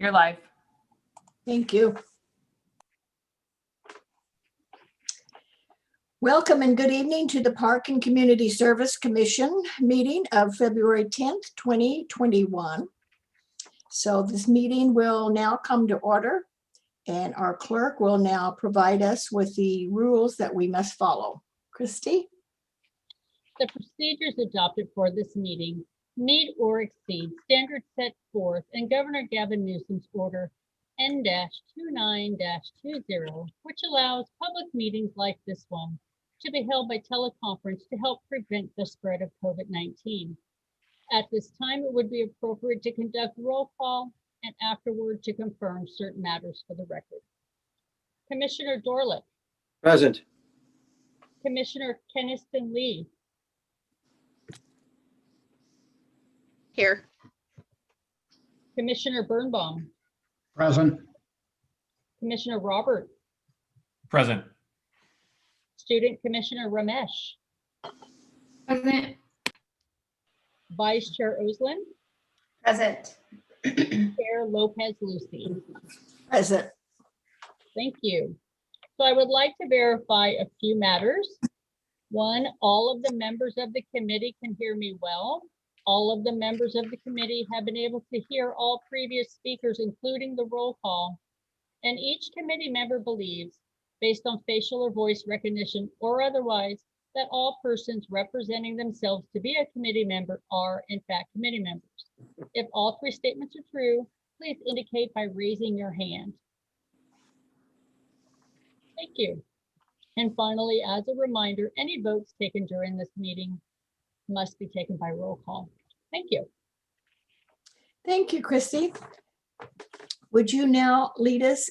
You're live. Thank you. Welcome and good evening to the Park and Community Service Commission meeting of February 10th, 2021. So this meeting will now come to order, and our clerk will now provide us with the rules that we must follow. Christy? The procedures adopted for this meeting meet or exceed standards set forth in Governor Gavin Newsom's order N-29-20, which allows public meetings like this one to be held by teleconference to help prevent the spread of COVID-19. At this time, it would be appropriate to conduct roll call and afterward to confirm certain matters for the record. Commissioner Dorlick. Present. Commissioner Kensington Lee. Here. Commissioner Birnbaum. Present. Commissioner Robert. Present. Student Commissioner Ramesh. Present. Vice Chair Oslin. Present. Chair Lopez Lucy. Present. Thank you. So I would like to verify a few matters. One, all of the members of the committee can hear me well. All of the members of the committee have been able to hear all previous speakers, including the roll call. And each committee member believes, based on facial or voice recognition or otherwise, that all persons representing themselves to be a committee member are in fact committee members. If all three statements are true, please indicate by raising your hand. Thank you. And finally, as a reminder, any votes taken during this meeting must be taken by roll call. Thank you. Thank you, Christy. Would you now lead us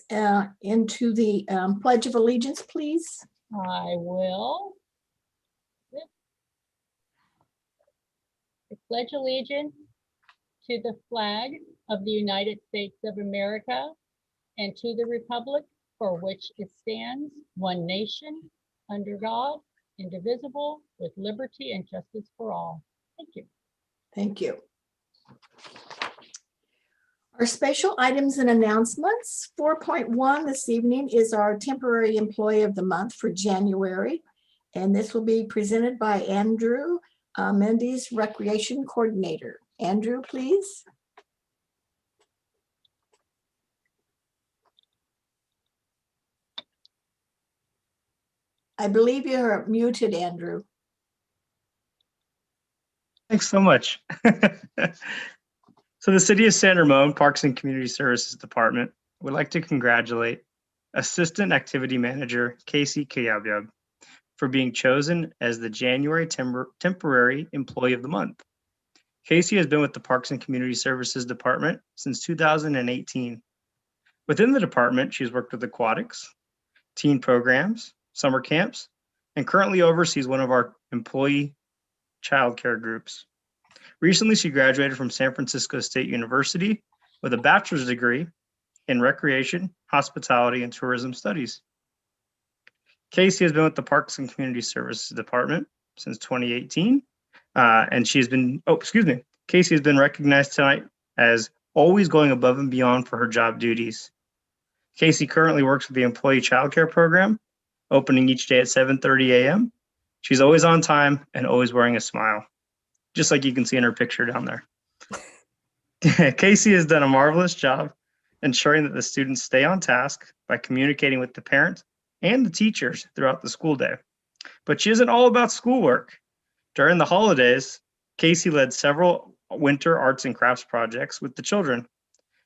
into the Pledge of Allegiance, please? I will. I pledge allegiance to the flag of the United States of America and to the republic for which it stands, one nation, under God, indivisible, with liberty and justice for all. Thank you. Thank you. Our special items and announcements. 4.1 this evening is our temporary employee of the month for January. And this will be presented by Andrew Mendes, Recreation Coordinator. Andrew, please. I believe you're muted, Andrew. Thanks so much. So the City of San Ramon Parks and Community Services Department would like to congratulate Assistant Activity Manager Casey Kayabyab for being chosen as the January Temporary Employee of the Month. Casey has been with the Parks and Community Services Department since 2018. Within the department, she's worked with aquatics, teen programs, summer camps, and currently oversees one of our employee childcare groups. Recently, she graduated from San Francisco State University with a bachelor's degree in recreation, hospitality, and tourism studies. Casey has been with the Parks and Community Services Department since 2018, and Casey has been recognized tonight as always going above and beyond for her job duties. Casey currently works with the Employee Childcare Program, opening each day at 7:30 a.m. She's always on time and always wearing a smile, just like you can see in her picture down there. Casey has done a marvelous job ensuring that the students stay on task by communicating with the parents and the teachers throughout the school day. But she isn't all about schoolwork. During the holidays, Casey led several winter arts and crafts projects with the children.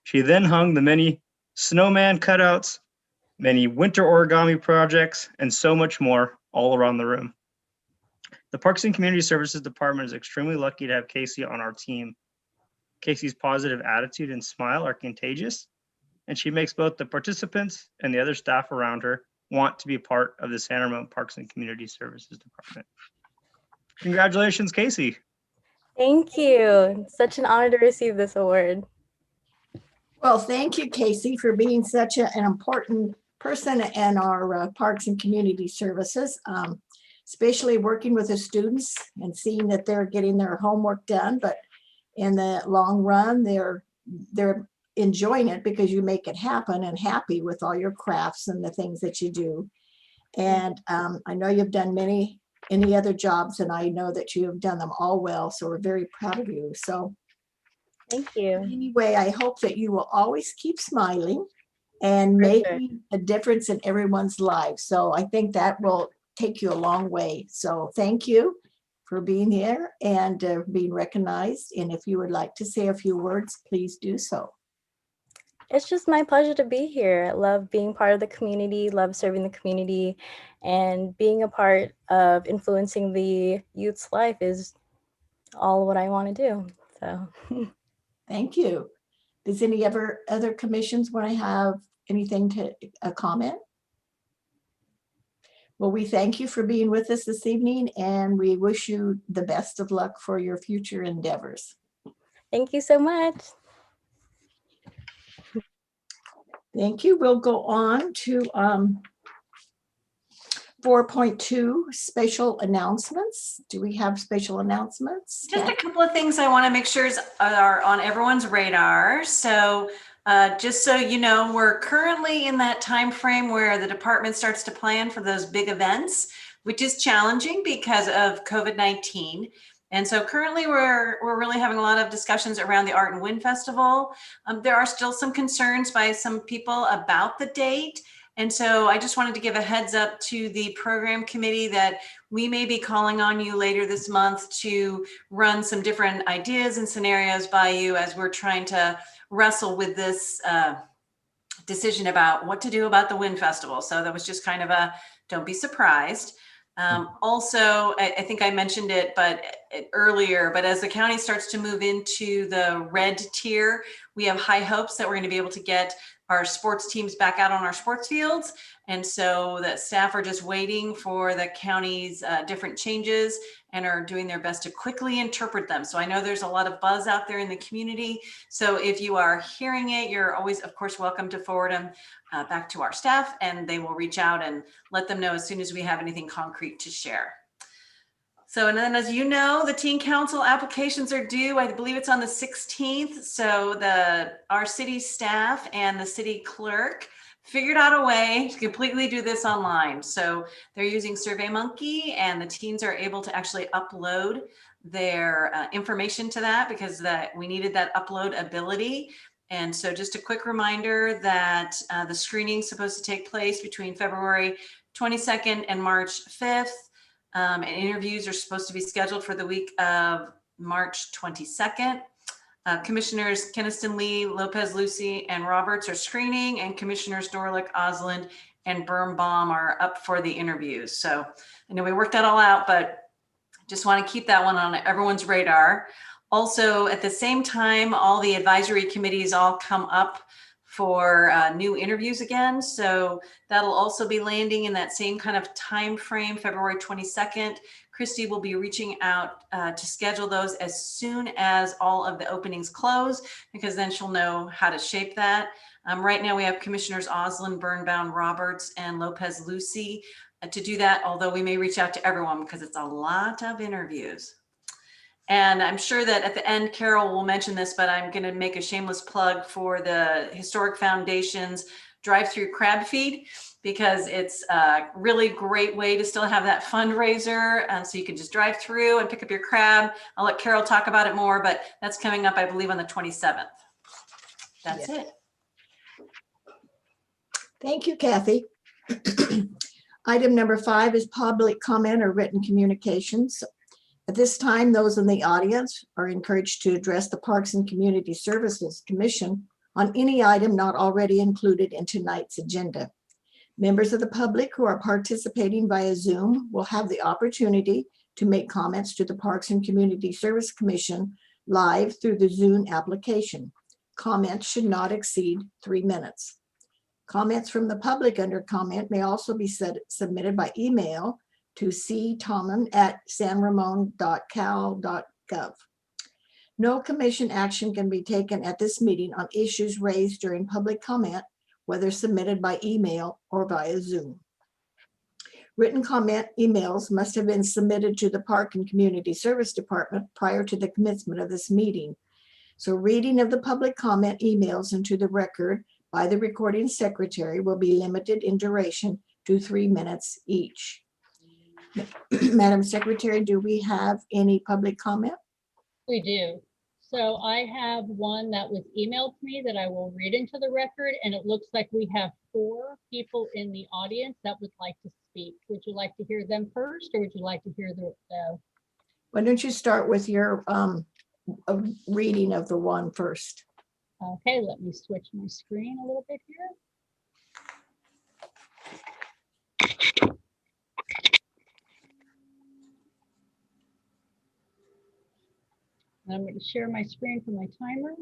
She then hung the many snowman cutouts, many winter origami projects, and so much more all around the room. The Parks and Community Services Department is extremely lucky to have Casey on our team. Casey's positive attitude and smile are contagious, and she makes both the participants and the other staff around her want to be part of the San Ramon Parks and Community Services Department. Congratulations, Casey. Thank you. Such an honor to receive this award. Well, thank you, Casey, for being such an important person in our Parks and Community Services, especially working with the students and seeing that they're getting their homework done. But in the long run, they're enjoying it because you make it happen and happy with all your crafts and the things that you do. And I know you've done many other jobs, and I know that you have done them all well. So we're very proud of you. So Thank you. anyway, I hope that you will always keep smiling and For sure. making a difference in everyone's lives. So I think that will take you a long way. So thank you for being here and being recognized. And if you would like to say a few words, please do so. It's just my pleasure to be here. I love being part of the community, love serving the community, and being a part of influencing the youth's life is all what I want to do. So Thank you. Does any other commissions want to have anything to comment? Well, we thank you for being with us this evening, and we wish you the best of luck for your future endeavors. thank you so much. Thank you. We'll go on to 4.2, special announcements. Do we have special announcements? Just a couple of things I want to make sure are on everyone's radar. So just so you know, we're currently in that time frame where the department starts to plan for those big events, which is challenging because of COVID-19. And so currently we're really having a lot of discussions around the Art and Wind Festival. There are still some concerns by some people about the date. And so I just wanted to give a heads up to the program committee that we may be calling on you later this month to run some different ideas and scenarios by you as we're trying to wrestle with this decision about what to do about the Wind Festival. So that was just kind of a, don't be surprised. Also, I think I mentioned it, earlier, but as the county starts to move into the red tier, we have high hopes that we're going to be able to get our sports teams back out on our sports fields. And so that staff are just waiting for the county's different changes and are doing their best to quickly interpret them. So I know there's a lot of buzz out there in the community. So if you are hearing it, you're always, of course, welcome to forward them back to our staff, and they will reach out and let them know as soon as we have anything concrete to share. So, and then as you know, the teen council applications are due, I believe it's on the 16th. So our city staff and the city clerk figured out a way to completely do this online. So they're using SurveyMonkey, and the teens are able to actually upload their information to that because we needed that upload ability. And so just a quick reminder that the screening is supposed to take place between February 22nd and March 5th. And interviews are supposed to be scheduled for the week of March 22nd. Commissioners Kensington Lee, Lopez, Lucy, and Roberts are screening, and Commissioners Dorlick, Osland, and Birnbaum are up for the interviews. So I know we worked that all out, but just want to keep that one on everyone's radar. Also, at the same time, all the advisory committees all come up for new interviews again. So that'll also be landing in that same kind of time frame, February 22nd. Christy will be reaching out to schedule those as soon as all of the openings close, because then she'll know how to shape that. Right now we have Commissioners Osland, Birnbaum, Roberts, and Lopez Lucy to do that, although we may reach out to everyone because it's a lot of interviews. And I'm sure that at the end, Carol will mention this, but I'm going to make a shameless plug for the Historic Foundation's drive-through crab feed, because it's a really great way to still have that fundraiser. So you can just drive through and pick up your crab. I'll let Carol talk about it more, but that's coming up, I believe, on the 27th. That's it. Thank you, Kathy. Item number 5 is public comment or written communications. At this time, those in the audience are encouraged to address the Parks and Community Services Commission on any item not already included in tonight's agenda. Members of the public who are participating via Zoom will have the opportunity to make comments to the Parks and Community Service Commission live through the Zoom application. Comments should not exceed 3 minutes. Comments from the public under comment may also be submitted by email to ctommen@sanramon.cal.gov. No commission action can be taken at this meeting on issues raised during public comment, whether submitted by email or via Zoom. Written comment emails must have been submitted to the Park and Community Service Department prior to the commencement of this meeting. So reading of the public comment emails into the record by the recording secretary will be limited in duration to 3 minutes each. Madam Secretary, do we have any public comment? We do. So I have one that was emailed to me that I will read into the record, and it looks like we have 4 people in the audience that would like to speak. Would you like to hear them first, or would you like to hear the Why don't you start with your reading of the one first? okay, let me switch my screen a little bit here. I'm going to share my screen for my timer.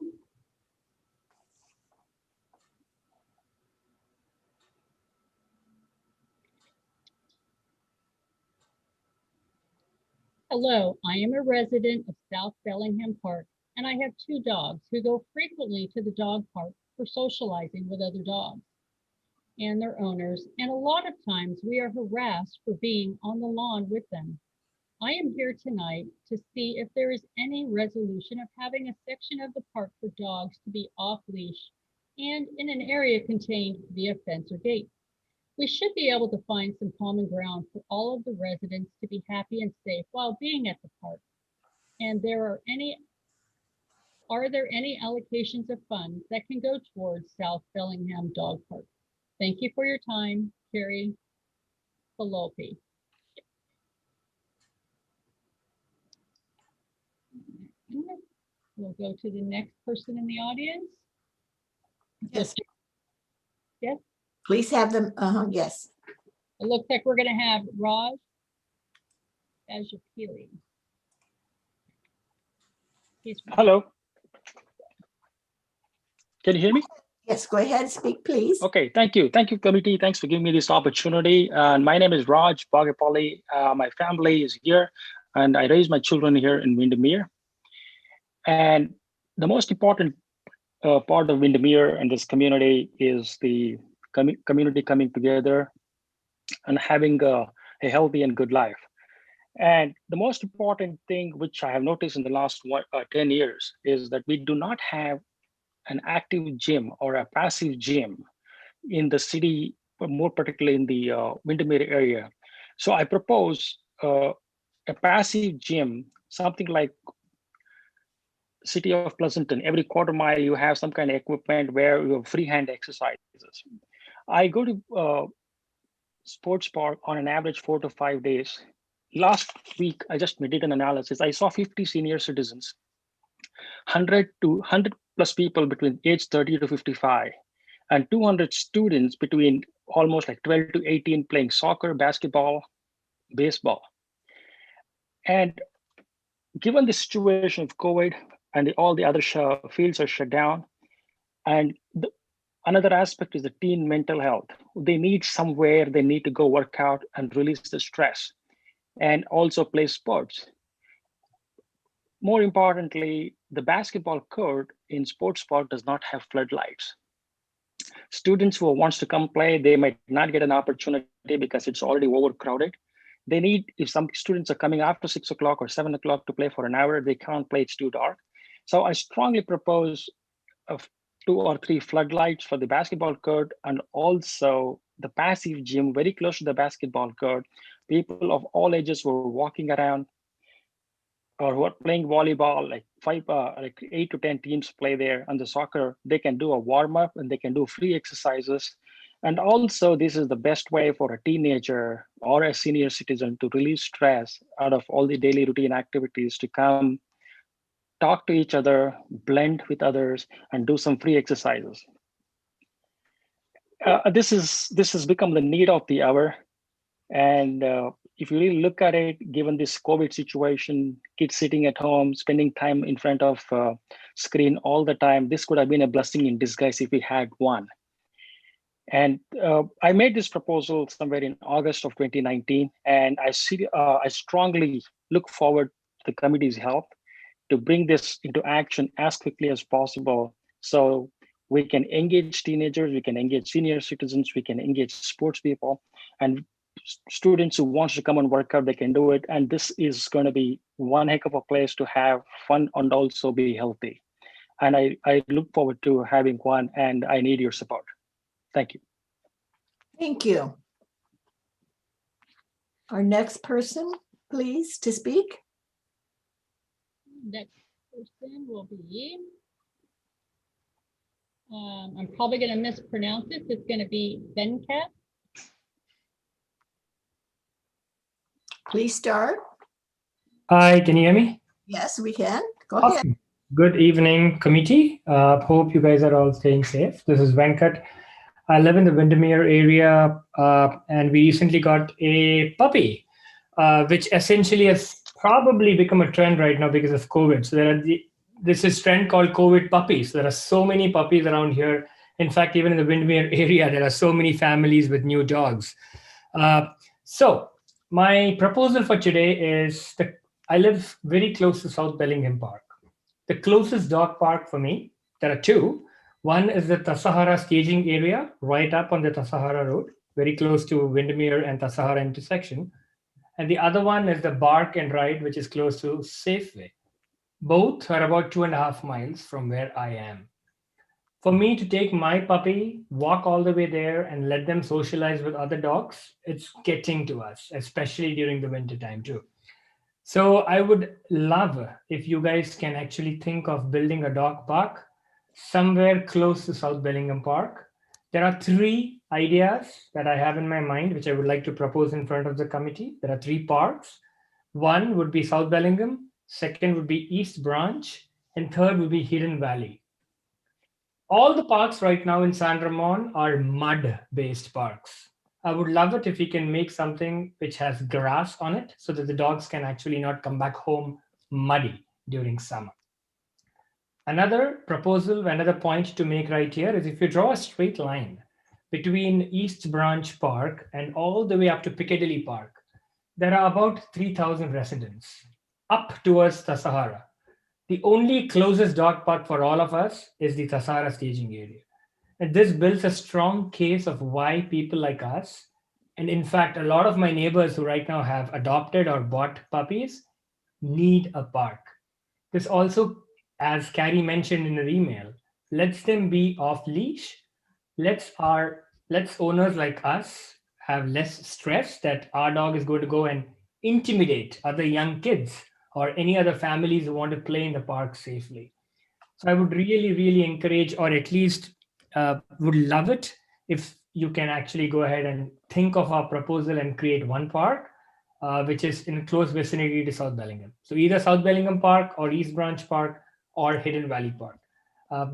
Hello, I am a resident of South Bellingham Park, and I have 2 dogs who go frequently to the dog park for socializing with other dogs and their owners, and a lot of times we are harassed for being on the lawn with them. I am here tonight to see if there is any resolution of having a section of the park for dogs to be off leash and in an area contained via fence or gate. We should be able to find some common ground for all of the residents to be happy and safe while being at the park. And are there any allocations of funds that can go towards South Bellingham Dog Park? Thank you for your time, Carrie Pelopi. We'll go to the next person in the audience. Yes. Yes. Please have them, yes. It looks like we're going to have Raj Bhagavalli. Hello. Can you hear me? Yes, go ahead, speak, please. Okay, thank you. Thank you, committee. Thanks for giving me this opportunity. My name is Raj Bhagavalli. My family is here, and I raise my children here in Windermere. And the most important part of Windermere and this community is the community coming together and having a healthy and good life. And the most important thing which I have noticed in the last 10 years is that we do not have an active gym or a passive gym in the city, but more particularly in the Windermere area. So I propose a passive gym, something like city of Pleasanton. Every quarter mile, you have some kind of equipment where you have freehand exercises. I go to sports park on an average 4 to 5 days. Last week, I just did an analysis. I saw 50 senior citizens, 100 plus people between age 30 to 55, and 200 students between almost like 12 to 18 playing soccer, basketball, baseball. And given the situation of COVID and all the other fields are shut down, and another aspect is the teen mental health. They need somewhere they need to go work out and release the stress and also play sports. More importantly, the basketball court in sports park does not have floodlights. Students who wants to come play, they might not get an opportunity because it's already overcrowded. They need, if some students are coming after 6 o'clock or 7 o'clock to play for an hour, they can't play, it's too dark. So I strongly propose 2 or 3 floodlights for the basketball court and also the passive gym very close to the basketball court. People of all ages who are walking around or who are playing volleyball, like 8 to 10 teams play there, and the soccer, they can do a warm up and they can do free exercises. And also this is the best way for a teenager or a senior citizen to release stress out of all the daily routine activities, to come talk to each other, blend with others, and do some free exercises. This has become the need of the hour. And if you really look at it, given this COVID situation, kids sitting at home, spending time in front of screen all the time, this could have been a blessing in disguise if we had one. And I made this proposal somewhere in August of 2019, and I strongly look forward to the committee's help to bring this into action as quickly as possible, so we can engage teenagers, we can engage senior citizens, we can engage sports people, and students who want to come and work out, they can do it. And this is going to be one heck of a place to have fun and also be healthy. and I look forward to having one, and I need your support. Thank you. Thank you. Our next person, please, to speak. Next person will be, I'm probably going to mispronounce this. It's going to be Venkat. Please start. Hi, can you hear me? Yes, we can. Go ahead. Awesome. Good evening, committee. Hope you guys are all staying safe. This is Venkat. I live in the Windermere area, and we recently got a puppy, which essentially has probably become a trend right now because of COVID. So this is trend called COVID puppies. There are so many puppies around here. In fact, even in the Windermere area, there are so many families with new dogs. So my proposal for today is I live very close to South Bellingham Park. The closest dog park for me, there are two. One is the Tassajara staging area, right up on the Tassajara Road, very close to Windermere and Tassajara intersection. And the other one is the Bark and Ride, which is close to Safeway. Both are about 2.5 miles from where I am. For me to take my puppy, walk all the way there and let them socialize with other dogs, it's getting to us, especially during the winter time too. So I would love if you guys can actually think of building a dog park somewhere close to South Bellingham Park. There are 3 ideas that I have in my mind, which I would like to propose in front of the committee. There are 3 parks. One would be South Bellingham, second would be East Branch, and third would be Hidden Valley. All the parks right now in San Ramon are mud-based parks. I would love it if we can make something which has grass on it so that the dogs can actually not come back home muddy during summer. Another proposal, another point to make right here is if you draw a straight line between East Branch Park and all the way up to Piccadilly Park, there are about 3,000 residents up towards Tassajara. The only closest dog park for all of us is the Tassajara staging area. And this builds a strong case of why people like us, and in fact, a lot of my neighbors who right now have adopted or bought puppies, need a park. This also, as Carrie mentioned in her email, lets them be off leash. Let's owners like us have less stress that our dog is going to go and intimidate other young kids or any other families who want to play in the park safely. So I would really, really encourage, or at least would love it if you can actually go ahead and think of our proposal and create one park, which is in close vicinity to South Bellingham. So either South Bellingham Park or East Branch Park or Hidden Valley Park.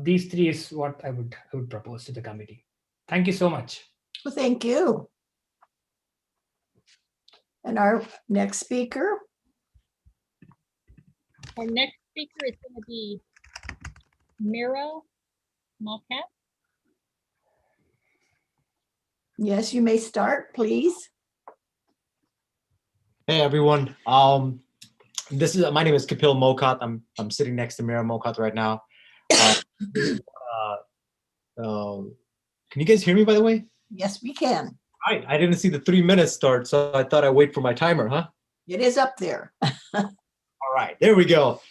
These 3 is what I would propose to the committee. Thank you so much. Well, thank you. And our next speaker. Our next speaker is going to be Kulp Mokat. Yes, you may start, please. Hey everyone. My name is Kulp Mokat. I'm sitting next to Mira Mokat right now. Can you guys hear me, by the way? Yes, we can. All right. I didn't see the 3 minutes start, so I thought I'd wait for my timer, huh? It is up there. All right, there we go.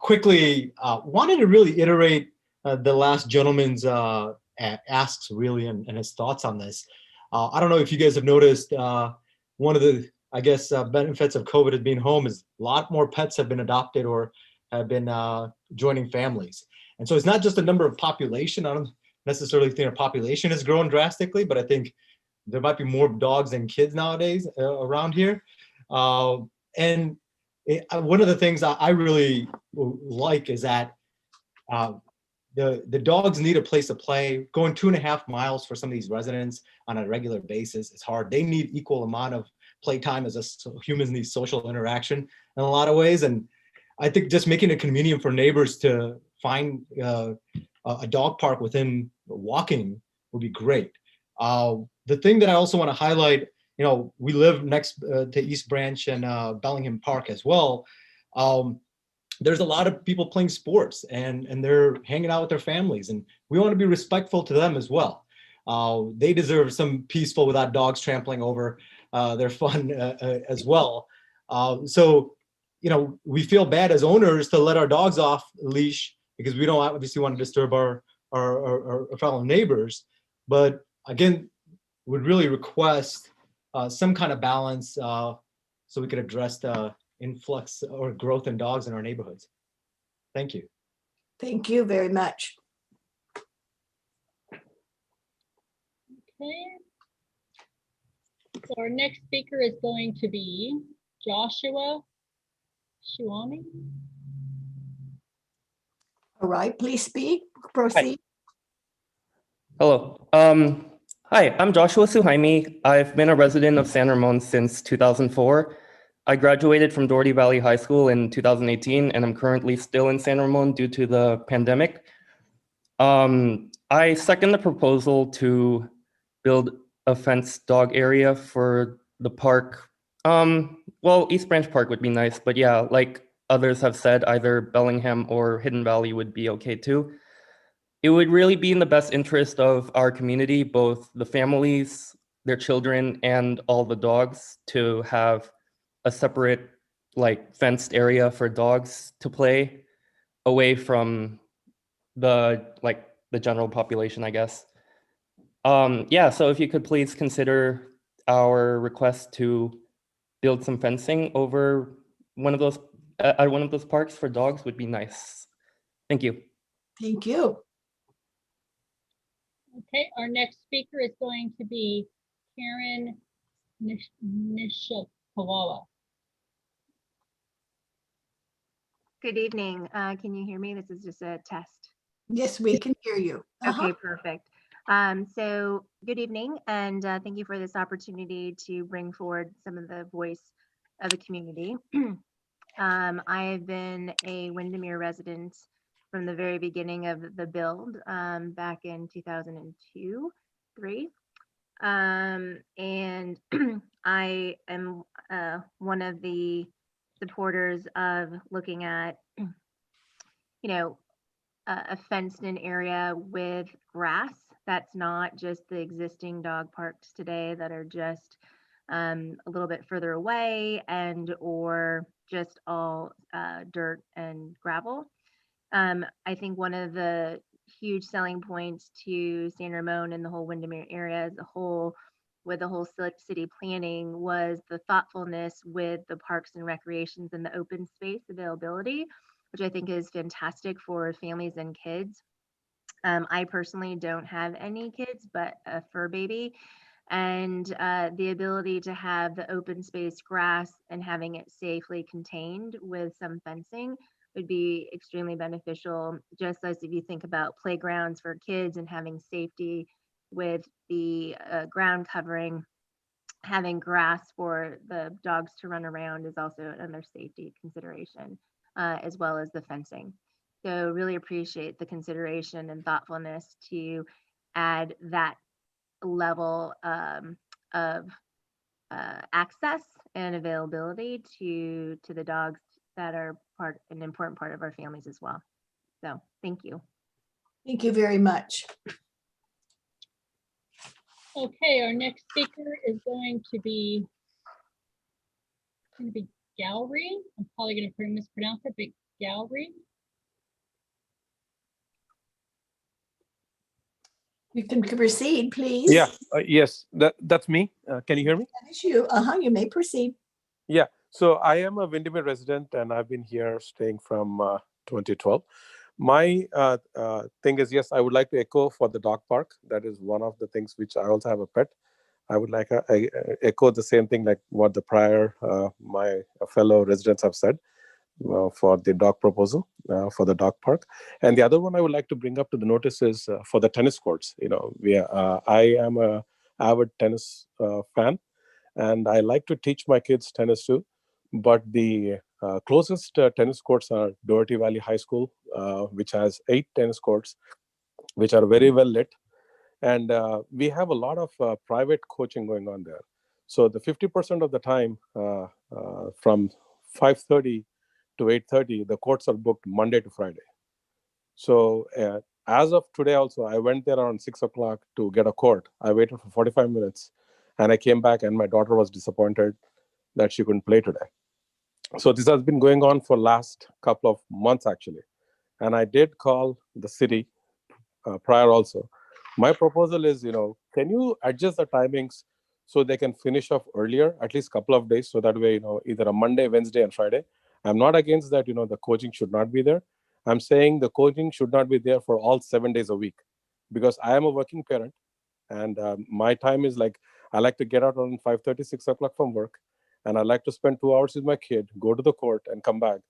Quickly, wanted to really iterate the last gentleman's asks really and his thoughts on this. I don't know if you guys have noticed, one of the, benefits of COVID of being home is a lot more pets have been adopted or have been joining families. And so it's not just a number of population. I don't necessarily think our population has grown drastically, but I think there might be more dogs than kids nowadays around here. One of the things I really like is that the dogs need a place to play. Going 2.5 miles for some of these residents on a regular basis is hard. They need equal amount of playtime as humans need social interaction in a lot of ways. And I think just making it convenient for neighbors to find a dog park within walking would be great. The thing that I also want to highlight, we live next to East Branch and Bellingham Park as well. There's a lot of people playing sports and they're hanging out with their families, and we want to be respectful to them as well. They deserve some peaceful without dogs trampling over their fun as well. So we feel bad as owners to let our dogs off leash because we don't obviously want to disturb our fellow neighbors. But again, would really request some kind of balance so we could address the influx or growth in dogs in our neighborhoods. Thank you. Thank you very much. Okay. So our next speaker is going to be Joshua Souhaimi. All right, please speak, proceed. Hello. Hi, I'm Joshua Souhaimi. I've been a resident of San Ramon since 2004. I graduated from Doherty Valley High School in 2018, and I'm currently still in San Ramon due to the pandemic. I second the proposal to build a fenced dog area for the park. Well, East Branch Park would be nice, but yeah, like others have said, either Bellingham or Hidden Valley would be okay too. It would really be in the best interest of our community, both the families, their children, and all the dogs, to have a separate, like, fenced area for dogs to play away from the general population, I guess. Yeah, so if you could please consider our request to build some fencing over one of those at one of those parks for dogs would be nice. Thank you. Thank you. Okay, our next speaker is going to be Karen Nishikawa. Good evening. Can you hear me? This is just a test. Yes, we can hear you. Okay, perfect. So good evening, and thank you for this opportunity to bring forward some of the voice of the community. I have been a Windermere resident from the very beginning of the build back in 2002, 3. And I am one of the supporters of looking at, a fenced-in area with grass. That's not just the existing dog parks today that are just a little bit further away and or just all dirt and gravel. I think one of the huge selling points to San Ramon and the whole Windermere area as a whole, with the whole city planning, was the thoughtfulness with the parks and recreations and the open space availability, which I think is fantastic for families and kids. I personally don't have any kids, but a fur baby. And the ability to have the open space grass and having it safely contained with some fencing would be extremely beneficial, just as if you think about playgrounds for kids and having safety with the ground covering, having grass for the dogs to run around is also another safety consideration, as well as the fencing. So really appreciate the consideration and thoughtfulness to add that level of access and availability to the dogs that are an important part of our families as well. So thank you. Thank you very much. Okay, our next speaker is going to be Gallery. I'm probably going to mispronounce it, but Gallery. You can proceed, please. Yeah, yes, that's me. Can you hear me? That is you. You may proceed. Yeah, so I am a Windermere resident and I've been here staying from 2012. My thing is, yes, I would like to echo for the dog park. That is one of the things which I also have a pet. I would like to echo the same thing like what the prior my fellow residents have said for the dog proposal for the dog park. And the other one I would like to bring up to the notice is for the tennis courts. I am a avid tennis fan, and I like to teach my kids tennis too. But the closest tennis courts are Doherty Valley High School, which has 8 tennis courts, which are very well lit. And we have a lot of private coaching going on there. So the 50% of the time from 5:30 to 8:30, the courts are booked Monday to Friday. So as of today also, I went there around 6 o'clock to get a court. I waited for 45 minutes and I came back and my daughter was disappointed that she couldn't play today. So this has been going on for last couple of months actually. And I did call the city prior also. My proposal is, can you adjust the timings so they can finish off earlier, at least couple of days, so that way, either a Monday, Wednesday, and Friday. I'm not against that, the coaching should not be there. I'm saying the coaching should not be there for all 7 days a week, because I am a working parent, and my time is like, I like to get out around 5:30, 6 o'clock from work, and I like to spend 2 hours with my kid, go to the court and come back.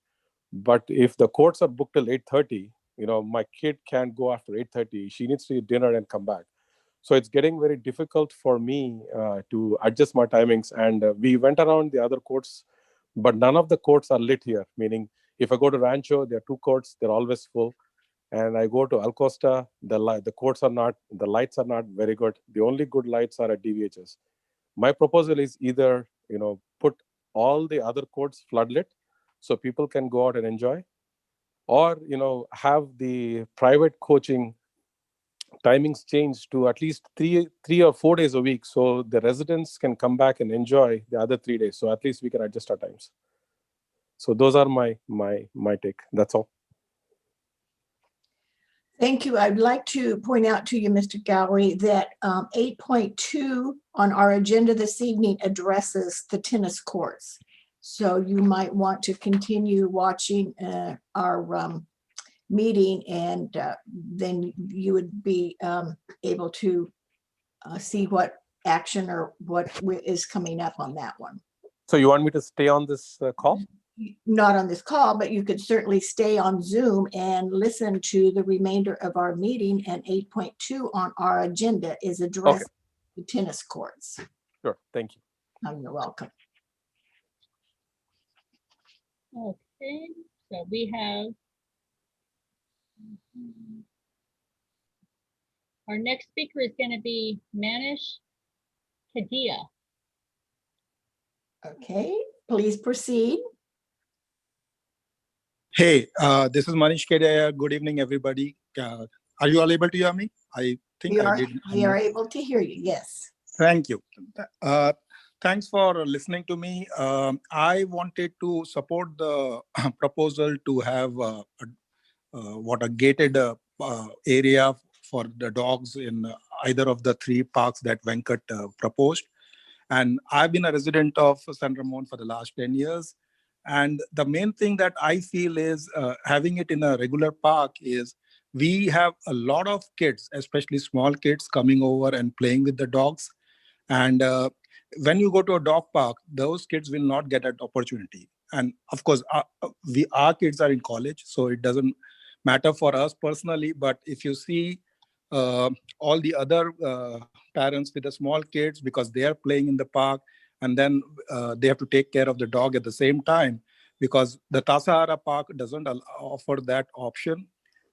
But if the courts are booked till 8:30, my kid can't go after 8:30. She needs to eat dinner and come back. So it's getting very difficult for me to adjust my timings. And we went around the other courts, but none of the courts are lit here. Meaning, if I go to Rancho, there are 2 courts, they're always full. And I go to Al Costa, the courts are not, the lights are not very good. The only good lights are at DVHS. My proposal is either, put all the other courts floodlit so people can go out and enjoy, or, have the private coaching timings changed to at least three or 4 days a week, so the residents can come back and enjoy the other 3 days. So at least we can adjust our times. So those are my take. That's all. Thank you. I'd like to point out to you, Mr. Gowrie, that 8.2 on our agenda this evening addresses the tennis courts. So you might want to continue watching our meeting, and then you would be able to see what action or what is coming up on that one. So you want me to stay on this call? Not on this call, but you could certainly stay on Zoom and listen to the remainder of our meeting. And 8.2 on our agenda is addressed the tennis courts. Sure, thank you. Oh, you're welcome. Okay, so we have our next speaker is going to be Manish Kedah. Okay, please proceed. Hey, this is Manish Kedah. Good evening, everybody. Are you all able to hear me? I think I did. We are able to hear you, yes. Thank you. Thanks for listening to me. I wanted to support the proposal to have a gated area for the dogs in either of the 3 parks that Venkat proposed. And I've been a resident of San Ramon for the last 10 years. And the main thing that I feel is having it in a regular park is we have a lot of kids, especially small kids, coming over and playing with the dogs. And when you go to a dog park, those kids will not get that opportunity. And of course, our kids are in college, so it doesn't matter for us personally. But if you see all the other parents with the small kids, because they are playing in the park, and then they have to take care of the dog at the same time, because the Tassajara Park doesn't offer that option.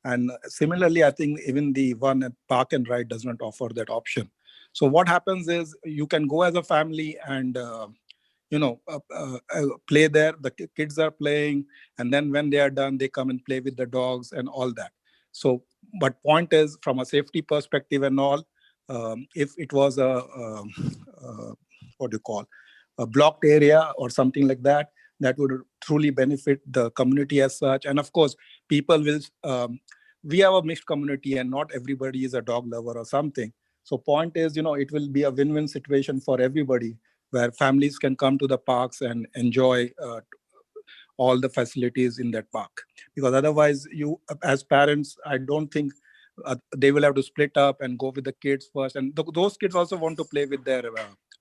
And similarly, I think even the one at Park and Ride does not offer that option. So what happens is you can go as a family and play there. The kids are playing, and then when they are done, they come and play with the dogs and all that. So, but point is, from a safety perspective and all, if it was a blocked area or something like that, that would truly benefit the community as such. And of course, people will, we have a mixed community and not everybody is a dog lover or something. So point is, it will be a win-win situation for everybody, where families can come to the parks and enjoy all the facilities in that park. Because otherwise, you as parents, I don't think they will have to split up and go with the kids first. And those kids also want to play with their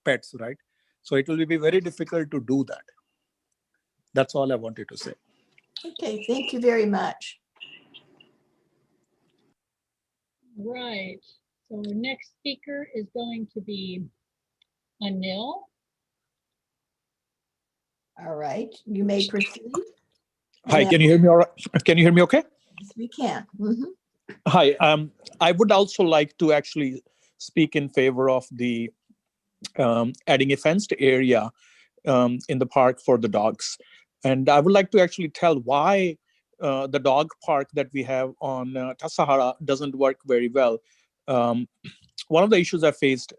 pets, right? So it will be very difficult to do that. That's all I wanted to say. Okay, thank you very much. Right. So our next speaker is going to be Anil. All right, you may proceed. Hi, can you hear me all right? Can you hear me okay? Yes, we can. Mm-hmm. Hi, I would also like to actually speak in favor of the adding a fenced area in the park for the dogs. And I would like to actually tell why the dog park that we have on Tassajara doesn't work very well. One of the issues I faced,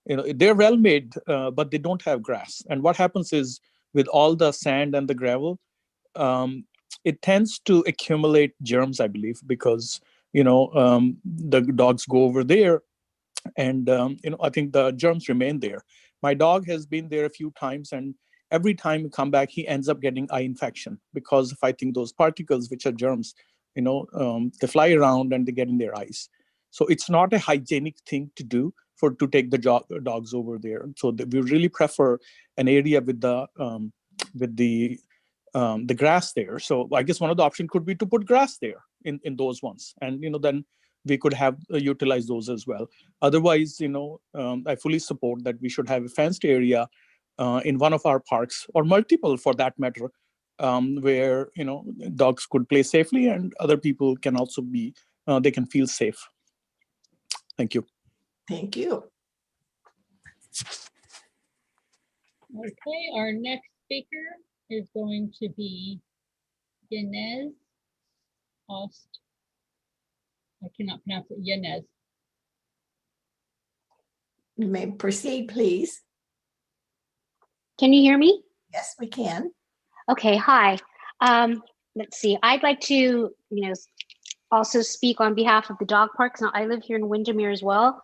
they're well made, but they don't have grass. And what happens is with all the sand and the gravel, it tends to accumulate germs, I believe, because, the dogs go over there and, I think the germs remain there. My dog has been there a few times, and every time he come back, he ends up getting eye infection because of, I think, those particles, which are germs, they fly around and they get in their eyes. So it's not a hygienic thing to do to take the dogs over there. So we really prefer an area with the grass there. So I guess one of the options could be to put grass there in those ones, and then we could have utilize those as well. Otherwise, I fully support that we should have a fenced area in one of our parks, or multiple for that matter, where dogs could play safely, and other people can also be they can feel safe. Thank you. Thank you. Okay, our next speaker is going to be Yanez Ost. I cannot pronounce it. Yanez. You may proceed, please. Can you hear me? Yes, we can. Okay, hi. Let's see. I'd like to, also speak on behalf of the dog parks. Now, I live here in Windermere as well.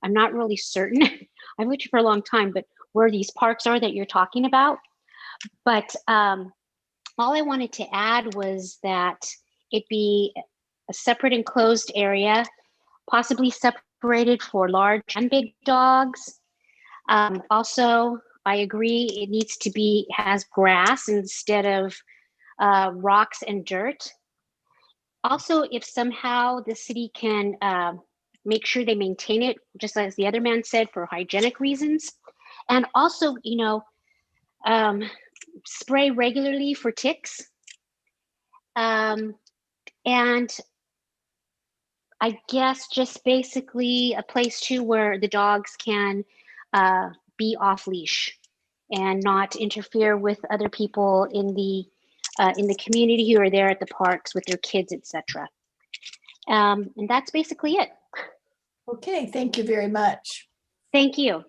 I'm not really certain. I've lived here for a long time, but where these parks are that you're talking about. But all I wanted to add was that it be a separate enclosed area, possibly separated for large and big dogs. Also, I agree it needs to has grass instead of rocks and dirt. Also, if somehow the city can make sure they maintain it, just as the other man said, for hygienic reasons. And also, spray regularly for ticks. And I guess just basically a place too where the dogs can be off leash and not interfere with other people in the community who are there at the parks with their kids, etc. And that's basically it. Okay, thank you very much. Thank you.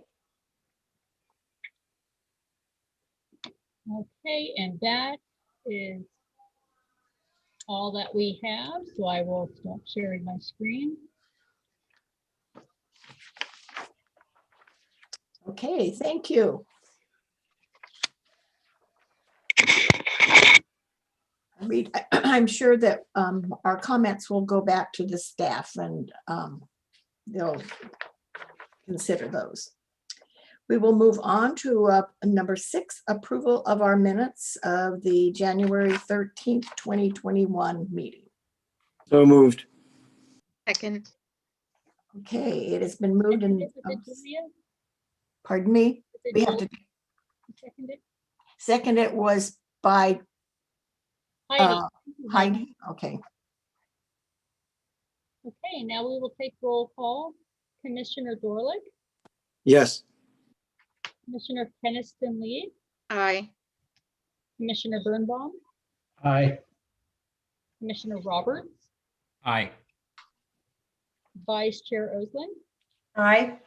Okay, and that is all that we have. So I will stop sharing my screen. Okay, thank you. I'm sure that our comments will go back to the staff and they'll consider those. We will move on to number 6, approval of our minutes of the January 13th, 2021 meeting. So moved. Second. Okay, it has been moved and, Julia? pardon me, Is it we have to seconded? second it was by Heidi. Heidi, okay. Okay, now we will take roll call. Commissioner Dorlick, Yes. Commissioner Kensington Lee, Aye. Commissioner Birnbaum, Aye. Commissioner Roberts, Aye. Vice Chair Oslin, Aye.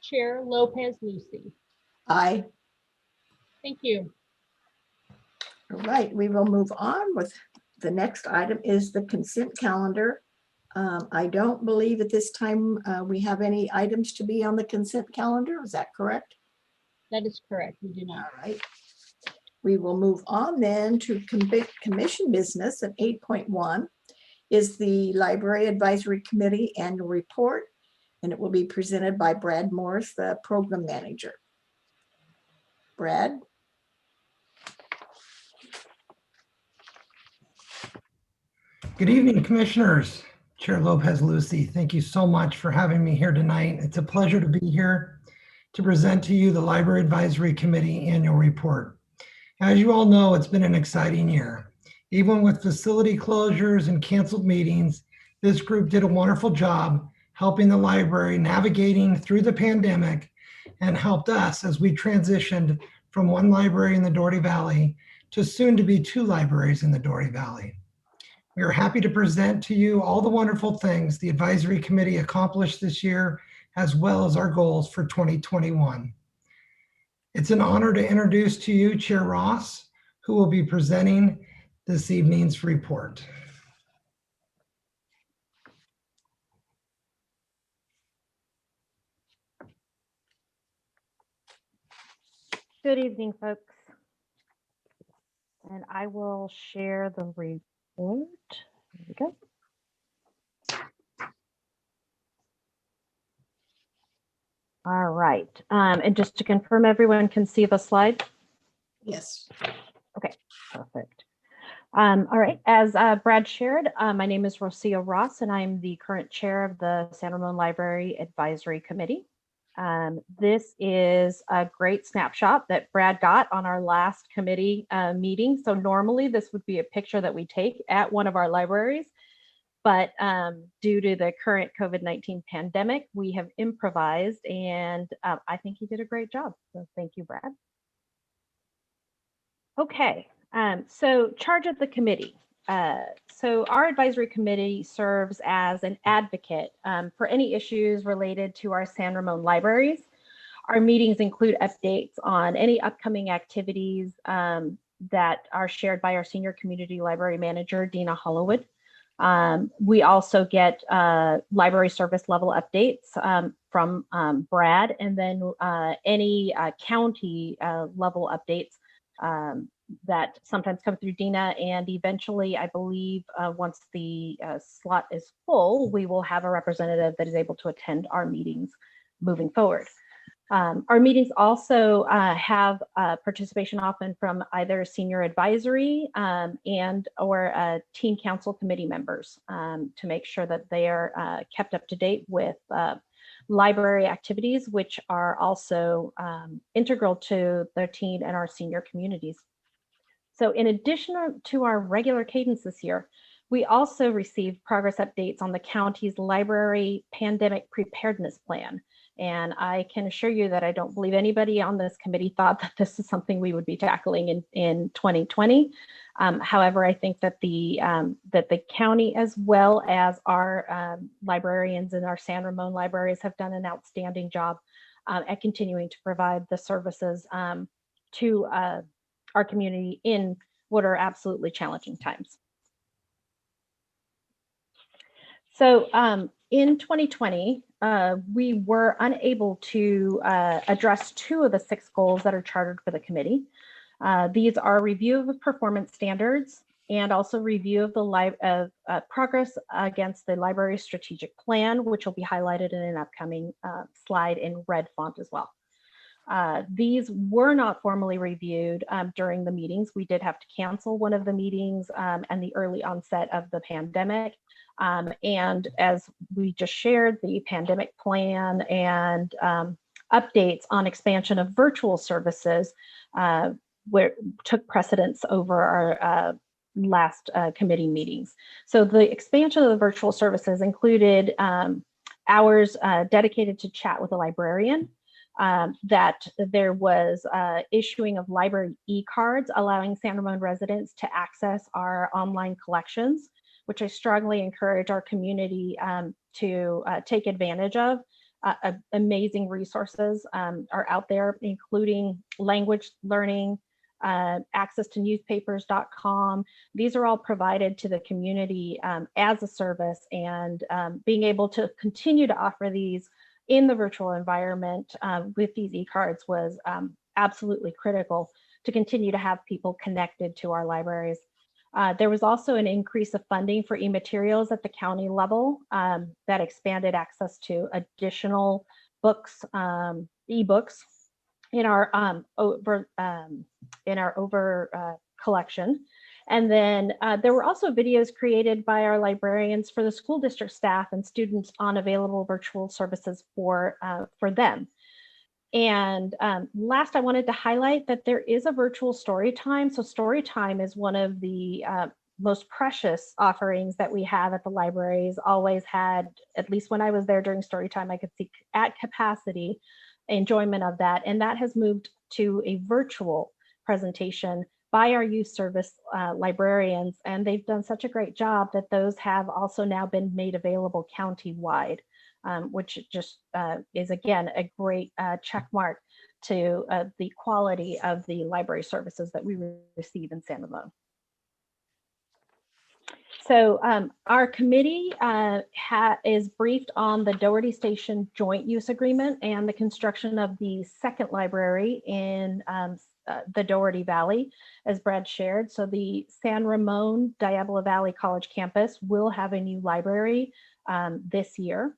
Chair Lopez Lucy. Aye. Thank you. All right, we will move on with the next item is the consent calendar. I don't believe at this time we have any items to be on the consent calendar. Is that correct? That is correct. We do not. All right. We will move on then to commission business at 8.1 is the Library Advisory Committee Annual Report, and it will be presented by Brad Morris, the Program Manager. Brad? Good evening, Commissioners. Chair Lopez Lucy, thank you so much for having me here tonight. It's a pleasure to be here to present to you the Library Advisory Committee Annual Report. As you all know, it's been an exciting year. Even with facility closures and canceled meetings, this group did a wonderful job helping the library navigating through the pandemic and helped us as we transitioned from one library in the Doherty Valley to soon to be 2 libraries in the Doherty Valley. We are happy to present to you all the wonderful things the advisory committee accomplished this year, as well as our goals for 2021. It's an honor to introduce to you Chair Ross, who will be presenting this evening's report. Good evening, folks. And I will share the report. Here we go. All right. And just to confirm, everyone can see the slide? Yes. Okay, perfect. All right, as Brad shared, my name is Rocio Ross, and I'm the current chair of the San Ramon Library Advisory Committee. This is a great snapshot that Brad got on our last committee meeting. So normally this would be a picture that we take at one of our libraries, but due to the current COVID-19 pandemic, we have improvised, and I think he did a great job. So thank you, Brad. Okay, so charge of the committee. So our advisory committee serves as an advocate for any issues related to our San Ramon libraries. Our meetings include updates on any upcoming activities that are shared by our senior community library manager, Dina Hollowood. We also get library service level updates from Brad, and then any county level updates that sometimes come through Dina, and eventually, I believe, once the slot is full, we will have a representative that is able to attend our meetings moving forward. Our meetings also have participation often from either senior advisory and or teen council committee members to make sure that they are kept up to date with library activities, which are also integral to their teen and our senior communities. So in addition to our regular cadence this year, we also received progress updates on the county's library pandemic preparedness plan. And I can assure you that I don't believe anybody on this committee thought that this is something we would be tackling in 2020. However, I think that the county, as well as our librarians in our San Ramon libraries, have done an outstanding job at continuing to provide the services to our community in what are absolutely challenging times. So in 2020, we were unable to address 2 of the 6 goals that are chartered for the committee. These are review of performance standards and also review of the progress against the library strategic plan, which will be highlighted in an upcoming slide in red font as well. These were not formally reviewed during the meetings. We did have to cancel one of the meetings and the early onset of the pandemic. And as we just shared, the pandemic plan and updates on expansion of virtual services took precedence over our last committee meetings. So the expansion of the virtual services included hours dedicated to chat with a librarian, that there was issuing of library e-cards allowing San Ramon residents to access our online collections, which I strongly encourage our community to take advantage of. Amazing resources are out there, including language learning, access to newspapers.com. These are all provided to the community as a service, and being able to continue to offer these in the virtual environment with these e-cards was absolutely critical to continue to have people connected to our libraries. There was also an increase of funding for e-materials at the county level that expanded access to additional books, e-books in our over collection. And then there were also videos created by our librarians for the school district staff and students on available virtual services for them. And last, I wanted to highlight that there is a virtual story time. So story time is one of the most precious offerings that we have at the libraries. Always had, at least when I was there during story time, I could see at capacity enjoyment of that. And that has moved to a virtual presentation by our youth service librarians. And they've done such a great job that those have also now been made available countywide. Which just is, again, a great check mark to the quality of the library services that we receive in San Ramon. So our committee is briefed on the Doherty Station joint use agreement and the construction of the second library in the Doherty Valley, as Brad shared. So the San Ramon Diablo Valley College campus will have a new library this year.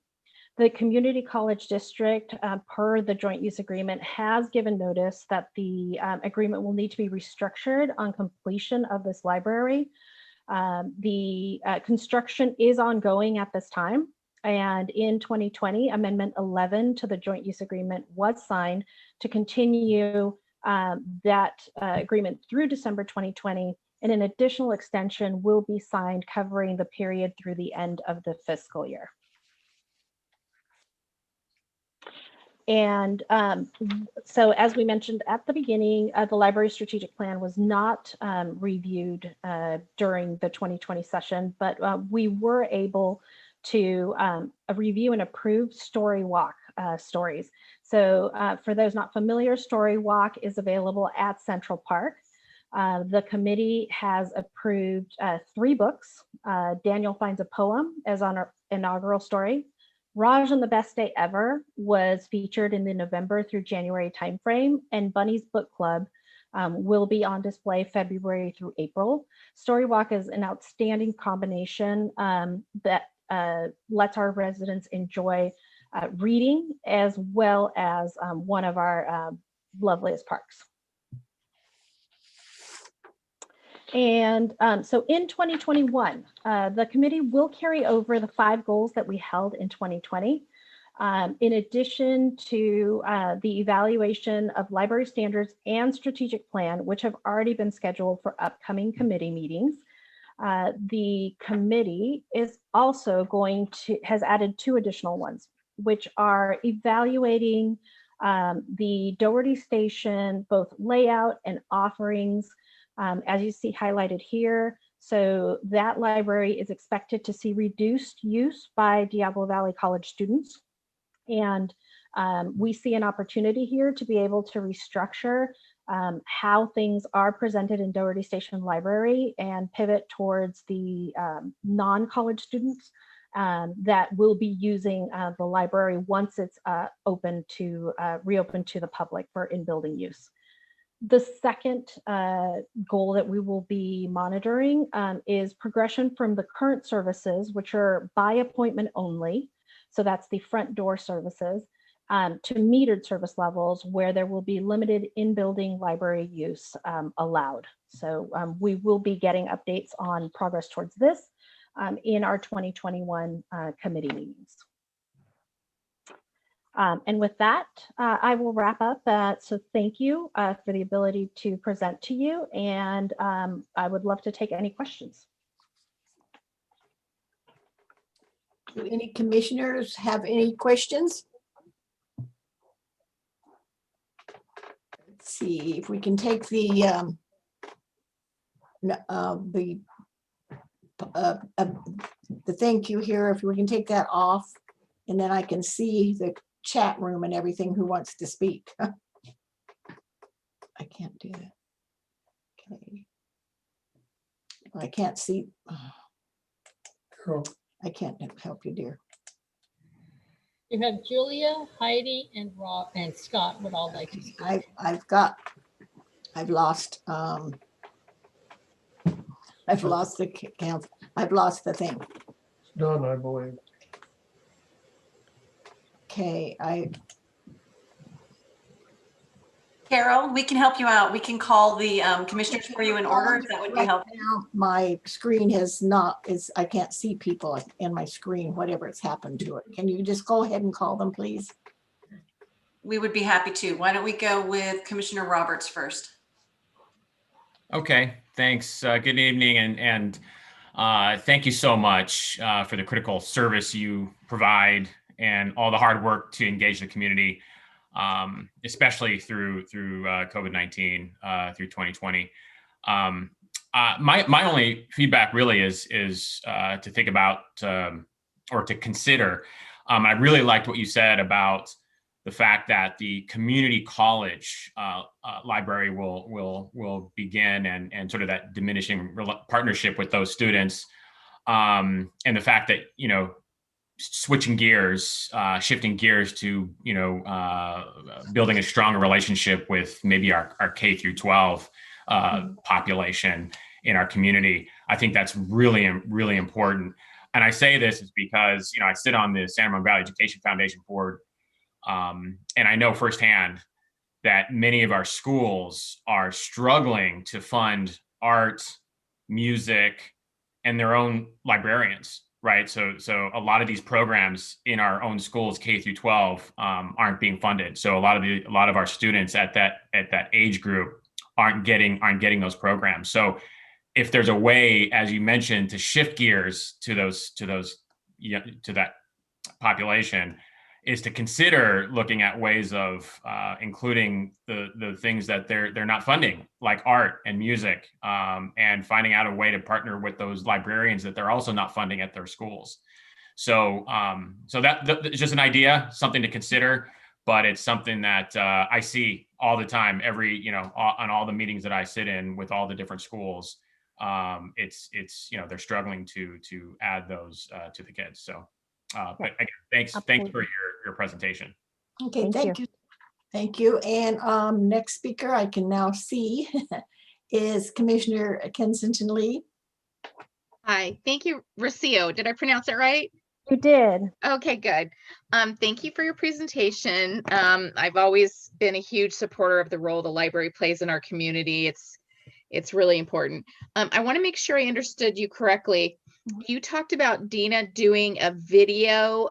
The Community College District, per the joint use agreement, has given notice that the agreement will need to be restructured on completion of this library. The construction is ongoing at this time, and in 2020, Amendment 11 to the joint use agreement was signed to continue that agreement through December 2020, and an additional extension will be signed covering the period through the end of the fiscal year. And so, as we mentioned at the beginning, the library strategic plan was not reviewed during the 2020 session, but we were able to review and approve Story Walk stories. So for those not familiar, Story Walk is available at Central Park. The committee has approved 3 books. Daniel Finds a Poem as our inaugural story. Raj and the Best Day Ever was featured in the November through January timeframe, and Bunny's Book Club will be on display February through April. Story Walk is an outstanding combination that lets our residents enjoy reading as well as one of our loveliest parks. And so in 2021, the committee will carry over the 5 goals that we held in 2020. In addition to the evaluation of library standards and strategic plan, which have already been scheduled for upcoming committee meetings, the committee is also has added 2 additional ones, which are evaluating the Doherty Station, both layout and offerings, as you see highlighted here. So that library is expected to see reduced use by Diablo Valley College students. And we see an opportunity here to be able to restructure how things are presented in Doherty Station Library and pivot towards the non-college students that will be using the library once it's reopened to the public for in-building use. The second goal that we will be monitoring is progression from the current services, which are by appointment only. So that's the front door services, to metered service levels where there will be limited in-building library use allowed. So we will be getting updates on progress towards this in our 2021 committee meetings. And with that, I will wrap up. So thank you for the ability to present to you, and I would love to take any questions. Do any commissioners have any questions? Let's see if we can take the thank you here, if we can take that off, and then I can see the chat room and everything who wants to speak. I can't do that. Okay. I can't see. I can't help you, dear. You have Julia, Heidi, and Rob and Scott would all like to speak. I've lost the count. I've lost the thing. It's done, I believe. Okay, Carol, we can help you out. We can call the commissioners for you in order, if that would be helpful. now my screen I can't see people in my screen, whatever has happened to it. Can you just go ahead and call them, please? We would be happy to. Why don't we go with Commissioner Roberts first? Okay, thanks. Good evening, and thank you so much for the critical service you provide and all the hard work to engage the community, especially through COVID-19, through 2020. My only feedback really is to think about or to consider. I really liked what you said about the fact that the community college library will begin, and sort of that diminishing partnership with those students, and the fact that, you know, switching gears, shifting gears to, you know, building a stronger relationship with maybe our K through 12 population in our community. I think that's really, really important. And I say this is because, you know, I sit on the San Ramon Valley Education Foundation board, and I know firsthand that many of our schools are struggling to fund art, music, and their own librarians, right? So a lot of these programs in our own schools, K through 12, aren't being funded. So a lot of our students at that age group aren't getting those programs. So if there's a way, as you mentioned, to shift gears to that population, is to consider looking at ways of including the things that they're not funding, like art and music, and finding out a way to partner with those librarians that they're also not funding at their schools. So that it's just an idea, something to consider, but it's something that I see all the time, on all the meetings that I sit in with all the different schools. It's you know, they're struggling to add those to the kids. So. But again, thanks for your presentation. Okay, thank you. And next speaker I can now see is Commissioner Kensington Lee. Hi, thank you, Rocio. Did I pronounce it right? You did. Okay, good. Thank you for your presentation. I've always been a huge supporter of the role the library plays in our community. It's really important. I want to make sure I understood you correctly. You talked about Dina doing a video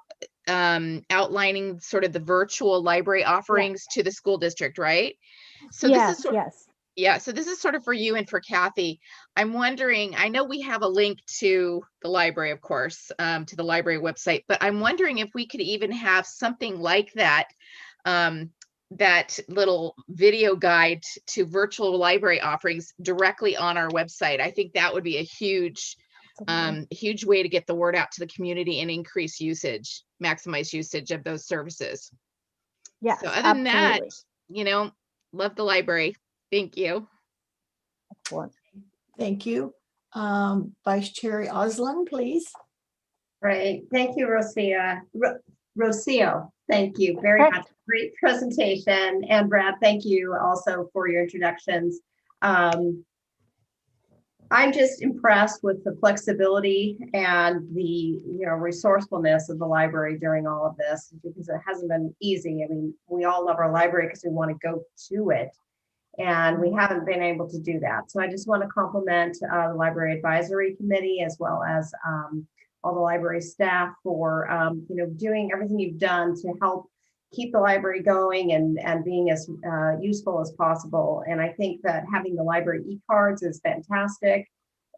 outlining sort of the virtual library offerings to the school district, right? So yes. Yeah, so this is sort of for you and for Kathy. I'm wondering, I know we have a link to the library, of course, to the library website, but I'm wondering if we could even have something like that, that little video guide to virtual library offerings directly on our website. I think that would be a huge way to get the word out to the community and increase usage, maximize usage of those services. Yes, so other than that, you know, love the library. Thank you. Excellent. Thank you. Vice Chair Osland, please. Great. Thank you, Rocio. Thank you very much. Great presentation. And Brad, thank you also for your introductions. I'm just impressed with the flexibility and the resourcefulness of the library during all of this, because it hasn't been easy. I mean, we all love our library because we want to go to it, and we haven't been able to do that. So I just want to compliment the Library Advisory Committee, as well as all the library staff for doing everything you've done to help keep the library going and being as useful as possible. And I think that having the library e-cards is fantastic,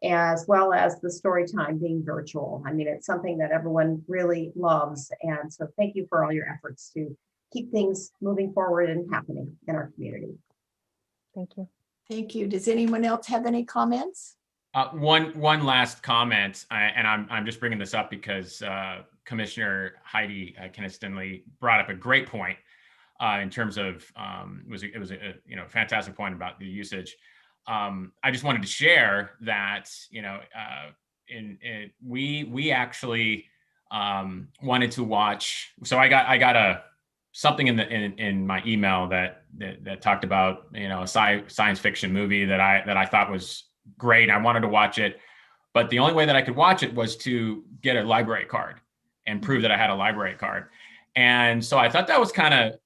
as well as the story time being virtual. I mean, it's something that everyone really loves. And so thank you for all your efforts to keep things moving forward and happening in our community. Thank you. Thank you. Does anyone else have any comments? One last comment, and I'm just bringing this up because Commissioner Heidi Kensington Lee brought up a great point in terms of it was a fantastic point about the usage. I just wanted to share that we actually wanted to watch. So I got something in my email that talked about a science fiction movie that I thought was great. I wanted to watch it, but the only way that I could watch it was to get a library card and prove that I had a library card. And so I thought that was kind of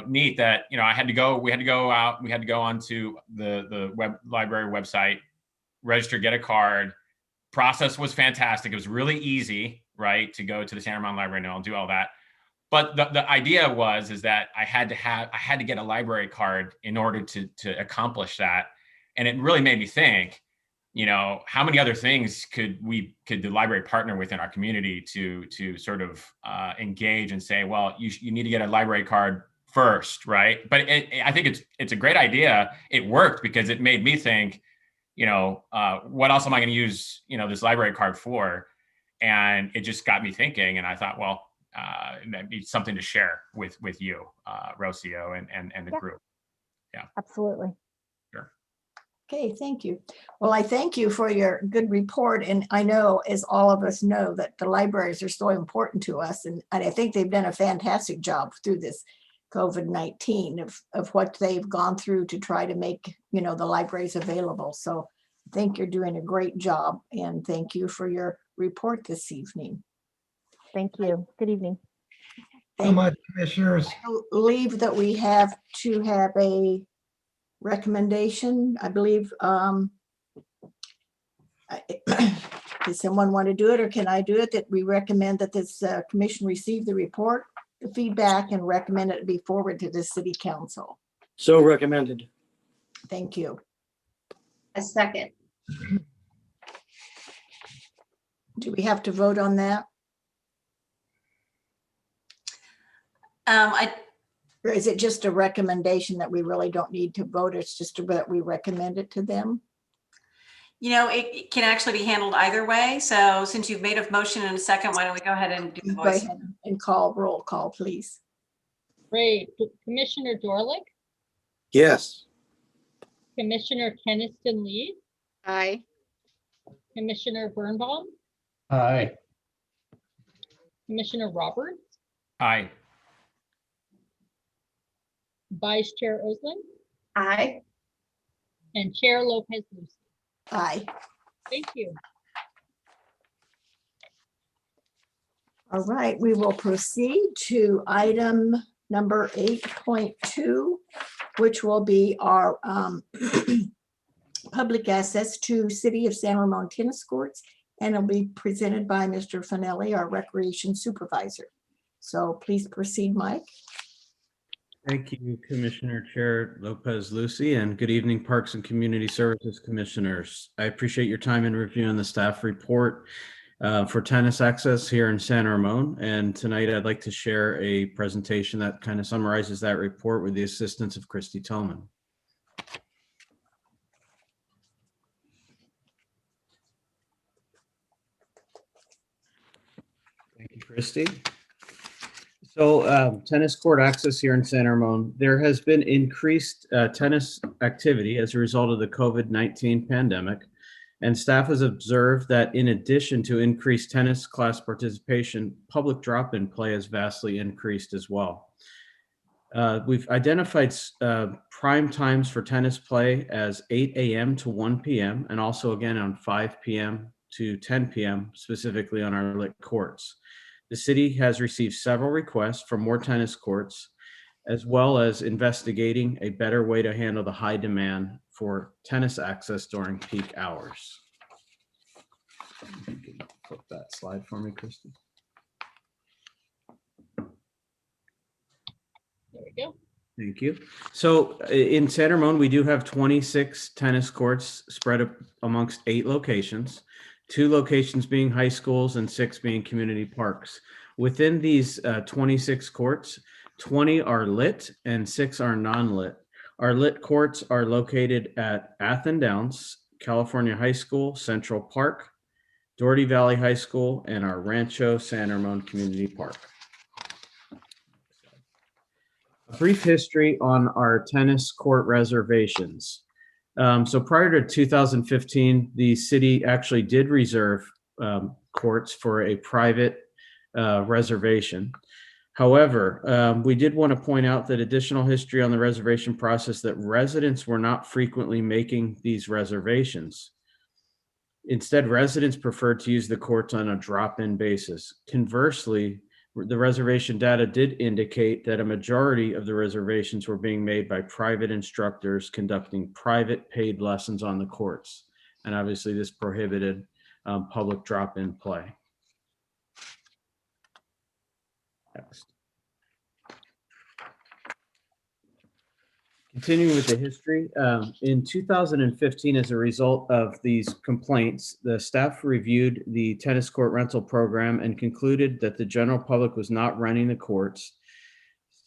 neat that we had to go onto the library website, register, get a card. Process was fantastic. It was really easy, right, to go to the San Ramon Library and I'll do all that. But the idea is that I had to get a library card in order to accomplish that. And it really made me think, how many other things could the library partner with in our community to sort of engage and say, well, you need to get a library card first, right? But I think it's a great idea. It worked because it made me think, what else am I going to use, this library card for? And it just got me thinking. And I thought, well, that'd be something to share with you, Rocio, and the Yeah. group. Yeah. Absolutely. Sure. Okay, thank you. Well, I thank you for your good report. And I know, as all of us know, that the libraries are so important to us. And I think they've done a fantastic job through this COVID-19 of what they've gone through to try to make, the libraries available. So I think you're doing a great job. And thank you for your report this evening. Thank you. Good evening. So much, commissioners. I believe that we have to have a recommendation, I believe. Does someone want to do it, or can I do it? That we recommend that this commission receive the report, the feedback, and recommend it be forwarded to the city council. So recommended. Thank you. A second. Do we have to vote on that? Or is it just a recommendation that we really don't need to vote? It's just that we recommend it to them? It can actually be handled either way. So since you've made a motion in a second, why don't we go ahead and do the Go voice? ahead and roll call, please. Great. Commissioner Dorlick, Yes. Commissioner Kensington Lee, Aye. Commissioner Birnbaum, Aye. Commissioner Roberts, Aye. Vice Chair Oslin, Aye. and Chair Lopez Lucy. Aye. Thank you. All right, we will proceed to item number 8.2, which will be our public access to City of San Ramon tennis courts, and it'll be presented by Mr. Finelli, our recreation supervisor. So please proceed, Mike. Thank you, Commissioner Chair Lopez Lucy, and good evening, Parks and Community Services Commissioners. I appreciate your time in reviewing the staff report for tennis access here in San Ramon. And tonight I'd like to share a presentation that kind of summarizes that report with the assistance of Christy Tillman. Thank you, Christy. So tennis court access here in San Ramon, there has been increased tennis activity as a result of the COVID-19 pandemic. And staff has observed that in addition to increased tennis class participation, public drop-in play has vastly increased as well. We've identified prime times for tennis play as 8 a.m. to 1 p.m. and also again on 5 p.m. to 10 p.m. specifically on our lit courts. The city has received several requests for more tennis courts, as well as investigating a better way to handle the high demand for tennis access during peak hours. You can flip that slide for me, Christy. There we go. Thank you. So in San Ramon, we do have 26 tennis courts spread up amongst 8 locations, 2 locations being high schools and 6 being community parks. Within these 26 courts, 20 are lit and 6 are non-lit. Our lit courts are located at Athen Downs, California High School, Central Park, Doherty Valley High School, and our Rancho San Ramon Community Park. A brief history on our tennis court reservations. So prior to 2015, the city actually did reserve courts for a private reservation. However, we did want to point out that additional history on the reservation process that residents were not frequently making these reservations. Instead, residents preferred to use the courts on a drop-in basis. Conversely, the reservation data did indicate that a majority of the reservations were being made by private instructors conducting private paid lessons on the courts. And obviously this prohibited public drop-in play. Next. Continuing with the history, in 2015, as a result of these complaints, the staff reviewed the tennis court rental program and concluded that the general public was not renting the courts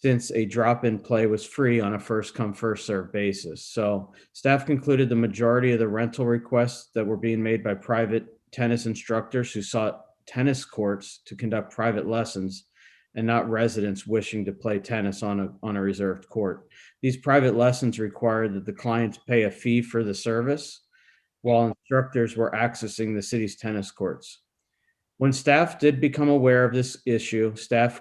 since a drop-in play was free on a first-come, first-served basis. So staff concluded the majority of the rental requests that were being made by private tennis instructors who sought tennis courts to conduct private lessons and not residents wishing to play tennis on a reserved court. These private lessons require that the clients pay a fee for the service, while instructors were accessing the city's tennis courts. When staff did become aware of this issue, staff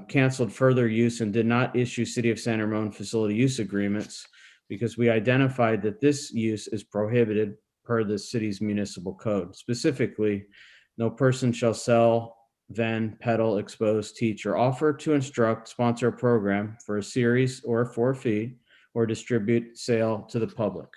canceled further use and did not issue City of San Ramon facility use agreements because we identified that this use is prohibited per the city's municipal code. Specifically, no person shall sell, vend, peddle, expose, teach, or offer to instruct, sponsor a program for a series or for a fee, or distribute, sale to the public.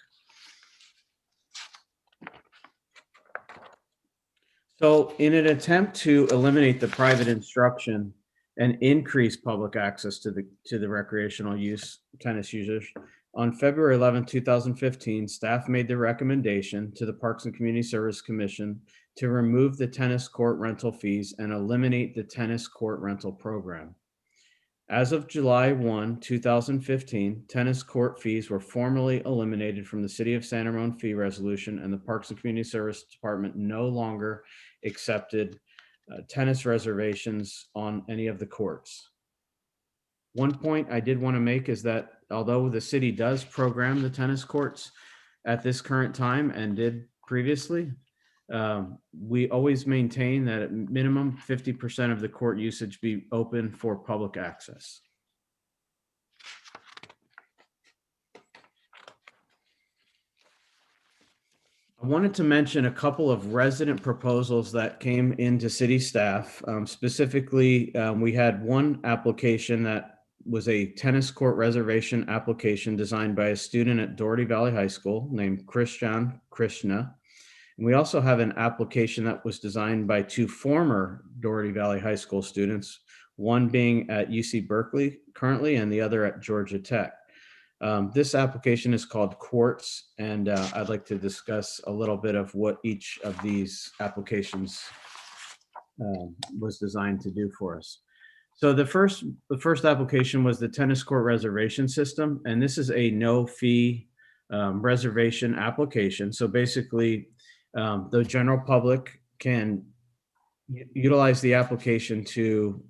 So in an attempt to eliminate the private instruction and increase public access to the recreational use tennis users, on February 11, 2015, staff made the recommendation to the Parks and Community Service Commission to remove the tennis court rental fees and eliminate the tennis court rental program. As of July 1, 2015, tennis court fees were formally eliminated from the City of San Ramon fee resolution, and the Parks and Community Service Department no longer accepted tennis reservations on any of the courts. One point I did want to make is that although the city does program the tennis courts at this current time and did previously, we always maintain that at minimum 50% of the court usage be open for public access. I wanted to mention a couple of resident proposals that came into city staff. Specifically, we had one application that was a tennis court reservation application designed by a student at Doherty Valley High School named Krishna. And we also have an application that was designed by two former Doherty Valley High School students, one being at UC Berkeley currently and the other at Georgia Tech. This application is called Quartz, and I'd like to discuss a little bit of what each of these applications was designed to do for us. So the first application was the tennis court reservation system, and this is a no fee reservation application. So basically, the general public can utilize the application to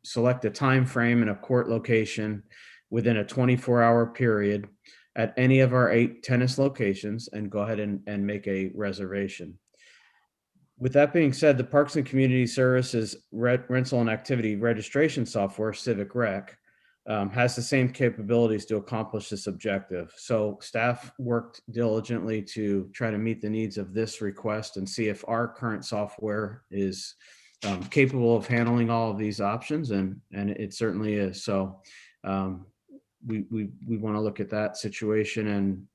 select a time frame and a court location within a 24-hour period at any of our 8 tennis locations and go ahead and make a reservation. With that being said, the Parks and Community Services rental and activity registration software, Civic Rec, has the same capabilities to accomplish this objective. So staff worked diligently to try to meet the needs of this request and see if our current software is capable of handling all of these options, and it certainly is. So we want to look at that situation and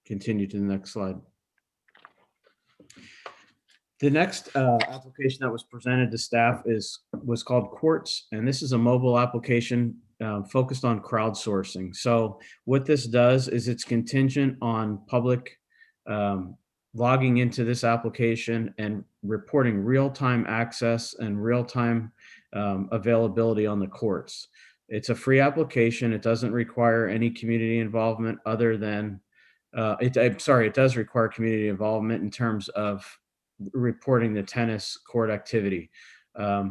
continue to the next slide. The next application that was presented to staff was called Quartz, and this is a mobile application focused on crowdsourcing. So what this does is it's contingent on public logging into this application and reporting real-time access and real-time availability on the courts. It's a free application. It doesn't require any community involvement other than, it does require community involvement in terms of reporting the tennis court activity.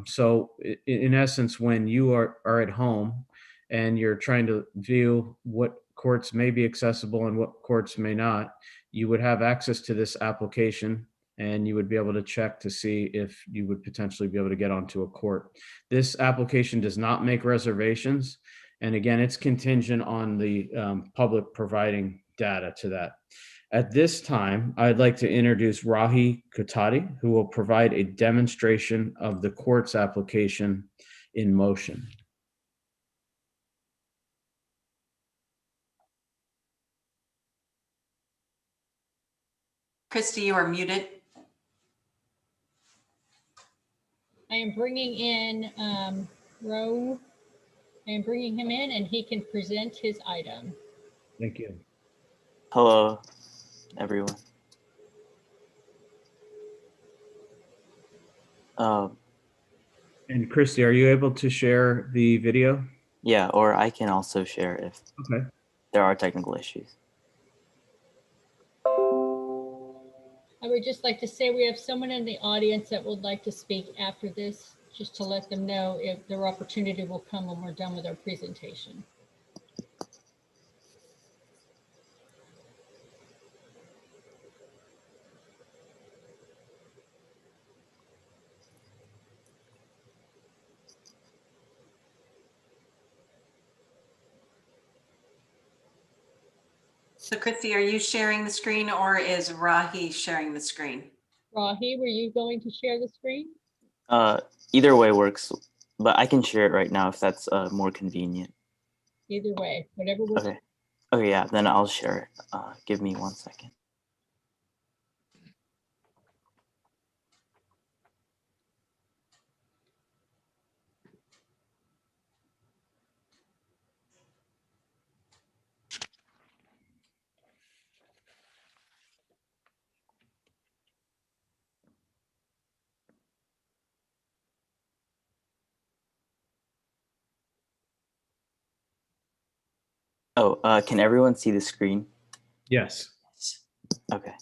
So in essence, when you are at home and you're trying to view what courts may be accessible and what courts may not, you would have access to this application and you would be able to check to see if you would potentially be able to get onto a court. This application does not make reservations. And again, it's contingent on the public providing data to that. At this time, I'd like to introduce Rahi Kutati, who will provide a demonstration of the Quartz application in motion. Christy, you are muted. I am bringing in I am bringing him in and he can present his item. Thank you. Hello, everyone. And Christy, are you able to share the video? Yeah, or I can also share if there are technical issues. I would just like to say we have someone in the audience that would like to speak after this just to let them know if their opportunity will come when we're done with our presentation. So Christy, are you sharing the screen or is Rahi sharing the screen? Rahi, were you going to share the screen? Either way works, but I can share it right now if that's more convenient. Either way, whatever works. Okay. Okay, yeah, then I'll share it. Give me 1 second. Oh, can everyone see the screen? Yes. Okay.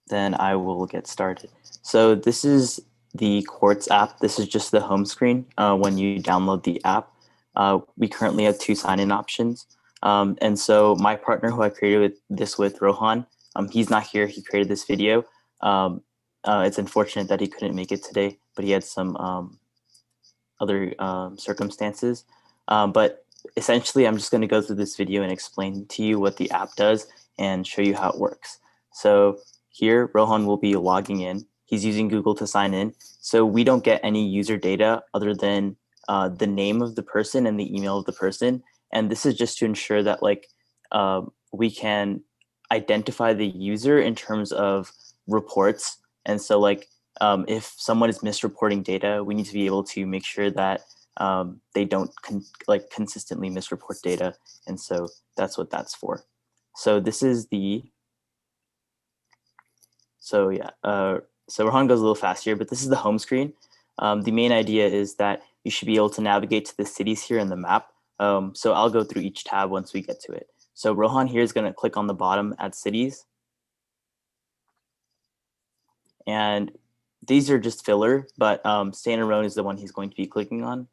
Then I will get started. So this is the Quartz app. This is just the home screen when you download the app. We currently have 2 sign-in options. And so my partner who I created this with, Rohan, he's not here. He created this video. It's unfortunate that he couldn't make it today, but he had some other circumstances. But essentially, I'm just going to go through this video and explain to you what the app does and show you how it works. So here, Rohan will be logging in. He's using Google to sign in. So we don't get any user data other than the name of the person and the email of the person. And this is just to ensure that we can identify the user in terms of reports. And so if someone is misreporting data, we need to be able to make sure that they don't consistently misreport data. And so that's what that's for. So this is so Rohan goes a little fast here, but this is the home screen. The main idea is that you should be able to navigate to the cities here in the map. So I'll go through each tab once we get to it. So Rohan here is going to click on the bottom at cities. And these are just filler, but Santa Roan is the one he's going to be clicking on.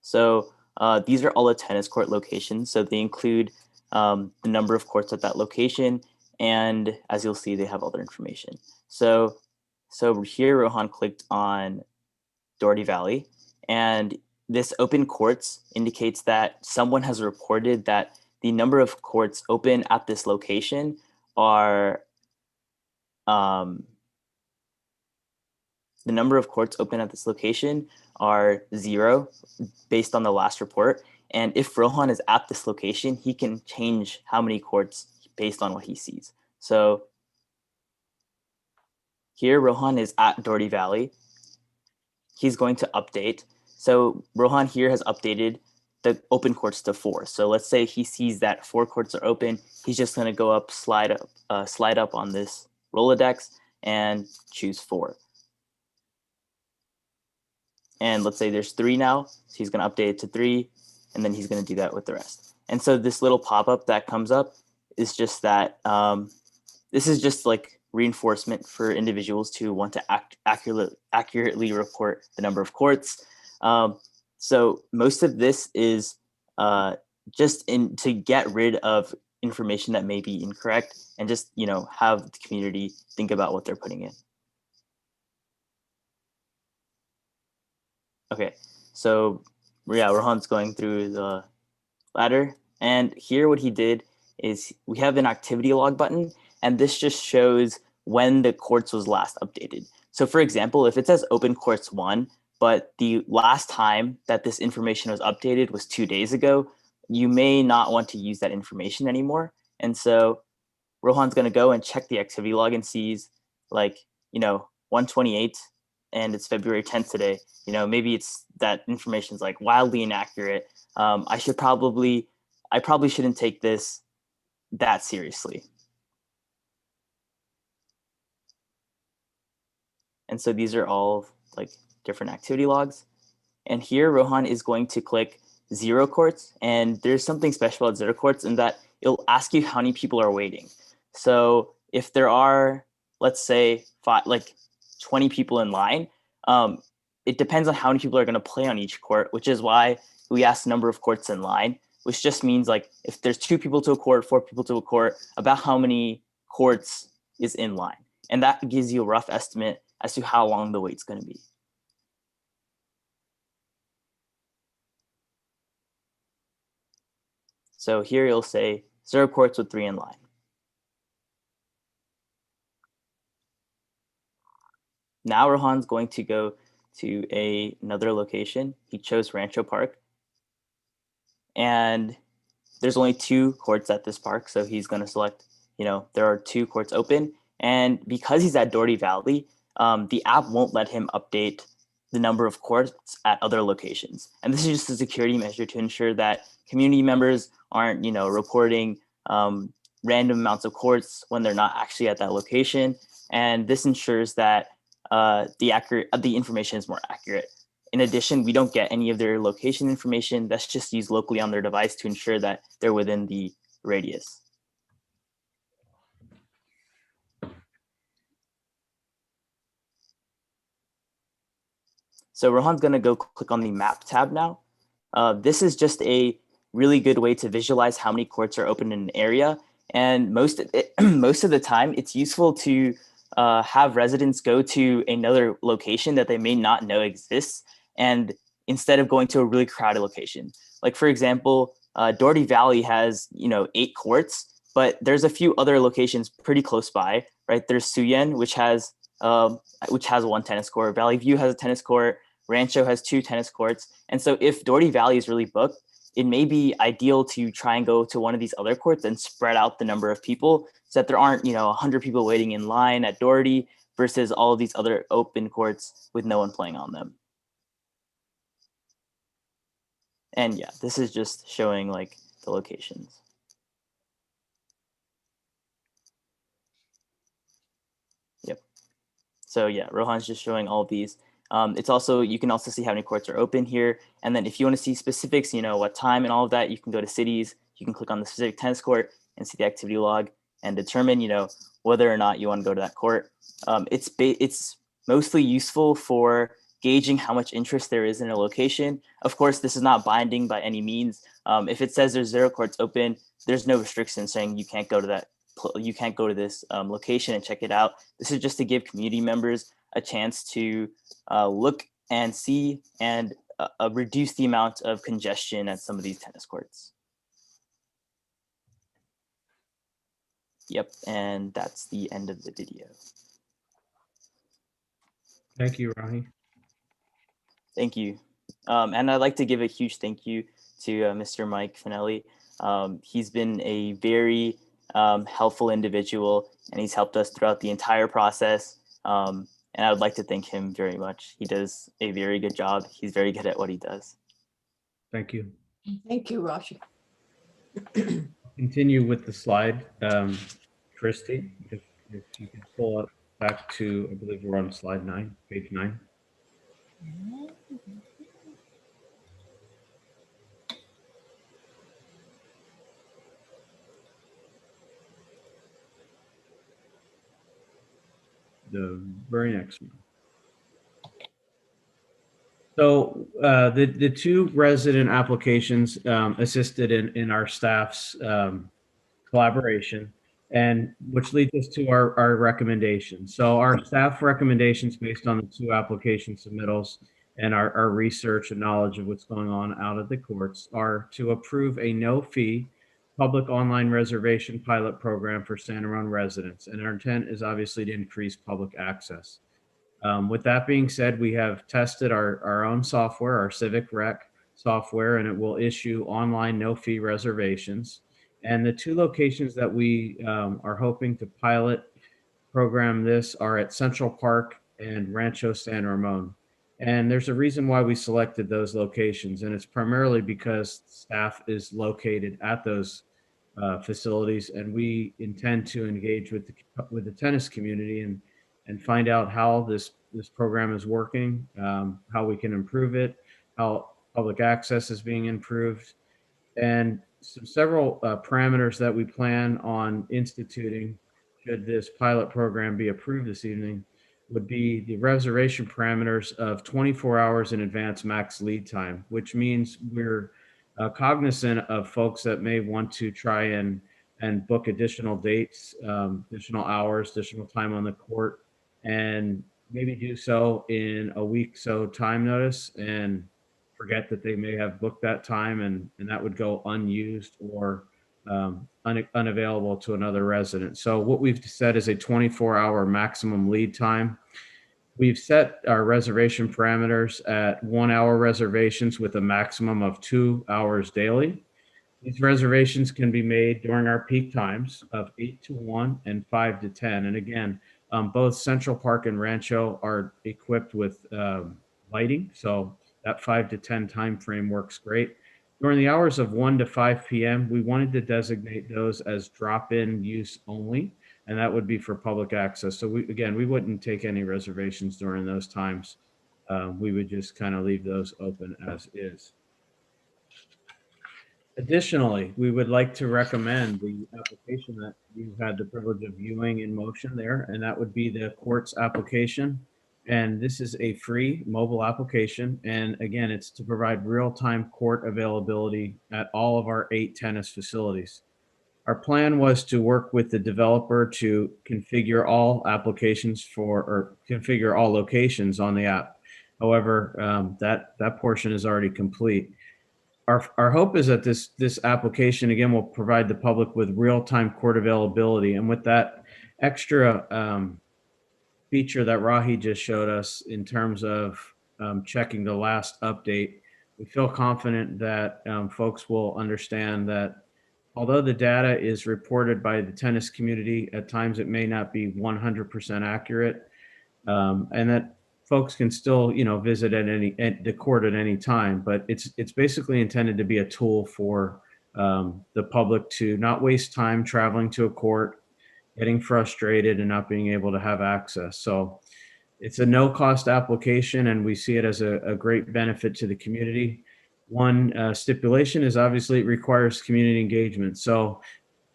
So these are all the tennis court locations. So they include the number of courts at that location. And as you'll see, they have other information. So here, Rohan clicked on Doherty Valley. And this open courts indicates that someone has reported that the number of courts open at this location are the number of courts open at this location are 0 based on the last report. And if Rohan is at this location, he can change how many courts based on what he sees. So here, Rohan is at Doherty Valley. He's going to update. So Rohan here has updated the open courts to 4. So let's say he sees that 4 courts are open. He's just going to go up, slide up on this Rolodex and choose 4. And let's say there's 3 now. So he's going to update it to 3, and then he's going to do that with the rest. And so this little pop-up that comes up is just that this is just like reinforcement for individuals to want to accurately report the number of courts. So most of this is just to get rid of information that may be incorrect and just have the community think about what they're putting in. Okay, so yeah, Rohan's going through the ladder, and here what he did is we have an activity log button, and this just shows when the courts was last updated. So for example, if it says open courts 1, but the last time that this information was updated was 2 days ago, you may not want to use that information anymore. And so Rohan's going to go and check the activity log and sees 128, and it's February 10th today. Maybe it's that information is wildly inaccurate. I probably shouldn't take this that seriously. And so these are all different activity logs. And here Rohan is going to click 0 courts. And there's something special about 0 courts in that it'll ask you how many people are waiting. So if there are, let's say, 5, 20 people in line, it depends on how many people are going to play on each court, which is why we ask the number of courts in line, which just means like if there's 2 people to a court, 4 people to a court, about how many courts is in line. And that gives you a rough estimate as to how long the wait's going to be. So here you'll say 0 courts with 3 in line. Now Rohan's going to go to another location. He chose Rancho Park. And there's only 2 courts at this park. So he's going to select, there are 2 courts open. And because he's at Doherty Valley, the app won't let him update the number of courts at other locations. And this is just a security measure to ensure that community members aren't, reporting random amounts of courts when they're not actually at that location. And this ensures that the information is more accurate. In addition, we don't get any of their location information. That's just used locally on their device to ensure that they're within the radius. So Rohan's going to go click on the map tab now. This is just a really good way to visualize how many courts are open in an area. And most of the time, it's useful to have residents go to another location that they may not know exists, and instead of going to a really crowded location. Like for example, Doherty Valley has 8 courts, but there's a few other locations pretty close by, right? There's Souhaimi, which has 1 tennis court. Valley View has a tennis court. Rancho has 2 tennis courts. And so if Doherty Valley is really booked, it may be ideal to try and go to one of these other courts and spread out the number of people so that there aren't 100 people waiting in line at Doherty versus all of these other open courts with no one playing on them. And yeah, this is just showing like the locations. Yep. So yeah, Rohan's just showing all of these. It's also, you can also see how many courts are open here. And then if you want to see specifics, what time and all of that, you can go to cities. You can click on the specific tennis court and see the activity log and determine, whether or not you want to go to that court. It's mostly useful for gauging how much interest there is in a location. Of course, this is not binding by any means. If it says there's 0 courts open, there's no restriction saying you can't go to this location and check it out. This is just to give community members a chance to look and see and reduce the amount of congestion at some of these tennis courts. Yep, and that's the end of the video. Thank you, Rahi. Thank you. And I'd like to give a huge thank you to Mr. Mike Finelli. He's been a very helpful individual, and he's helped us throughout the entire process. And I would like to thank him very much. He does a very good job. He's very good at what he does. Thank you. Thank you, Rashi. Continue with the slide. Christy, if you can pull up back to, I believe we're on slide 9, page 9. The very next one. So the 2 resident applications assisted in our staff's collaboration, and which leads us to our recommendations. So our staff recommendations based on the 2 application submittals and our research and knowledge of what's going on out at the courts are to approve a no-fee public online reservation pilot program for Santa Rosa residents. And our intent is obviously to increase public access. With that being said, we have tested our own software, our Civic Rec software, and it will issue online no-fee reservations. And the 2 locations that we are hoping to pilot program this are at Central Park and Rancho San Ramon. And there's a reason why we selected those locations, and it's primarily because staff is located at those facilities, and we intend to engage with the tennis community and find out how this program is working, how we can improve it, how public access is being improved, and several parameters that we plan on instituting should this pilot program be approved this evening would be the reservation parameters of 24 hours in advance max lead time, which means we're cognizant of folks that may want to try and book additional dates, additional hours, additional time on the court, and maybe do so in a week so time notice and forget that they may have booked that time, and that would go unused or unavailable to another resident. So what we've said is a 24-hour maximum lead time. We've set our reservation parameters at 1 hour reservations with a maximum of 2 hours daily. These reservations can be made during our peak times of 8 to 1 and 5 to 10. And again, both Central Park and Rancho are equipped with lighting, so that 5 to 10 time frame works great. During the hours of 1 to 5 p.m., we wanted to designate those as drop-in use only, and that would be for public access. So we wouldn't take any reservations during those times. We would just kind of leave those open as is. Additionally, we would like to recommend the application that you've had the privilege of viewing in motion there, and that would be the courts application. And this is a free mobile application. And again, it's to provide real-time court availability at all of our 8 tennis facilities. Our plan was to work with the developer to configure all applications or configure all locations on the app. However, that portion is already complete. Our hope is that this application, again, will provide the public with real-time court availability. And with that extra feature that Rahi just showed us in terms of checking the last update, we feel confident that folks will understand that although the data is reported by the tennis community, at times it may not be 100% accurate, and that folks can still, visit at the court at any time. But it's basically intended to be a tool for the public to not waste time traveling to a court, getting frustrated and not being able to have access. So it's a no-cost application, and we see it as a great benefit to the community. One stipulation is obviously it requires community engagement. So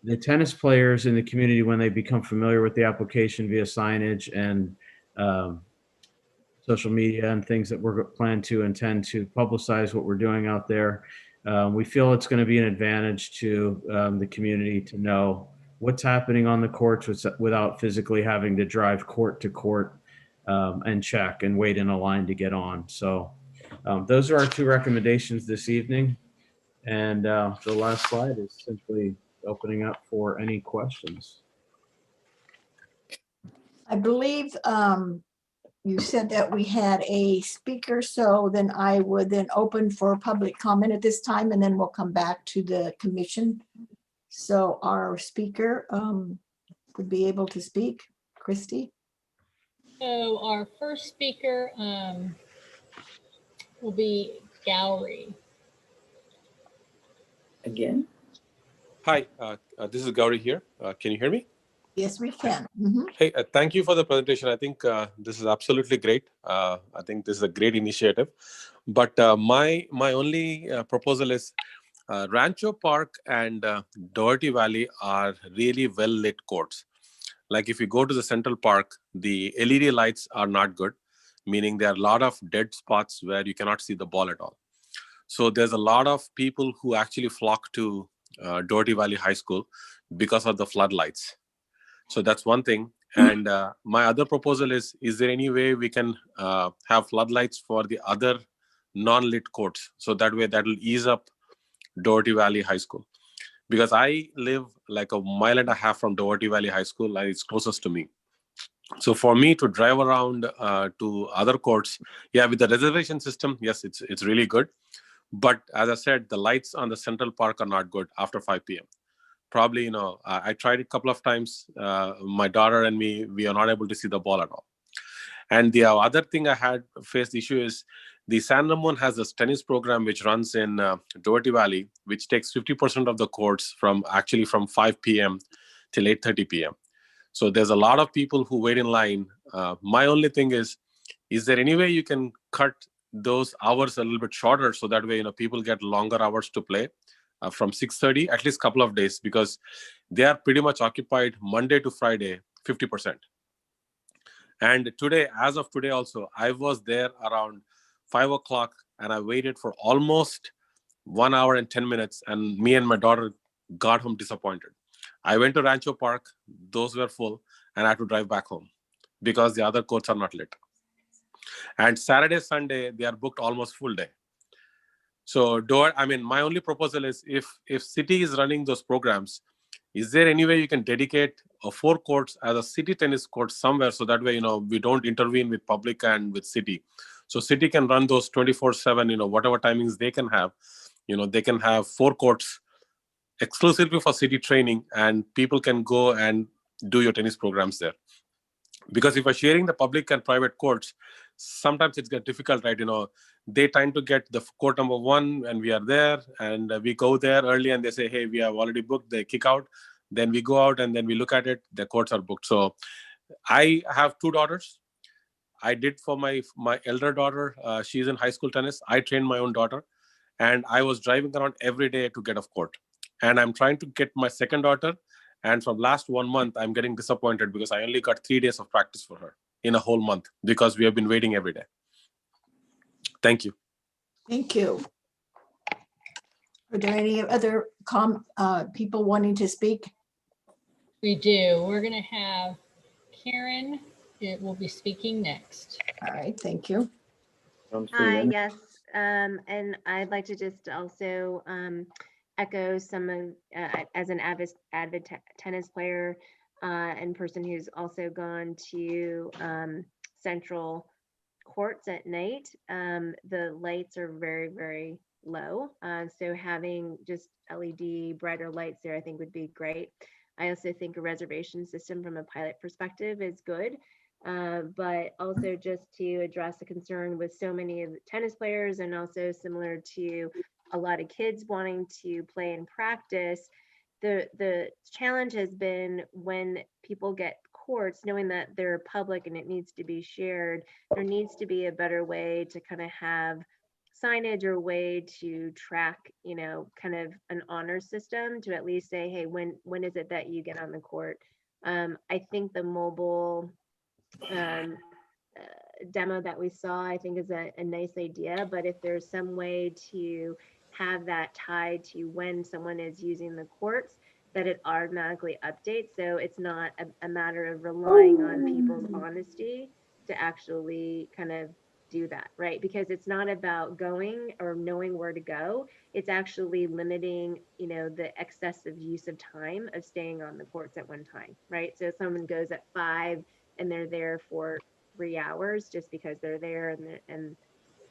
the tennis players in the community, when they become familiar with the application via signage and social media and things that we're intend to publicize what we're doing out there, we feel it's going to be an advantage to the community to know what's happening on the courts without physically having to drive court to court and check and wait in a line to get on. So those are our 2 recommendations this evening. And the last slide is simply opening up for any questions. I believe you said that we had a speaker, so then I would then open for public comment at this time, and then we'll come back to the commission. So our speaker would be able to speak. Christy? So our first speaker will be Gowrie. Again? Hi, this is Gauri here. Can you hear me? Yes, we can. Hey, thank you for the presentation. I think this is absolutely great. I think this is a great initiative. But my only proposal is Rancho Park and Doherty Valley are really well-lit courts. Like if you go to the Central Park, the LED lights are not good, meaning there are a lot of dead spots where you cannot see the ball at all. So there's a lot of people who actually flock to Doherty Valley High School because of the floodlights. So that's one thing. And my other proposal is there any way we can have floodlights for the other non-lit courts? So that way that will ease up Doherty Valley High School. Because I live like 1.5 miles from Doherty Valley High School, and it's closest to me. So for me to drive around to other courts, with the reservation system, yes, it's really good. But as I said, the lights on the Central Park are not good after 5 p.m. Probably, I tried it a couple of times. My daughter and me, we are not able to see the ball at all. And the other thing I had faced issue is the San Ramon has this tennis program which runs in Doherty Valley, which takes 50% of the courts from 5 p.m. till 8:30 p.m. So there's a lot of people who wait in line. My only thing is there any way you can cut those hours a little bit shorter so that way people get longer hours to play from 6:30 at least a couple of days, because they are pretty much occupied Monday to Friday 50%. And today, as of today also, I was there around 5 o'clock and I waited for almost 1 hour and 10 minutes. And me and my daughter got home disappointed. I went to Rancho Park, those were full, and I had to drive back home because the other courts are not lit. And Saturday, Sunday, they are booked almost full day. So my only proposal is if city is running those programs, is there any way you can dedicate 4 courts as a city tennis court somewhere, so that way, we don't intervene with public and with city. So city can run those 24/7, whatever timings they can have, they can have 4 courts exclusively for city training, and people can go and do your tennis programs there. Because if you're sharing the public and private courts, sometimes it's get difficult, right? They tend to get the court number 1 and we are there, and we go there early and they say, hey, we have already booked. They kick out. Then we go out and then we look at it. The courts are booked. So I have 2 daughters. I did for my elder daughter. She's in high school tennis. I trained my own daughter, and I was driving around every day to get off court. And I'm trying to get my second daughter. And from last 1 month, I'm getting disappointed because I only got 3 days of practice for her in a whole month because we have been waiting every day. Thank you. Thank you. Are there any other people wanting to speak? We do. We're going to have Karen. It will be speaking next. All right, thank you. Hi, yes. And I'd like to just also echo some of, as an avid tennis player and person who's also gone to central courts at night, the lights are very, very low. So having just LED brighter lights there, I think would be great. I also think a reservation system from a pilot perspective is good. But also just to address the concern with so many of the tennis players, and also similar to a lot of kids wanting to play and practice, the challenge has been when people get courts, knowing that they're public and it needs to be shared, there needs to be a better way to kind of have signage or way to track, kind of an honor system to at least say, hey, when is it that you get on the court? I think the mobile demo that we saw, I think is a nice idea, but if there's some way to have that tied to when someone is using the courts, that it automatically updates, so it's not a matter of relying on people's honesty to actually kind of do that, right? Because it's not about going or knowing where to go, it's actually limiting, the excessive use of time of staying on the courts at one time, right? So someone goes at 5 and they're there for 3 hours just because they're there, and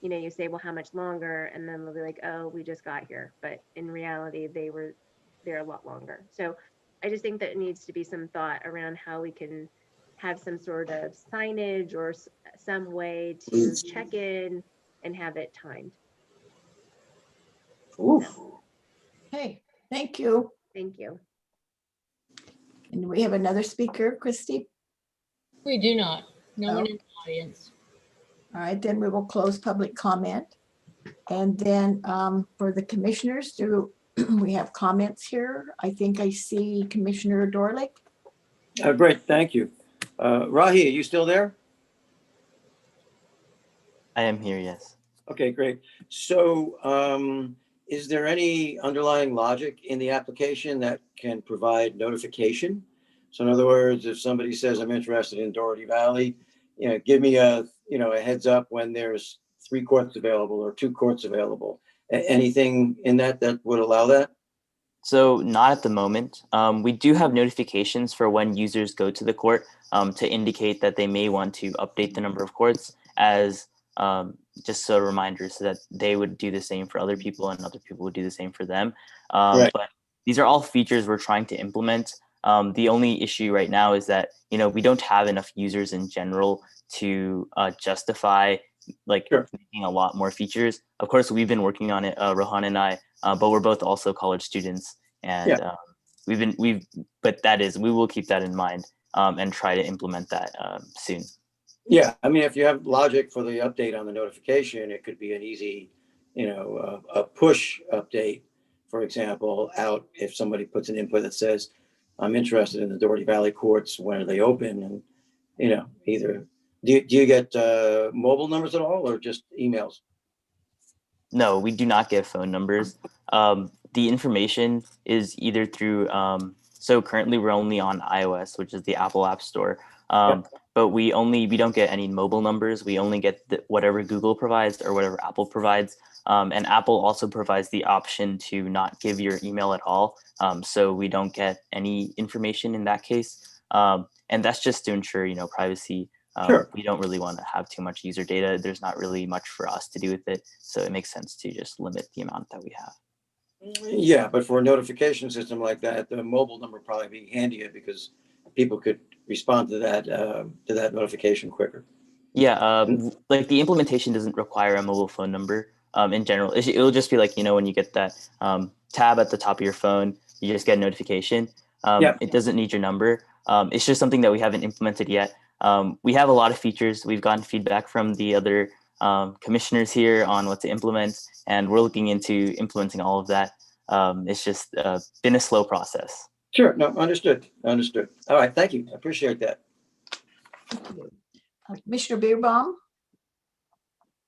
you say, well, how much longer? And then they'll be like, oh, we just got here. But in reality, they were there a lot longer. So I just think that it needs to be some thought around how we can have some sort of signage or some way to check in and have it timed. Hey, thank you. Thank you. And we have another speaker, Christy? We do not. No one in the audience. All right, then we will close public comment. And then for the commissioners, do we have comments here? I think I see Commissioner Dorlick. Great, thank you. Rahi, are you still there? I am here, yes. Okay, great. So is there any underlying logic in the application that can provide notification? So in other words, if somebody says, I'm interested in Doherty Valley, give me a heads up when there's 3 courts available or 2 courts available. Anything in that would allow that? So not at the moment. We do have notifications for when users go to the court to indicate that they may want to update the number of courts as just a reminder, so that they would do the same for other people and other people would do the same for them. Right. But these are all features we're trying to implement. The only issue right now is that, we don't have enough users in general to justify making a lot more features. Of course, we've been working on it, Rohan and I, but we're both also college students, and we will keep that in mind and try to implement that soon. Yeah, I mean, if you have logic for the update on the notification, it could be an easy, a push update, for example, out if somebody puts an input that says, I'm interested in the Doherty Valley courts, when are they open? And, either Do you get mobile numbers at all or just emails? No, we do not get phone numbers. The information is either through, so currently we're only on iOS, which is the Apple App Store. But we don't get any mobile numbers. We only get whatever Google provides or whatever Apple provides. And Apple also provides the option to not give your email at all. So we don't get any information in that case. And that's just to ensure, privacy. Sure. We don't really want to have too much user data. There's not really much for us to do with it. So it makes sense to just limit the amount that we have. Yeah, but for a notification system like that, the mobile number probably be handier because people could respond to that notification quicker. Yeah, like the implementation doesn't require a mobile phone number in general. It'll just be like, when you get that tab at the top of your phone, you just get a notification. It doesn't need your number. It's just something that we haven't implemented yet. We have a lot of features. We've gotten feedback from the other commissioners here on what to implement, and we're looking into implementing all of that. It's just been a slow process. Sure. No, understood. Understood. All right. Thank you. I appreciate that. Commissioner Beerbaum?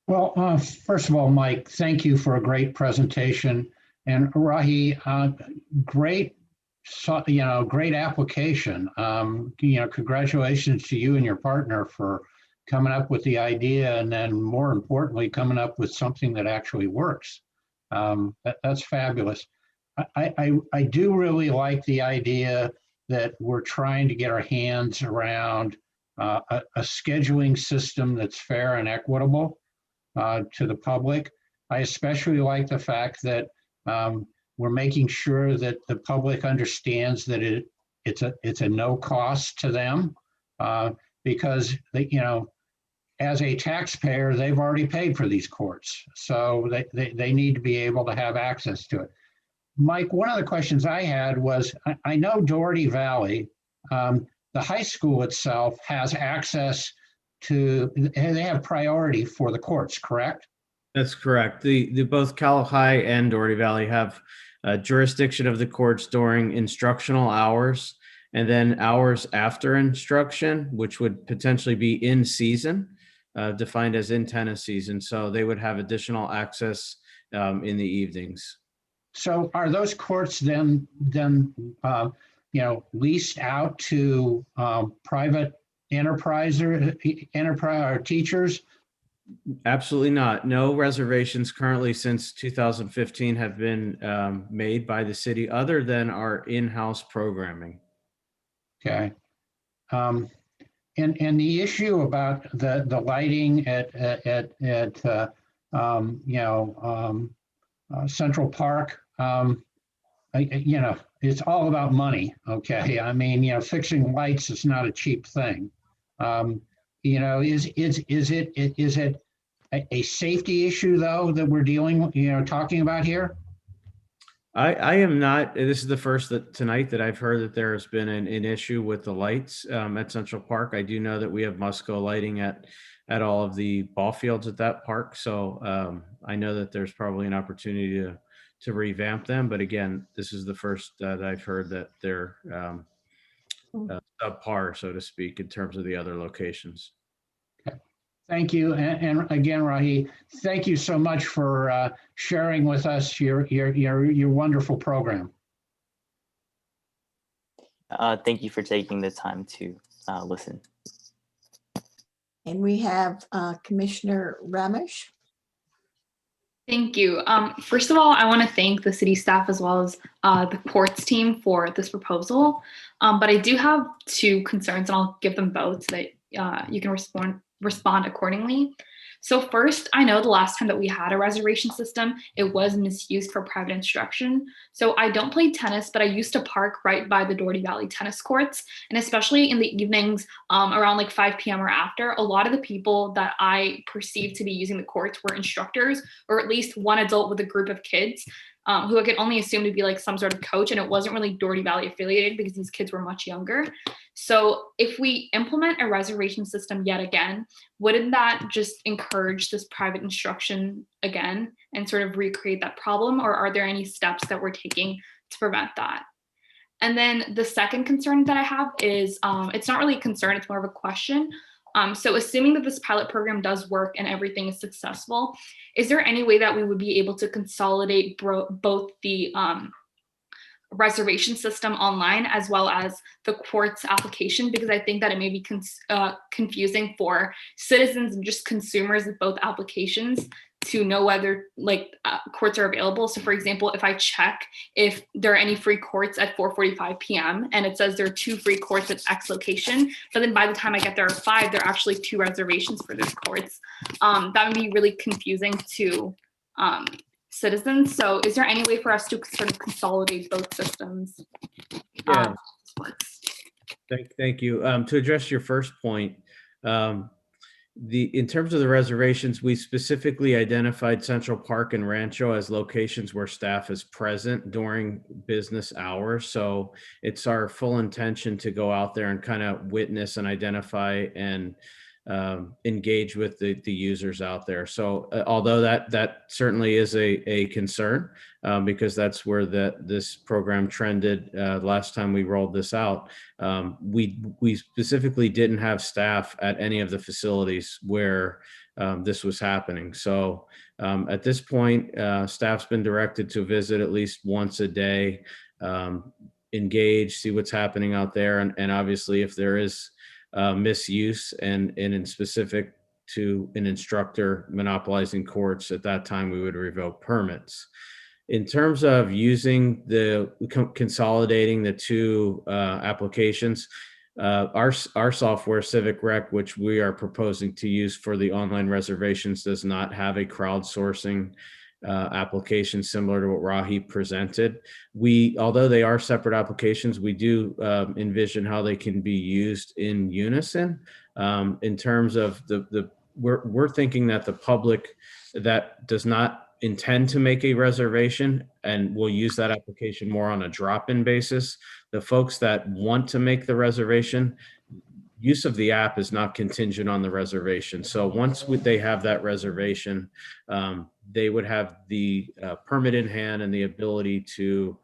Well, first of all, Mike, thank you for a great presentation. And Rahi, great application. Congratulations to you and your partner for coming up with the idea, and then more importantly, coming up with something that actually works. That's fabulous. I do really like the idea that we're trying to get our hands around a scheduling system that's fair and equitable to the public. I especially like the fact that we're making sure that the public understands that it's a no cost to them because as a taxpayer, they've already paid for these courts, so they need to be able to have access to it. Mike, one of the questions I had was, I know Doherty Valley, the high school itself has access to, they have priority for the courts, correct? That's correct. The both Cal High and Doherty Valley have jurisdiction of the courts during instructional hours and then hours after instruction, which would potentially be in season, defined as in tennis season. So they would have additional access in the evenings. So are those courts then leased out to private enterprise or teachers? Absolutely not. No reservations currently since 2015 have been made by the city other than our in-house programming. Okay. And the issue about the lighting at Central Park, it's all about money. Okay. I mean, fixing lights is not a cheap thing. Is it a safety issue though that we're talking about here? I am not. This is the first tonight that I've heard that there has been an issue with the lights at Central Park. I do know that we have Musco lighting at all of the ball fields at that park. So I know that there's probably an opportunity to revamp them. But again, this is the first that I've heard that they're subpar, so to speak, in terms of the other locations. Thank you. And again, Rahi, thank you so much for sharing with us your wonderful program. Thank you for taking the time to listen. And we have Commissioner Ramesh. Thank you. First of all, I want to thank the city staff as well as the courts team for this proposal. But I do have two concerns, and I'll give them both so that you can respond accordingly. So first, I know the last time that we had a reservation system, it was misused for private instruction. So I don't play tennis, but I used to park right by the Doherty Valley tennis courts. And especially in the evenings around like 5 p.m. or after, a lot of the people that I perceived to be using the courts were instructors, or at least one adult with a group of kids. Who I could only assume to be like some sort of coach, and it wasn't really Doherty Valley affiliated because these kids were much younger. So if we implement a reservation system yet again, wouldn't that just encourage this private instruction again and sort of recreate that problem? Or are there any steps that we're taking to prevent that? And then the second concern that I have is, it's not really a concern, it's more of a question. So assuming that this pilot program does work and everything is successful, is there any way that we would be able to consolidate both the reservation system online as well as the courts application? Because I think that it may be confusing for citizens and just consumers of both applications to know whether courts are available. So for example, if I check if there are any free courts at 4:45 p.m. and it says there are 2 free courts at X location, but then by the time I get there at 5, there are actually 2 reservations for those courts. That would be really confusing to citizens. So is there any way for us to sort of consolidate both systems? Yeah. Thank you. To address your first point, in terms of the reservations, we specifically identified Central Park and Rancho as locations where staff is present during business hours. So it's our full intention to go out there and kind of witness and identify and engage with the users out there. So although that certainly is a concern, because that's where this program trended last time we rolled this out, we specifically didn't have staff at any of the facilities where this was happening. So at this point, staff's been directed to visit at least once a day, engage, see what's happening out there, and obviously if there is misuse and in specific to an instructor monopolizing courts, at that time we would revoke permits. In terms of using consolidating the 2 applications, our software, Civic Rec, which we are proposing to use for the online reservations, does not have a crowdsourcing application similar to what Rahi presented. Although they are separate applications, we do envision how they can be used in unison. In terms of we're thinking that the public that does not intend to make a reservation and will use that application more on a drop-in basis. The folks that want to make the reservation, use of the app is not contingent on the reservation. So once they have that reservation, they would have the permit in hand and the ability to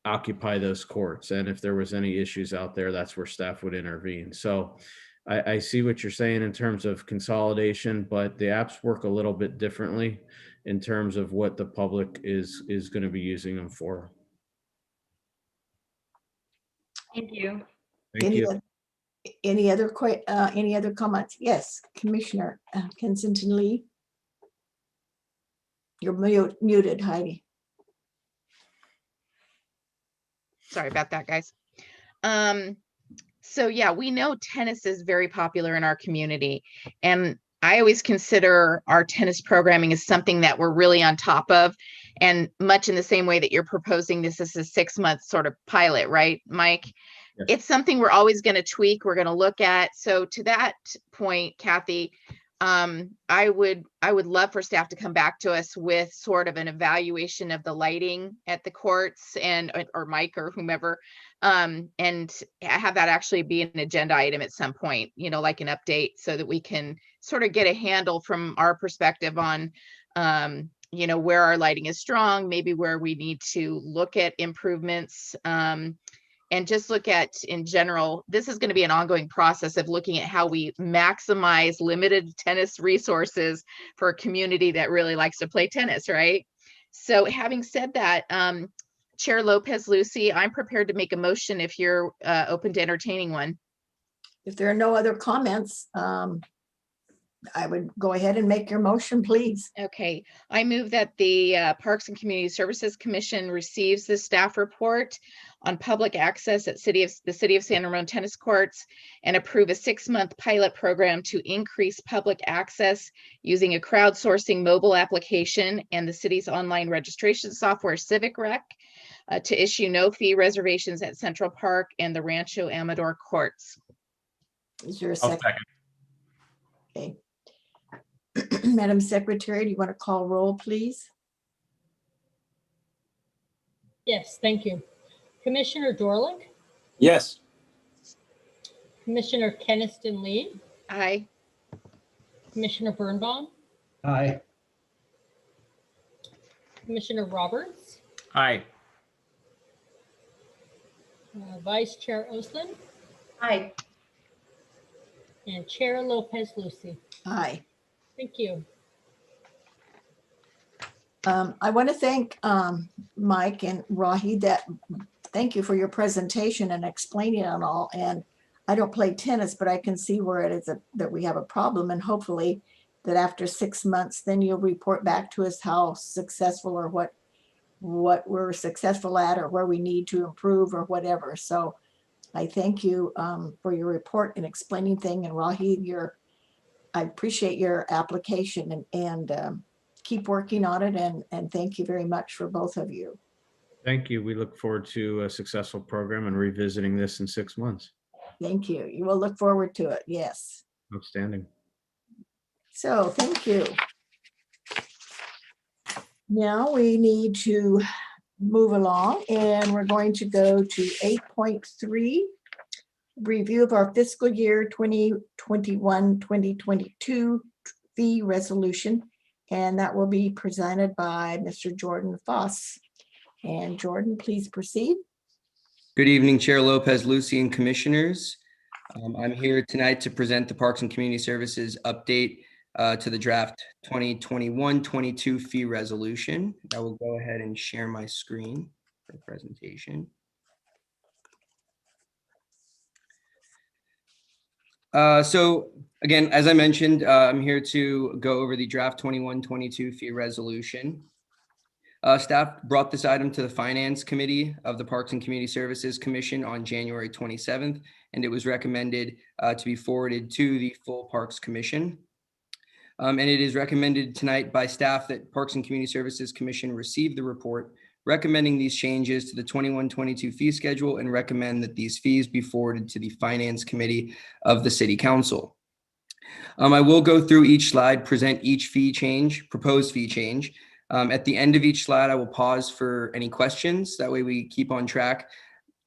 occupy those courts. And if there was any issues out there, that's where staff would intervene. So I see what you're saying in terms of consolidation, but the apps work a little bit differently in terms of what the public is going to be using them for. Thank you. Thank you. Any other comments? Yes, Commissioner Kensington Lee. You're muted, Heidi. Sorry about that, guys. So yeah, we know tennis is very popular in our community, and I always consider our tennis programming as something that we're really on top of, and much in the same way that you're proposing this is a 6-month sort of pilot, right, Mike? Yes. It's something we're always going to tweak, we're going to look at. So to that point, Kathy, I would love for staff to come back to us with sort of an evaluation of the lighting at the courts or Mike or whomever, and have that actually be an agenda item at some point, like an update, so that we can sort of get a handle from our perspective on, where our lighting is strong, maybe where we need to look at improvements, and just look at, in general, this is going to be an ongoing process of looking at how we maximize limited tennis resources for a community that really likes to play tennis, right? So having said that, Chair Lopez-Lucy, I'm prepared to make a motion if you're open to entertaining one. If there are no other comments, I would go ahead and make your motion, please. Okay, I move that the Parks and Community Services Commission receives the staff report on public access at the City of San Ramon tennis courts and approve a 6-month pilot program to increase public access using a crowdsourcing mobile application and the city's online registration software, Civic Rec, to issue no-fee reservations at Central Park and the Rancho Amador courts. Is there a second? Okay. Madam Secretary, do you want to call roll, please? Yes, thank you. Commissioner Dorlick? Yes. Commissioner Kensington Lee? Aye. Commissioner Birnbaum? Aye. Commissioner Roberts? Aye. Vice Chair Oslin? Aye. And Chair Lopez Lucy. Aye. Thank you. I want to thank Mike and Rahi. Thank you for your presentation and explaining it all. And I don't play tennis, but I can see where it is that we have a problem, and hopefully that after 6 months, then you'll report back to us how successful or what we're successful at or where we need to improve or whatever. So I thank you for your report and explaining things. And Rahi, I appreciate your application and keep working on it. And thank you very much for both of you. Thank you. We look forward to a successful program and revisiting this in 6 months. Thank you. You will look forward to it. Yes. Outstanding. So thank you. Now we need to move along, and we're going to go to 8.3, review of our fiscal year 2021-2022 fee resolution, and that will be presented by Mr. Jordan Foss. And Jordan, please proceed. Good evening, Chair Lopez, Lucy, and Commissioners. I'm here tonight to present the Parks and Community Services update to the draft 2021-22 fee resolution. I will go ahead and share my screen for presentation. So again, as I mentioned, I'm here to go over the draft 21-22 fee resolution. Staff brought this item to the Finance Committee of the Parks and Community Services Commission on January 27th, and it was recommended to be forwarded to the full Parks Commission. And it is recommended tonight by staff that Parks and Community Services Commission receive the report recommending these changes to the 21-22 fee schedule and recommend that these fees be forwarded to the Finance Committee of the City Council. I will go through each slide, present each fee change, proposed fee change. At the end of each slide, I will pause for any questions. That way we keep on track.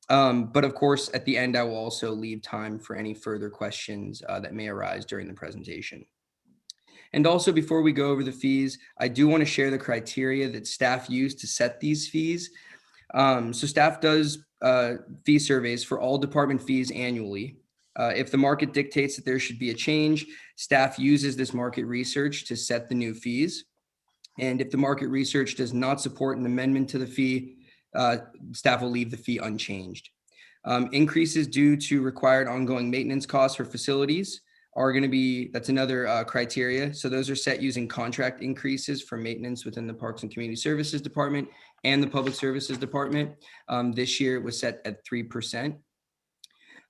But of course, at the end, I will also leave time for any further questions that may arise during the presentation. And also, before we go over the fees, I do want to share the criteria that staff use to set these fees. So staff does fee surveys for all department fees annually. If the market dictates that there should be a change, staff uses this market research to set the new fees. And if the market research does not support an amendment to the fee, staff will leave the fee unchanged. Increases due to required ongoing maintenance costs for facilities are going to be, that's another criteria. So those are set using contract increases for maintenance within the Parks and Community Services Department and the Public Services Department. This year it was set at 3%.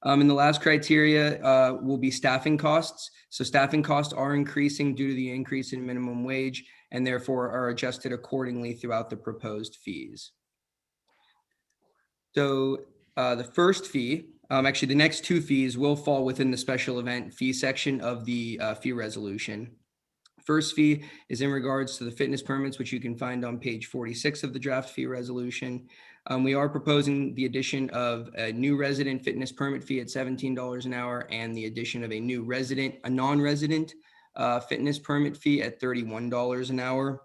And the last criteria will be staffing costs. So staffing costs are increasing due to the increase in minimum wage and therefore are adjusted accordingly throughout the proposed fees. So the first fee, actually the next two fees will fall within the special event fee section of the fee resolution. First fee is in regards to the fitness permits, which you can find on page 46 of the draft fee resolution. We are proposing the addition of a new resident fitness permit fee at $17 an hour and the addition of a new non-resident fitness permit fee at $31 an hour.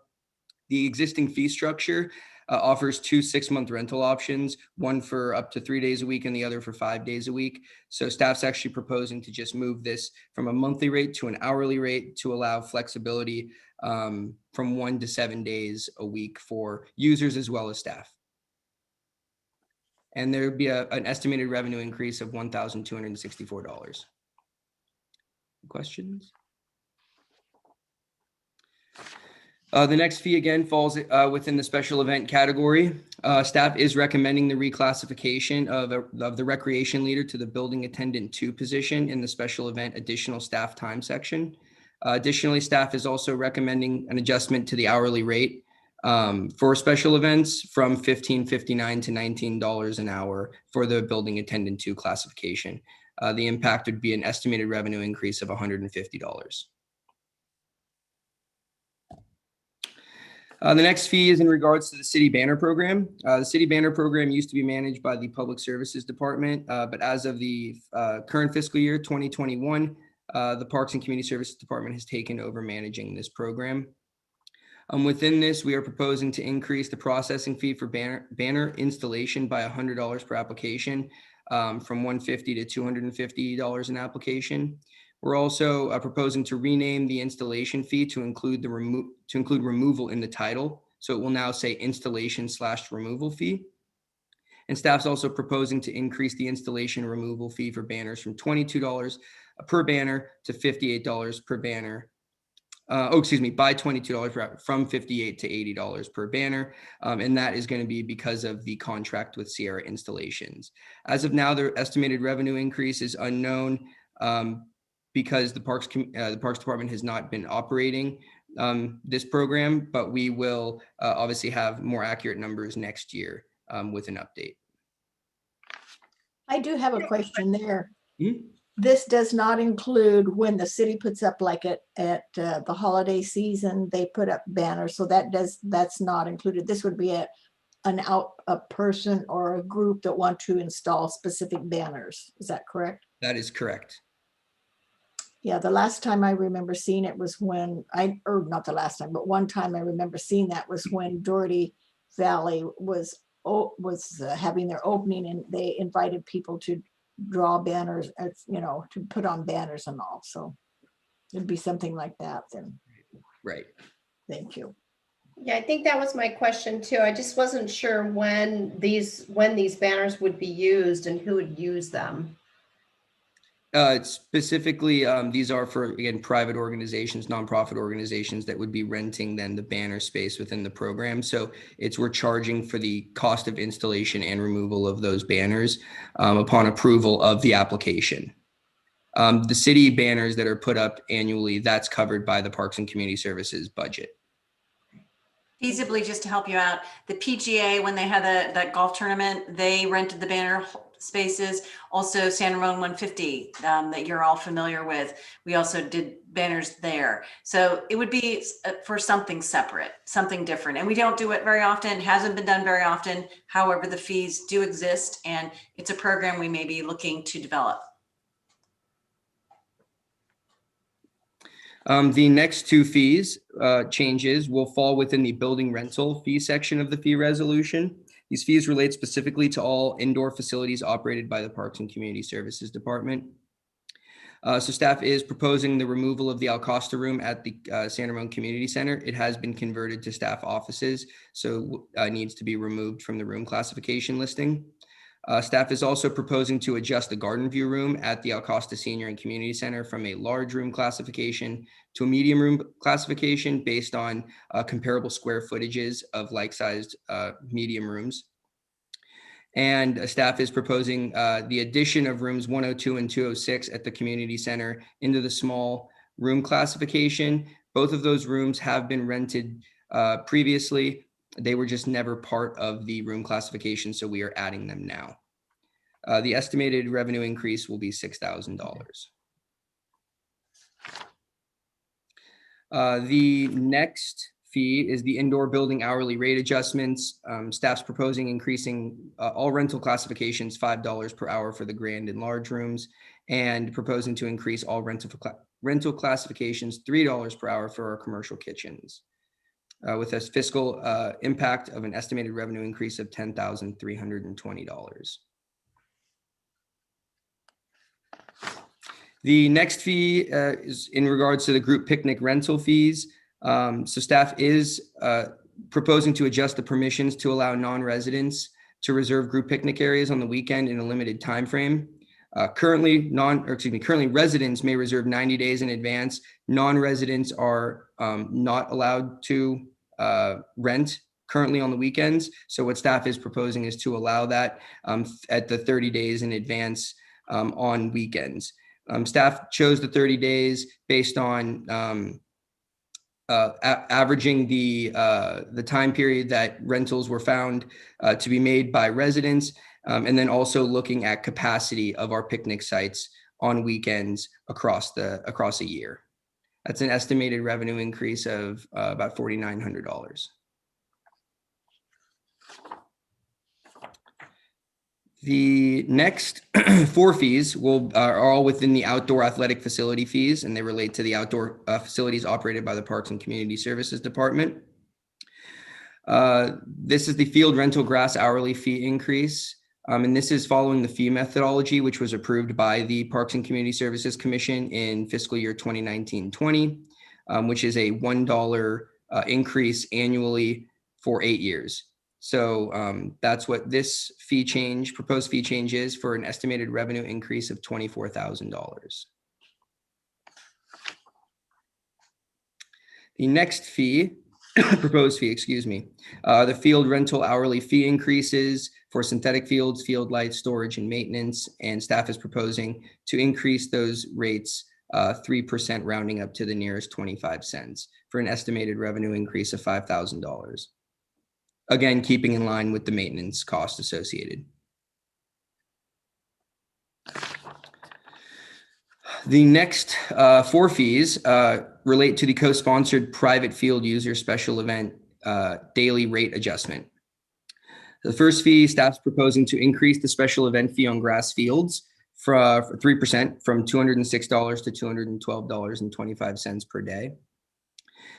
The existing fee structure offers 2 6-month rental options, one for up to 3 days a week and the other for 5 days a week. So staff's actually proposing to just move this from a monthly rate to an hourly rate to allow flexibility from 1 to 7 days a week for users as well as staff. And there would be an estimated revenue increase of $1,264. Questions? The next fee again falls within the special event category. Staff is recommending the reclassification of the recreation leader to the building attendant 2 position in the special event additional staff time section. Additionally, staff is also recommending an adjustment to the hourly rate for special events from $15.59 to $19 an hour for the building attendant 2 classification. The impact would be an estimated revenue increase of $150. The next fee is in regards to the city banner program. The city banner program used to be managed by the Public Services Department, but as of the current fiscal year 2021, the Parks and Community Services Department has taken over managing this program. Within this, we are proposing to increase the processing fee for banner installation by $100 per application, from $150 to $250 an application. We're also proposing to rename the installation fee to include removal in the title. So it will now say installation/removal fee. And staff's also proposing to increase the installation removal fee for banners from $22 per banner to $58 per banner. By $22 from $58 to $80 per banner. And that is going to be because of the contract with Sierra Installations. As of now, the estimated revenue increase is unknown because the Parks Department has not been operating this program, but we will obviously have more accurate numbers next year with an update. I do have a question there. This does not include when the city puts up, like at the holiday season, they put up banners. So that's not included. This would be a person or a group that want to install specific banners. Is that correct? That is correct. Yeah, the last time I remember seeing it was when not the last time, but one time I remember seeing that was when Doherty Valley was having their opening, and they invited people to draw banners, to put on banners and all. So it'd be something like that then. Right. Thank you. Yeah, I think that was my question too. I just wasn't sure when these banners would be used and who would use them. Specifically, these are for, again, private organizations, nonprofit organizations that would be renting then the banner space within the program. So we're charging for the cost of installation and removal of those banners upon approval of the application. The city banners that are put up annually, that's covered by the Parks and Community Services budget. Feasibly, just to help you out, the PGA, when they had that golf tournament, they rented the banner spaces. Also San Ramon 150 that you're all familiar with, we also did banners there. So it would be for something separate, something different. And we don't do it very often, hasn't been done very often. However, the fees do exist, and it's a program we may be looking to develop. The next two fees changes will fall within the building rental fee section of the fee resolution. These fees relate specifically to all indoor facilities operated by the Parks and Community Services Department. So staff is proposing the removal of the Al Costa room at the San Ramon Community Center. It has been converted to staff offices, so needs to be removed from the room classification listing. Staff is also proposing to adjust the garden view room at the Al Costa Senior and Community Center from a large room classification to a medium room classification based on comparable square footages of like-sized medium rooms. And staff is proposing the addition of rooms 102 and 206 at the community center into the small room classification. Both of those rooms have been rented previously. They were just never part of the room classification, so we are adding them now. The estimated revenue increase will be $6,000. The next fee is the indoor building hourly rate adjustments. Staff's proposing increasing all rental classifications $5 per hour for the grand and large rooms, and proposing to increase all rental classifications $3 per hour for our commercial kitchens. With a fiscal impact of an estimated revenue increase of $10,320. The next fee is in regards to the group picnic rental fees. So staff is proposing to adjust the permissions to allow non-residents to reserve group picnic areas on the weekend in a limited time frame. Currently, residents may reserve 90 days in advance. Non-residents are not allowed to rent currently on the weekends. So what staff is proposing is to allow that at the 30 days in advance on weekends. Staff chose the 30 days based on averaging the time period that rentals were found to be made by residents, and then also looking at capacity of our picnic sites on weekends across a year. That's an estimated revenue increase of about $4,900. The next four fees are all within the outdoor athletic facility fees, and they relate to the outdoor facilities operated by the Parks and Community Services Department. This is the field rental grass hourly fee increase. And this is following the fee methodology, which was approved by the Parks and Community Services Commission in fiscal year 2019-20, which is a $1 increase annually for 8 years. So that's what this fee change, proposed fee change is, for an estimated revenue increase of $24,000. The next fee, proposed fee, excuse me, the field rental hourly fee increases for synthetic fields, field lights, storage, and maintenance. And staff is proposing to increase those rates 3%, rounding up to the nearest 25 cents, for an estimated revenue increase of $5,000. Again, keeping in line with the maintenance cost associated. The next 4 fees relate to the co-sponsored private field user special event daily rate adjustment. The first fee, staff's proposing to increase the special event fee on grass fields for 3%, from $206 to $212.25 per day.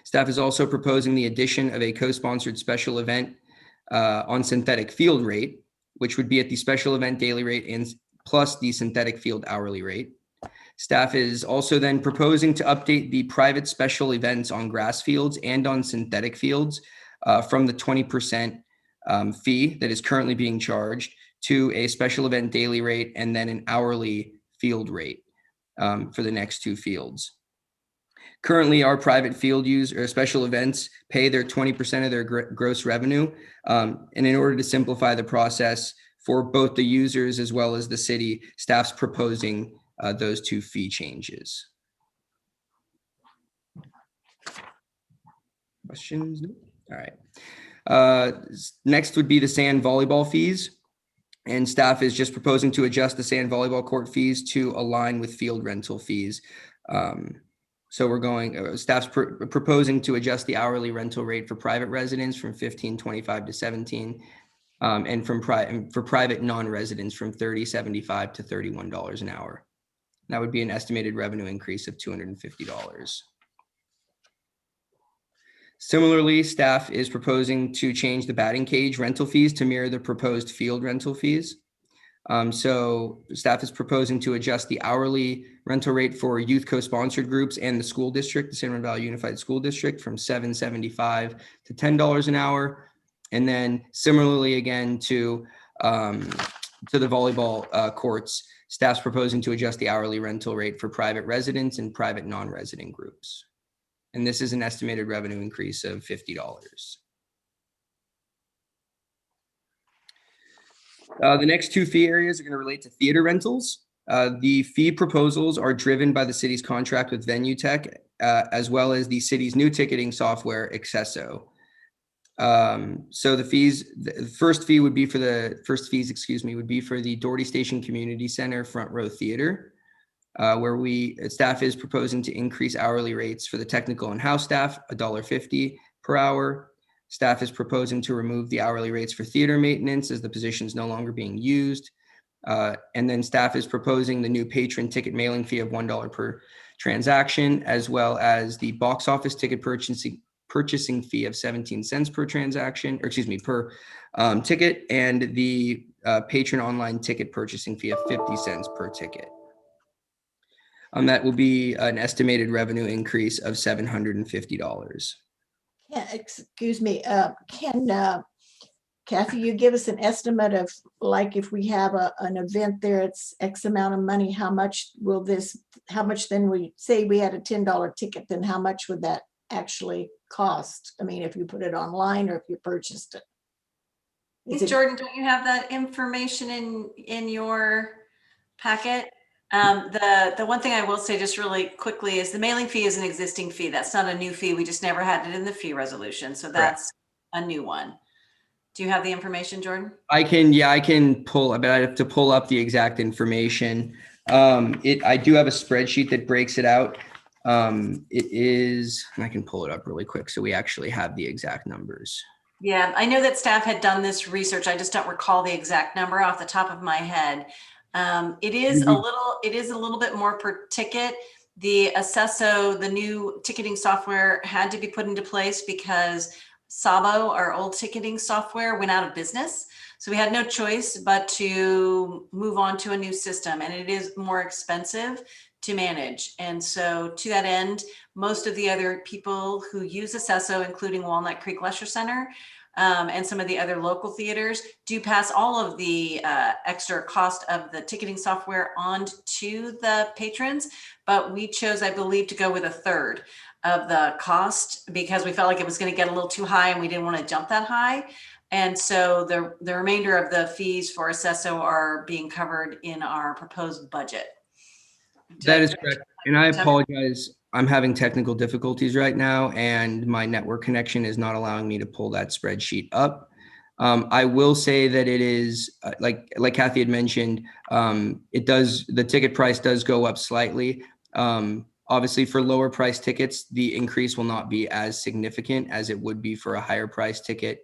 Staff is also proposing the addition of a co-sponsored special event on synthetic field rate, which would be at the special event daily rate and plus the synthetic field hourly rate. Staff is also then proposing to update the private special events on grass fields and on synthetic fields from the 20% fee that is currently being charged to a special event daily rate and then an hourly field rate for the next 2 fields. Currently, our private field use or special events pay their 20% of their gross revenue. And in order to simplify the process for both the users as well as the city, staff's proposing those 2 fee changes. Questions? All right. Next would be the sand volleyball fees. And staff is just proposing to adjust the sand volleyball court fees to align with field rental fees. So we're going, staff's proposing to adjust the hourly rental rate for private residents from $15.25 to $17, and for private non-residents from $30.75 to $31 an hour. That would be an estimated revenue increase of $250. Similarly, staff is proposing to change the batting cage rental fees to mirror the proposed field rental fees. So staff is proposing to adjust the hourly rental rate for youth co-sponsored groups and the school district, the San Ramon Valley Unified School District, from $7.75 to $10 an hour. And then similarly again to the volleyball courts, staff's proposing to adjust the hourly rental rate for private residents and private non-resident groups. And this is an estimated revenue increase of $50. The next 2 fee areas are going to relate to theater rentals. The fee proposals are driven by the city's contract with Venue Tech, as well as the city's new ticketing software, Accesso. So the first fee would be for the Doherty Station Community Center Front Row Theater, where staff is proposing to increase hourly rates for the technical and house staff, $1.50 per hour. Staff is proposing to remove the hourly rates for theater maintenance as the position is no longer being used. And then staff is proposing the new patron ticket mailing fee of $1 per transaction, as well as the box office ticket purchasing fee of 17 cents per transaction, or excuse me, per ticket, and the patron online ticket purchasing fee of 50 cents per ticket. That will be an estimated revenue increase of $750. Excuse me, can Kathy, you give us an estimate of, like, if we have an event there, it's X amount of money, how much then we say we had a $10 ticket, then how much would that actually cost? I mean, if you put it online or if you purchased it. Hey, Jordan, don't you have that information in your packet? The one thing I will say just really quickly is the mailing fee is an existing fee. That's not a new fee. We just never had it in the fee resolution. So that's a new one. Do you have the information, Jordan? I can pull, but I have to pull up the exact information. I do have a spreadsheet that breaks it out. It is, and I can pull it up really quick so we actually have the exact numbers. Yeah, I know that staff had done this research. I just don't recall the exact number off the top of my head. It is a little bit more per ticket. The Accesso, the new ticketing software, had to be put into place because Sabo, our old ticketing software, went out of business. So we had no choice but to move on to a new system, and it is more expensive to manage. And so to that end, most of the other people who use Acesso, including Walnut Creek Leisure Center, and some of the other local theaters, do pass all of the extra cost of the ticketing software on to the patrons. But we chose, I believe, to go with a third of the cost because we felt like it was going to get a little too high and we didn't want to jump that high. And so the remainder of the fees for Acesso are being covered in our proposed budget. That is correct. And I apologize. I'm having technical difficulties right now, and my network connection is not allowing me to pull that spreadsheet up. I will say that it is like Kathy had mentioned, the ticket price does go up slightly. Obviously for lower price tickets, the increase will not be as significant as it would be for a higher price ticket.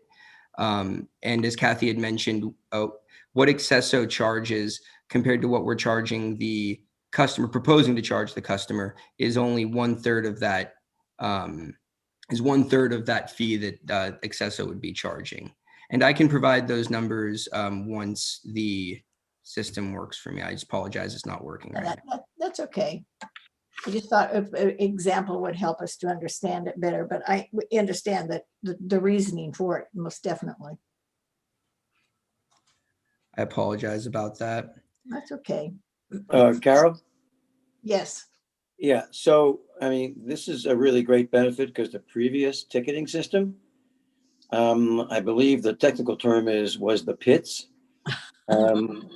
And as Kathy had mentioned, what Acesso charges compared to what we're charging the customer, proposing to charge the customer, is only 1/3 of that, is 1/3 of that fee that Acesso would be charging. And I can provide those numbers once the system works for me. I just apologize, it's not working right now. That's okay. I just thought an example would help us to understand it better, but I understand that the reasoning for it, most definitely. I apologize about that. That's okay. Carol? Yes. Yeah, so, I mean, this is a really great benefit because the previous ticketing system, I believe the technical term was the pits. And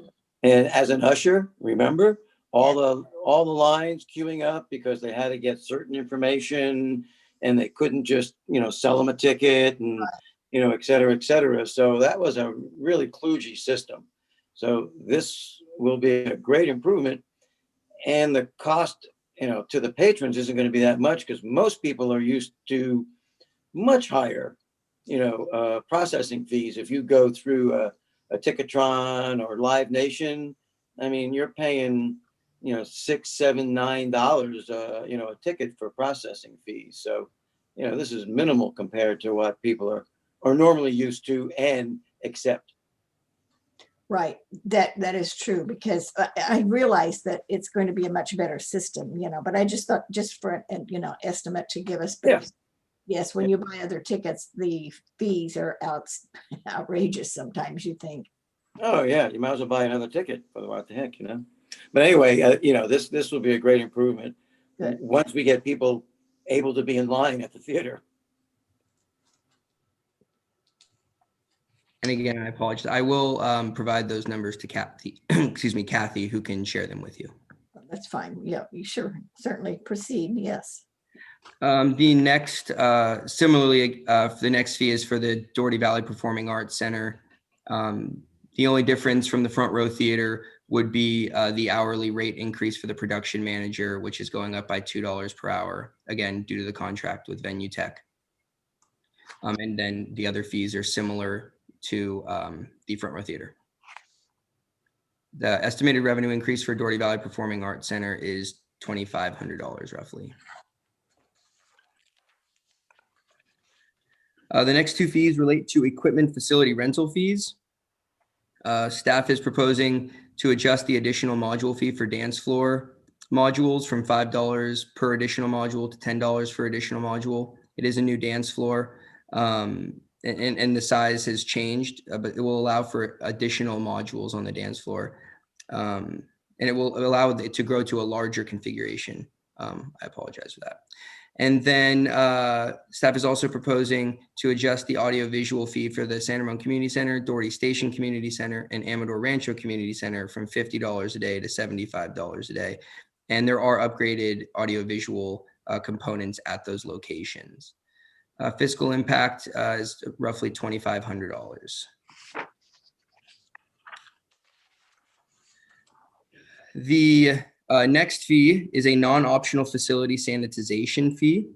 as an usher, remember, all the lines queuing up because they had to get certain information and they couldn't just, sell them a ticket and, et cetera, et cetera. So that was a really kludgy system. So this will be a great improvement. And the cost, to the patrons isn't going to be that much because most people are used to much higher, processing fees. If you go through a Ticketron or Live Nation, I mean, you're paying, $6, $7, $9, a ticket for processing fees. So, this is minimal compared to what people are normally used to and accept. Right, that is true, because I realize that it's going to be a much better system, but I just thought just for an estimate to give us. Yeah. Yes, when you buy other tickets, the fees are outrageous sometimes, you think. Oh yeah, you might as well buy another ticket for what the heck, But anyway, this will be a great improvement. Good. Once we get people able to be in line at the theater. And again, I apologize. I will provide those numbers to Kathy, Kathy, who can share them with you. That's fine. Yeah, you sure, certainly proceed. Yes. The next, similarly, the next fee is for the Doherty Valley Performing Arts Center. The only difference from the Front Row Theater would be the hourly rate increase for the production manager, which is going up by $2 per hour, again, due to the contract with Venue Tech. And then the other fees are similar to the Front Row Theater. The estimated revenue increase for Doherty Valley Performing Arts Center is $2,500 roughly. The next two fees relate to equipment facility rental fees. Staff is proposing to adjust the additional module fee for dance floor modules from $5 per additional module to $10 for additional module. It is a new dance floor. And the size has changed, but it will allow for additional modules on the dance floor. And it will allow it to grow to a larger configuration. I apologize for that. And then staff is also proposing to adjust the audiovisual fee for the San Ramon Community Center, Doherty Station Community Center, and Amador Rancho Community Center from $50 a day to $75 a day. And there are upgraded audiovisual components at those locations. Fiscal impact is roughly $2,500. The next fee is a non-optional facility sanitization fee.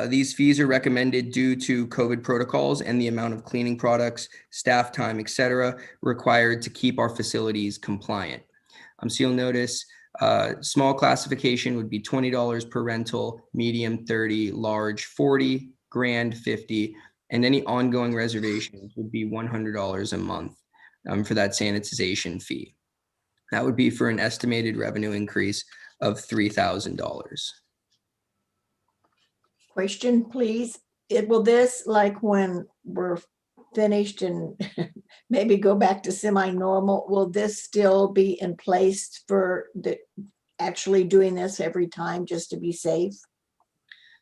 These fees are recommended due to COVID protocols and the amount of cleaning products, staff time, et cetera, required to keep our facilities compliant. So you'll notice small classification would be $20 per rental, medium 30, large 40, grand 50, and any ongoing reservations would be $100 a month. for that sanitization fee. That would be for an estimated revenue increase of $3,000. Question, please. Will this, like when we're finished and maybe go back to semi-normal, will this still be in place for actually doing this every time just to be safe?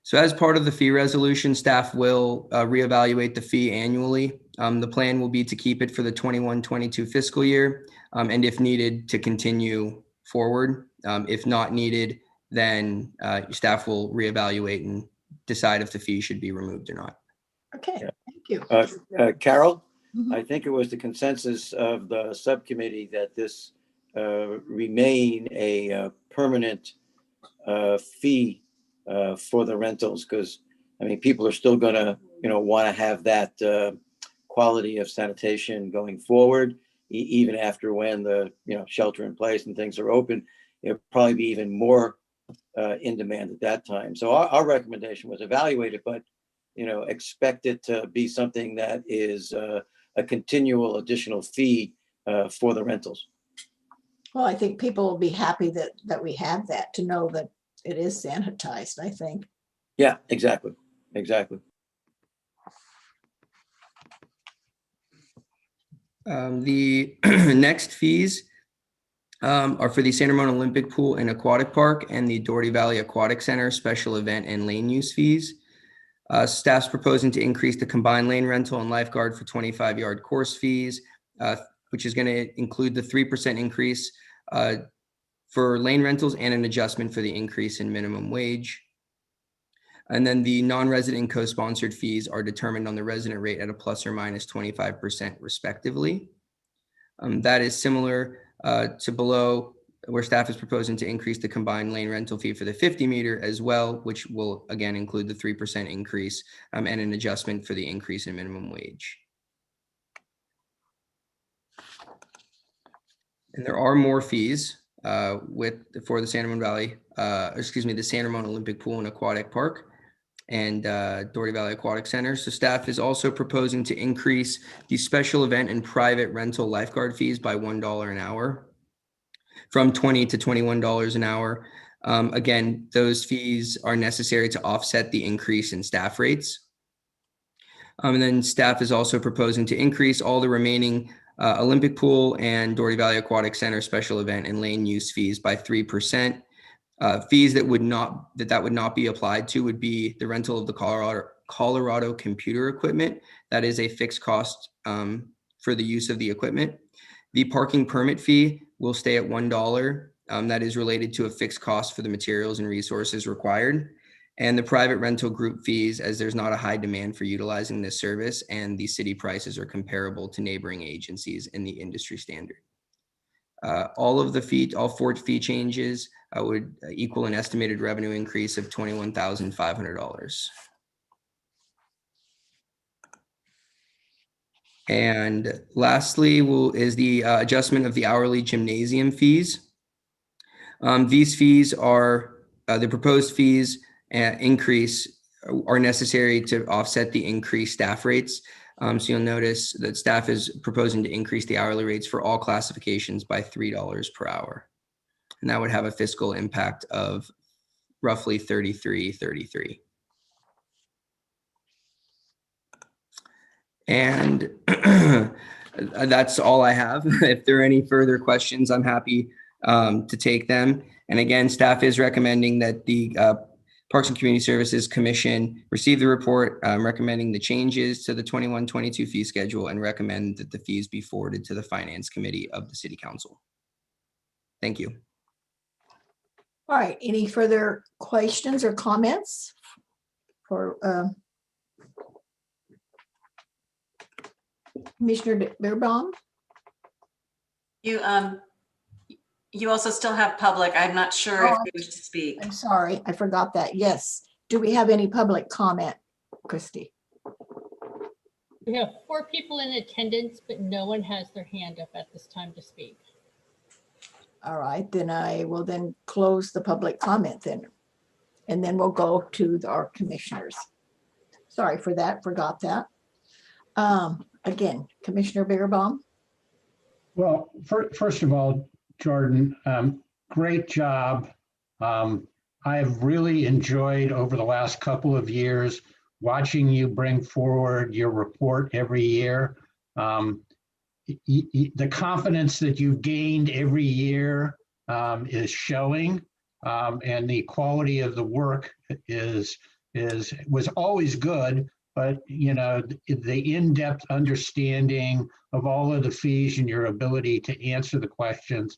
So as part of the fee resolution, staff will reevaluate the fee annually. The plan will be to keep it for the 21-22 fiscal year, and if needed, to continue forward. If not needed, then staff will reevaluate and decide if the fee should be removed or not. Okay, thank you. Carol, Mhm. I think it was the consensus of the subcommittee that this remain a permanent fee for the rentals, because I mean, people are still gonna, want to have that quality of sanitation going forward, even after when the, shelter in place and things are open. It'll probably be even more in demand at that time. So our recommendation was evaluate it, but, expect it to be something that is a continual additional fee for the rentals. Well, I think people will be happy that we have that, to know that it is sanitized, I think. Yeah, exactly. Exactly. The next fees are for the Santa Ramona Olympic Pool and Aquatic Park and the Doherty Valley Aquatic Center special event and lane use fees. Staff's proposing to increase the combined lane rental and lifeguard for 25-yard course fees, which is going to include the 3% increase for lane rentals and an adjustment for the increase in minimum wage. And then the non-resident and co-sponsored fees are determined on the resident rate at a plus or minus 25% respectively. That is similar to below, where staff is proposing to increase the combined lane rental fee for the 50 meter as well, which will again include the 3% increase and an adjustment for the increase in minimum wage. And there are more fees for the Santa Ramona Olympic Pool and Aquatic Park and Doherty Valley Aquatic Center. So staff is also proposing to increase the special event and private rental lifeguard fees by $1 an hour, from $20 to $21 an hour. Again, those fees are necessary to offset the increase in staff rates. And then staff is also proposing to increase all the remaining Olympic Pool and Doherty Valley Aquatic Center special event and lane use fees by 3%. Fees that would not be applied to would be the rental of the Colorado computer equipment. That is a fixed cost for the use of the equipment. The parking permit fee will stay at $1. That is related to a fixed cost for the materials and resources required. And the private rental group fees, as there's not a high demand for utilizing this service and the city prices are comparable to neighboring agencies in the industry standard. All four fee changes would equal an estimated revenue increase of $21,500. And lastly is the adjustment of the hourly gymnasium fees. These fees are, the proposed fees increase are necessary to offset the increased staff rates. So you'll notice that staff is proposing to increase the hourly rates for all classifications by $3 per hour. And that would have a fiscal impact of roughly $33.33. And that's all I have. If there are any further questions, I'm happy to take them. And again, staff is recommending that the Parks and Community Services Commission receive the report recommending the changes to the 21-22 fee schedule and recommend that the fees be forwarded to the Finance Committee of the City Council. Thank you. All right, any further questions or comments for Commissioner Beerbaum? You also still have public. I'm not sure if you wish to speak. I'm sorry, I forgot that. Yes. Do we have any public comment, Christy? We have 4 people in attendance, but no one has their hand up at this time to speak. All right, then I will then close the public comment then. And then we'll go to our commissioners. Sorry for that, forgot that. Again, Commissioner Beerbaum. Well, first of all, Jordan, great job. I've really enjoyed over the last couple of years watching you bring forward your report every year. The confidence that you've gained every year is showing, and the quality of the work was always good. But you know, the in-depth understanding of all of the fees and your ability to answer the questions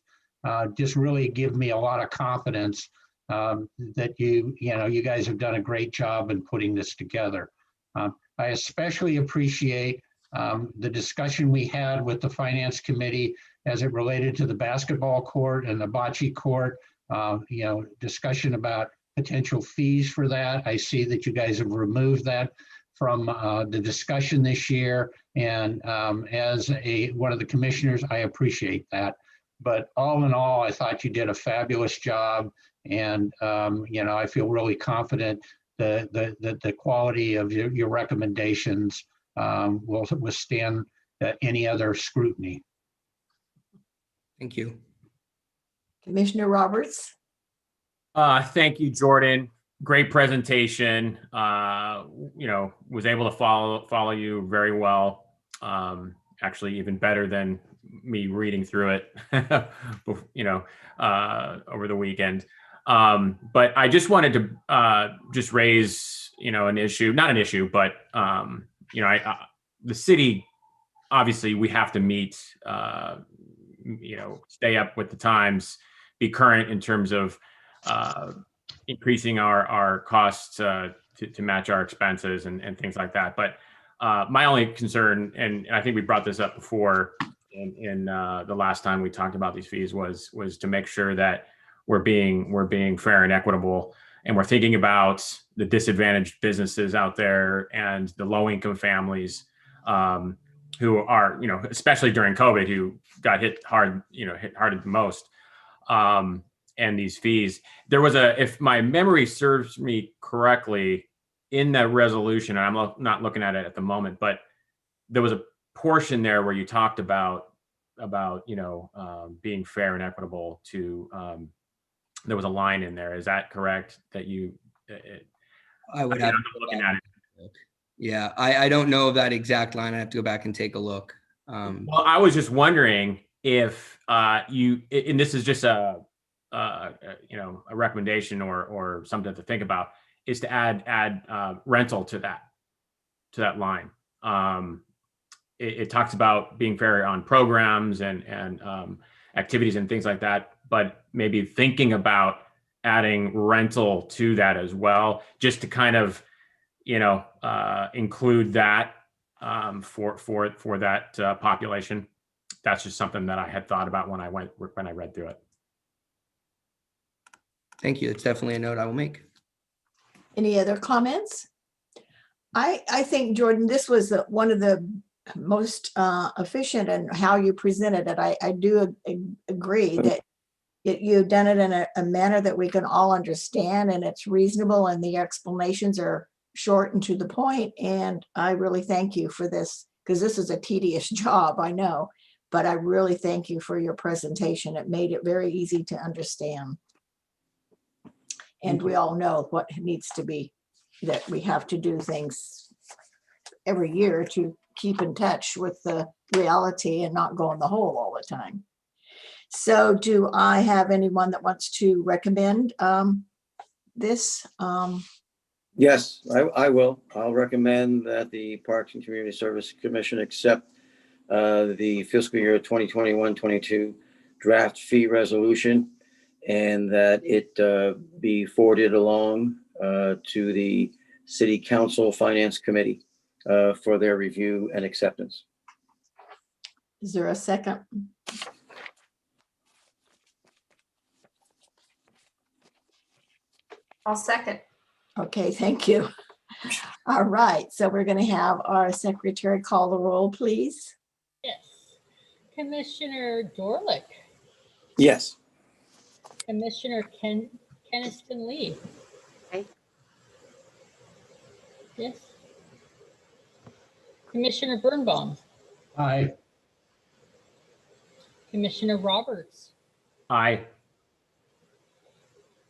just really give me a lot of confidence that you guys have done a great job in putting this together. I especially appreciate the discussion we had with the Finance Committee as it related to the basketball court and the bocce court. Discussion about potential fees for that. I see that you guys have removed that from the discussion this year, and as one of the commissioners, I appreciate that. But all in all, I thought you did a fabulous job, and I feel really confident that the quality of your recommendations will withstand any other scrutiny. Thank you. Commissioner Roberts. Thank you, Jordan. Great presentation. Was able to follow you very well. Actually, even better than me reading through it, over the weekend. But I just wanted to just raise, an issue, not an issue, but the city, obviously, we have to meet, stay up with the times, be current in terms of increasing our costs to match our expenses and things like that. But my only concern, and I think we brought this up before in the last time we talked about these fees, was to make sure that we're being fair and equitable, and we're thinking about the disadvantaged businesses out there and the low income families who are, especially during COVID, who got hit hard the most. And these fees, there was if my memory serves me correctly, in that resolution, and I'm not looking at it at the moment, but there was a portion there where you talked about being fair and equitable to, there was a line in there. Is that correct? That I would have to looking at it. Yeah, I don't know of that exact line. I have to go back and take a look. Well, I was just wondering if and this is just a recommendation or something to think about, is to add rental to that line. It talks about being fair on programs and activities and things like that, but maybe thinking about adding rental to that as well, just to kind of include that for that population. That's just something that I had thought about when I read through it. Thank you. It's definitely a note I will make. Any other comments? I think, Jordan, this was one of the most efficient in how you presented it. I do agree that you've done it in a manner that we can all understand, and it's reasonable, and the explanations are short and to the point. And I really thank you for this, because this is a tedious job, I know, but I really thank you for your presentation. It made it very easy to understand. And we all know what needs to be, that we have to do things every year to keep in touch with the reality and not go in the hole all the time. So do I have anyone that wants to recommend this? Yes, I will. I'll recommend that the Parks and Community Service Commission accept the fiscal year 2021-22 draft fee resolution, and that it be forwarded along to the City Council Finance Committee for their review and acceptance. Is there a second? I'll second. Okay, thank you. All right, so we're going to have our secretary call the roll, please. Yes. Commissioner Dorlick. Yes. Commissioner Kensington Lee. Aye. Yes. Commissioner Birnbaum. Aye. Commissioner Roberts, Aye.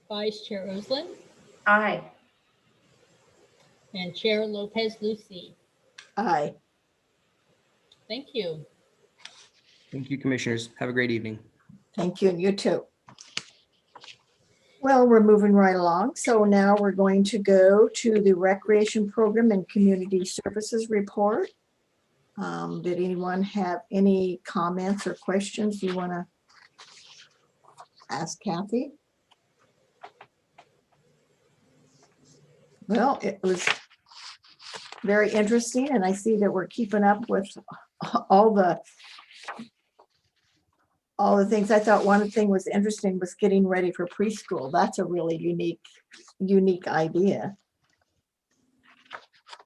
Vice Chair Oslin, Aye. and Chair Lopez Lucy. Aye. Thank you. Thank you, commissioners. Have a great evening. Thank you, and you too. Well, we're moving right along. So now we're going to go to the Recreation Program and Community Services Report. Did anyone have any comments or questions you want to ask Kathy? Well, it was very interesting, and I see that we're keeping up with all the things. I thought one thing was interesting was getting ready for preschool. That's a really unique idea.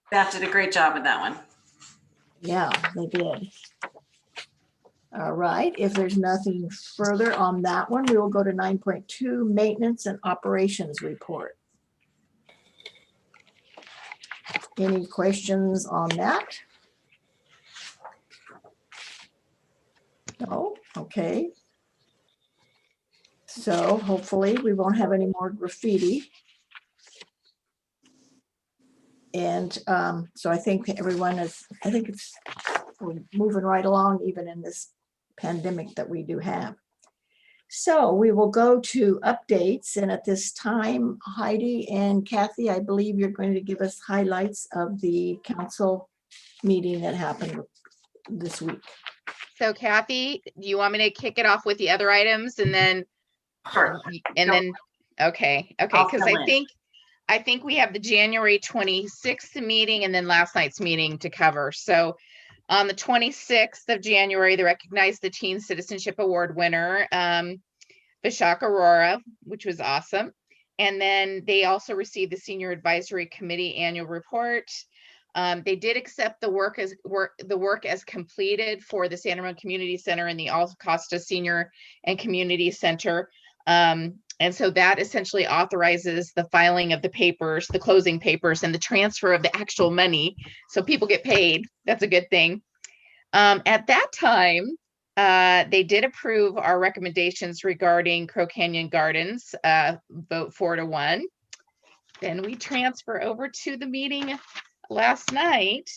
Staff did a great job with that one. Yeah, they did. All right, if there's nothing further on that one, we will go to 9.2, Maintenance and Operations Report. Any questions on that? No, okay. So hopefully we won't have any more graffiti. And so I think everyone is, we're moving right along even in this pandemic that we do have. So we will go to updates, and at this time, Heidi and Kathy, I believe you're going to give us highlights of the council meeting that happened this week. So Kathy, do you want me to kick it off with the other items and then? Sure. And then, okay, because I think we have the January 26th meeting and then last night's meeting to cover. So on the 26th of January, they recognized the Teen Citizenship Award winner, Vishak Aurora, which was awesome. And then they also received the Senior Advisory Committee annual report. They did accept the work as completed for the Santa Ramon Community Center and the Alta Costa Senior and Community Center. And so that essentially authorizes the filing of the papers, the closing papers, and the transfer of the actual money. So people get paid. That's a good thing. At that time, they did approve our recommendations regarding Crow Canyon Gardens, vote 4-1. Then we transfer over to the meeting last night.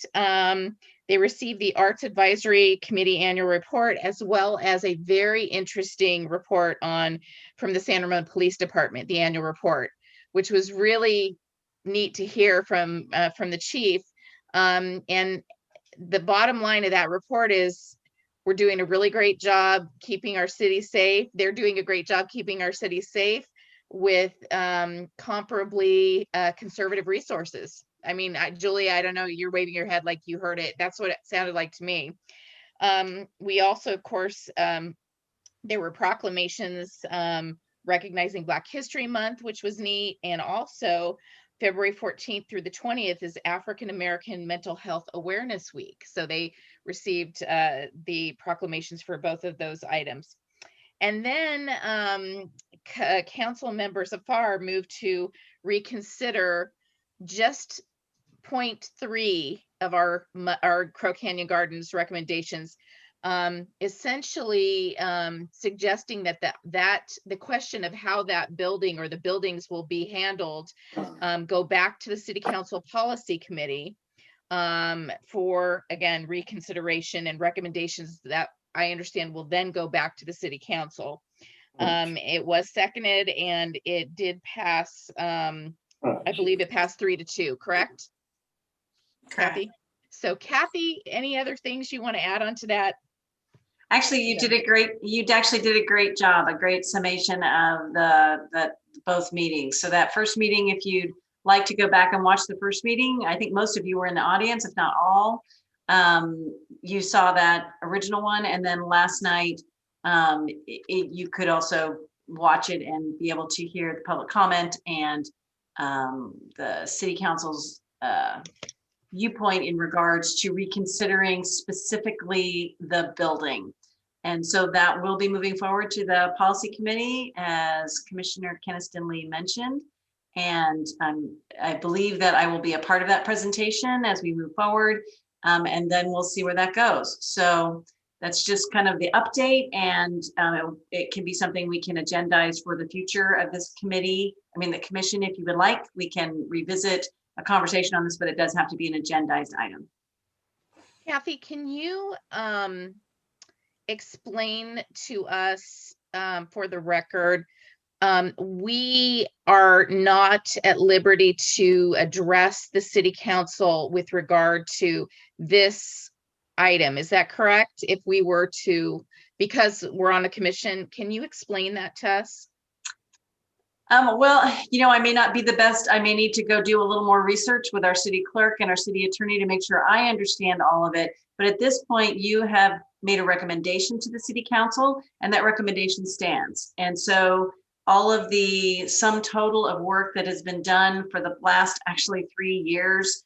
They received the Arts Advisory Committee annual report, as well as a very interesting report from the Santa Ramon Police Department, the annual report, which was really neat to hear from the chief. And the bottom line of that report is we're doing a really great job keeping our city safe. They're doing a great job keeping our city safe with comparably conservative resources. I mean, Julie, I don't know, you're waving your head like you heard it. That's what it sounded like to me. We also, of course, there were proclamations recognizing Black History Month, which was neat. And also February 14th through the 20th is African American Mental Health Awareness Week. So they received the proclamations for both of those items. And then council members afar moved to reconsider just point 3 of our Crow Canyon Gardens recommendations, essentially suggesting that the question of how that building or the buildings will be handled go back to the City Council Policy Committee for, again, reconsideration and recommendations that I understand will then go back to the City Council. It was seconded and it did pass. I believe it passed 3-2, correct? Kathy? So Kathy, any other things you want to add on to that? Actually, you actually did a great job, a great summation of the both meetings. So that first meeting, if you'd like to go back and watch the first meeting, I think most of you were in the audience, if not all. You saw that original one, and then last night you could also watch it and be able to hear the public comment and the City Council's viewpoint in regards to reconsidering specifically the building. And so that will be moving forward to the policy committee, as Commissioner Kensington Lee mentioned. And I believe that I will be a part of that presentation as we move forward. And then we'll see where that goes. So that's just kind of the update, and it can be something we can agendize for the future of this committee. I mean, the commission, if you would like, we can revisit a conversation on this, but it does have to be an agendized item. Kathy, can you explain to us, for the record, we are not at liberty to address the city council with regard to this item. Is that correct? If we were to, because we're on a commission, can you explain that to us? Well, I may not be the best. I may need to go do a little more research with our city clerk and our city attorney to make sure I understand all of it. But at this point, you have made a recommendation to the city council, and that recommendation stands. And so all of the sum total of work that has been done for the last actually 3 years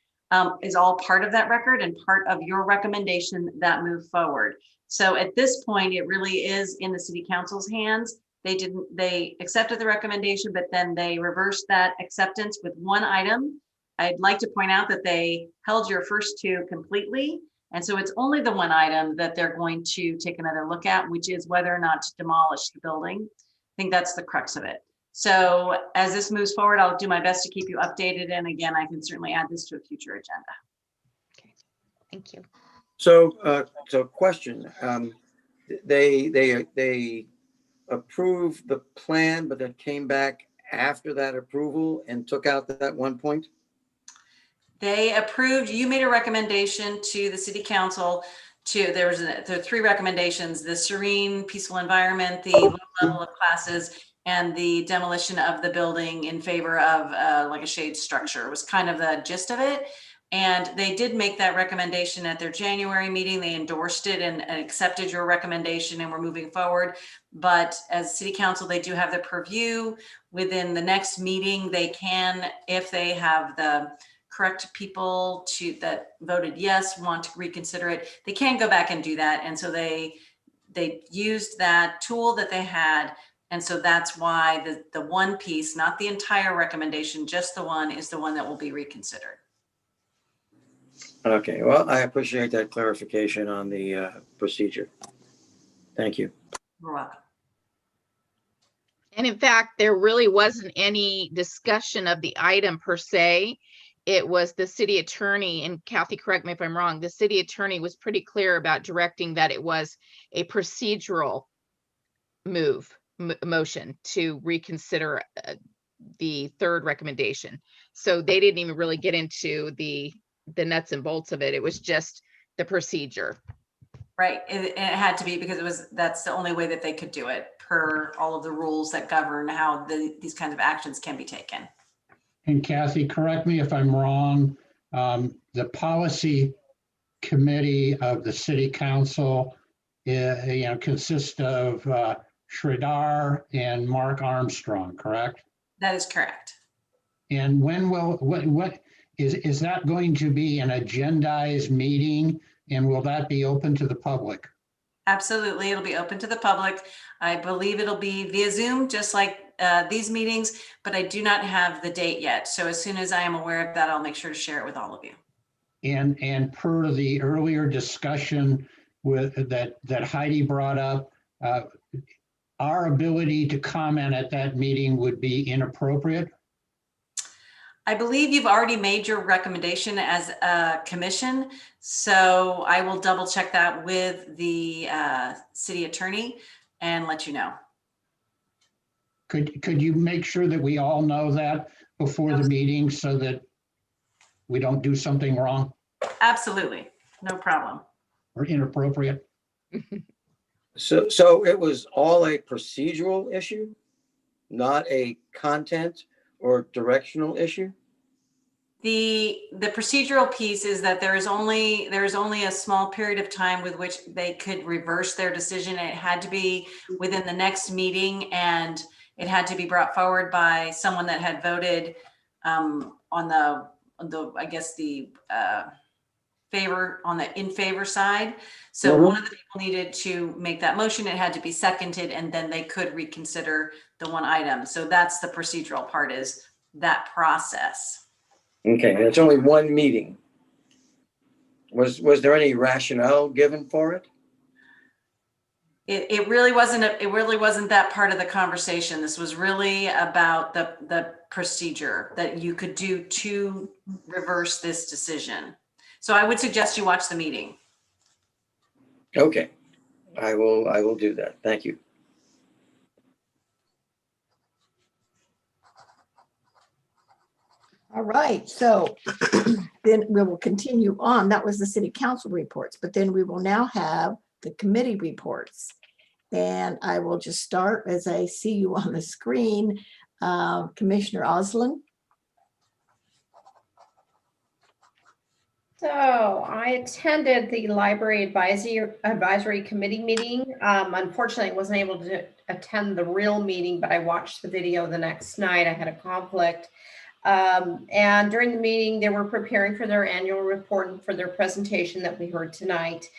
is all part of that record and part of your recommendation that moved forward. So at this point, it really is in the city council's hands. They accepted the recommendation, but then they reversed that acceptance with one item. I'd like to point out that they held your first two completely. And so it's only the one item that they're going to take another look at, which is whether or not to demolish the building. I think that's the crux of it. So as this moves forward, I'll do my best to keep you updated. And again, I can certainly add this to a future agenda. Okay, thank you. So, question, they approved the plan, but then came back after that approval and took out that one point? They approved, you made a recommendation to the city council there are 3 recommendations: the serene, peaceful environment, the low level of classes, and the demolition of the building in favor of like a shade structure was kind of the gist of it. And they did make that recommendation at their January meeting. They endorsed it and accepted your recommendation, and we're moving forward. But as city council, they do have the purview within the next meeting. They can, if they have the correct people that voted yes, want to reconsider it, they can go back and do that. And so they used that tool that they had. And so that's why the one piece, not the entire recommendation, just the one, is the one that will be reconsidered. Okay, well, I appreciate that clarification on the procedure. Thank you. You're welcome. And in fact, there really wasn't any discussion of the item per se. It was the city attorney, and Kathy, correct me if I'm wrong, the city attorney was pretty clear about directing that it was a procedural motion to reconsider the third recommendation. So they didn't even really get into the nuts and bolts of it. It was just the procedure. Right, it had to be, because that's the only way that they could do it per all of the rules that govern how these kinds of actions can be taken. And Kathy, correct me if I'm wrong, the policy committee of the city council consists of Sridhar and Mark Armstrong, correct? That is correct. And when will, what is that going to be an agendized meeting, and will that be open to the public? Absolutely, it'll be open to the public. I believe it'll be via Zoom, just like these meetings, but I do not have the date yet. So as soon as I am aware of that, I'll make sure to share it with all of you. And per the earlier discussion that Heidi brought up, our ability to comment at that meeting would be inappropriate? I believe you've already made your recommendation as a commission, so I will double check that with the city attorney and let you know. Could you make sure that we all know that before the meeting so that we don't do something wrong? Absolutely, no problem. Or inappropriate? So it was all a procedural issue, not a content or directional issue? The procedural piece is that there is only a small period of time with which they could reverse their decision. It had to be within the next meeting, and it had to be brought forward by someone that had voted on the I guess the in favor side. So one of the people needed to make that motion. It had to be seconded, and then they could reconsider the one item. So that's the procedural part, is that process. Okay, and it's only one meeting. Was there any rationale given for it? It really wasn't that part of the conversation. This was really about the procedure that you could do to reverse this decision. So I would suggest you watch the meeting. Okay, I will do that. Thank you. All right, so then we will continue on. That was the city council reports, but then we will now have the committee reports. And I will just start as I see you on the screen. Commissioner Oslin. So I attended the Library Advisory Committee meeting. Unfortunately, I wasn't able to attend the real meeting, but I watched the video the next night. I had a conflict. And during the meeting, they were preparing for their annual report and for their presentation that we heard tonight.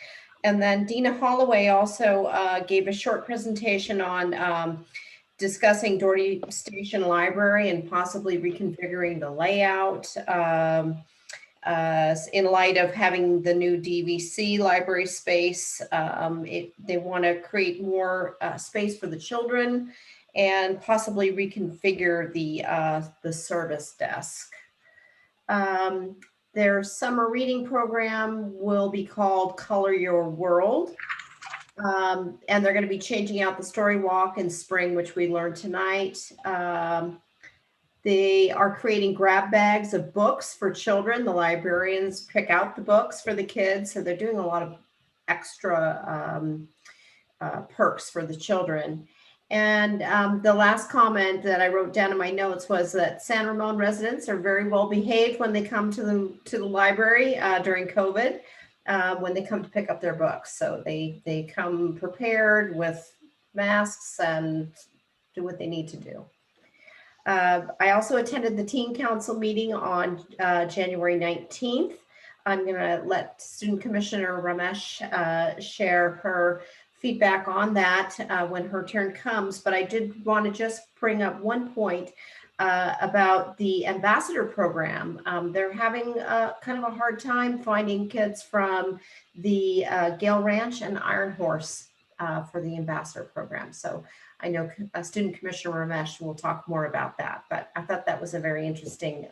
And then Dina Holloway also gave a short presentation on discussing Doherty Station Library and possibly reconfiguring the layout in light of having the new DVC library space. They want to create more space for the children and possibly reconfigure the service desk. Their summer reading program will be called Color Your World. And they're going to be changing out the story walk in spring, which we learned tonight. They are creating grab bags of books for children. The librarians pick out the books for the kids. So they're doing a lot of extra perks for the children. And the last comment that I wrote down in my notes was that San Ramon residents are very well behaved when they come to the library during COVID, when they come to pick up their books. So they come prepared with masks and do what they need to do. I also attended the Teen Council meeting on January 19th. I'm going to let Student Commissioner Ramesh share her feedback on that when her turn comes, but I did want to just bring up one point about the ambassador program. They're having kind of a hard time finding kids from the Gale Ranch and Iron Horse for the ambassador program. So I know Student Commissioner Ramesh will talk more about that, but I thought that was a very interesting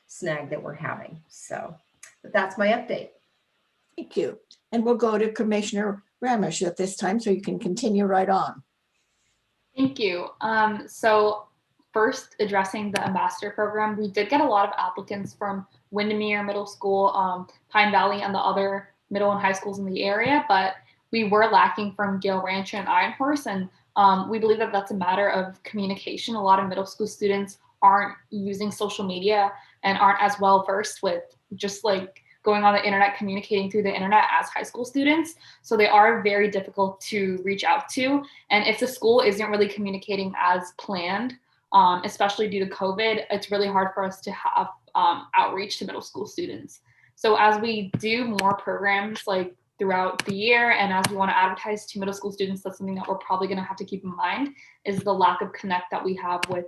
snag that we're having. So, but that's my update. Thank you. And we'll go to Commissioner Ramesh at this time, so you can continue right on. Thank you. So first, addressing the ambassador program, we did get a lot of applicants from Windermere Middle School, Pine Valley, and the other middle and high schools in the area, but we were lacking from Gale Ranch and Iron Horse, and we believe that that's a matter of communication. A lot of middle school students aren't using social media and aren't as well versed with just like going on the internet, communicating through the internet as high school students. So they are very difficult to reach out to. And if the school isn't really communicating as planned, especially due to COVID, it's really hard for us to have outreach to middle school students. So as we do more programs like throughout the year, and as we want to advertise to middle school students, that's something that we're probably going to have to keep in mind, is the lack of connect that we have with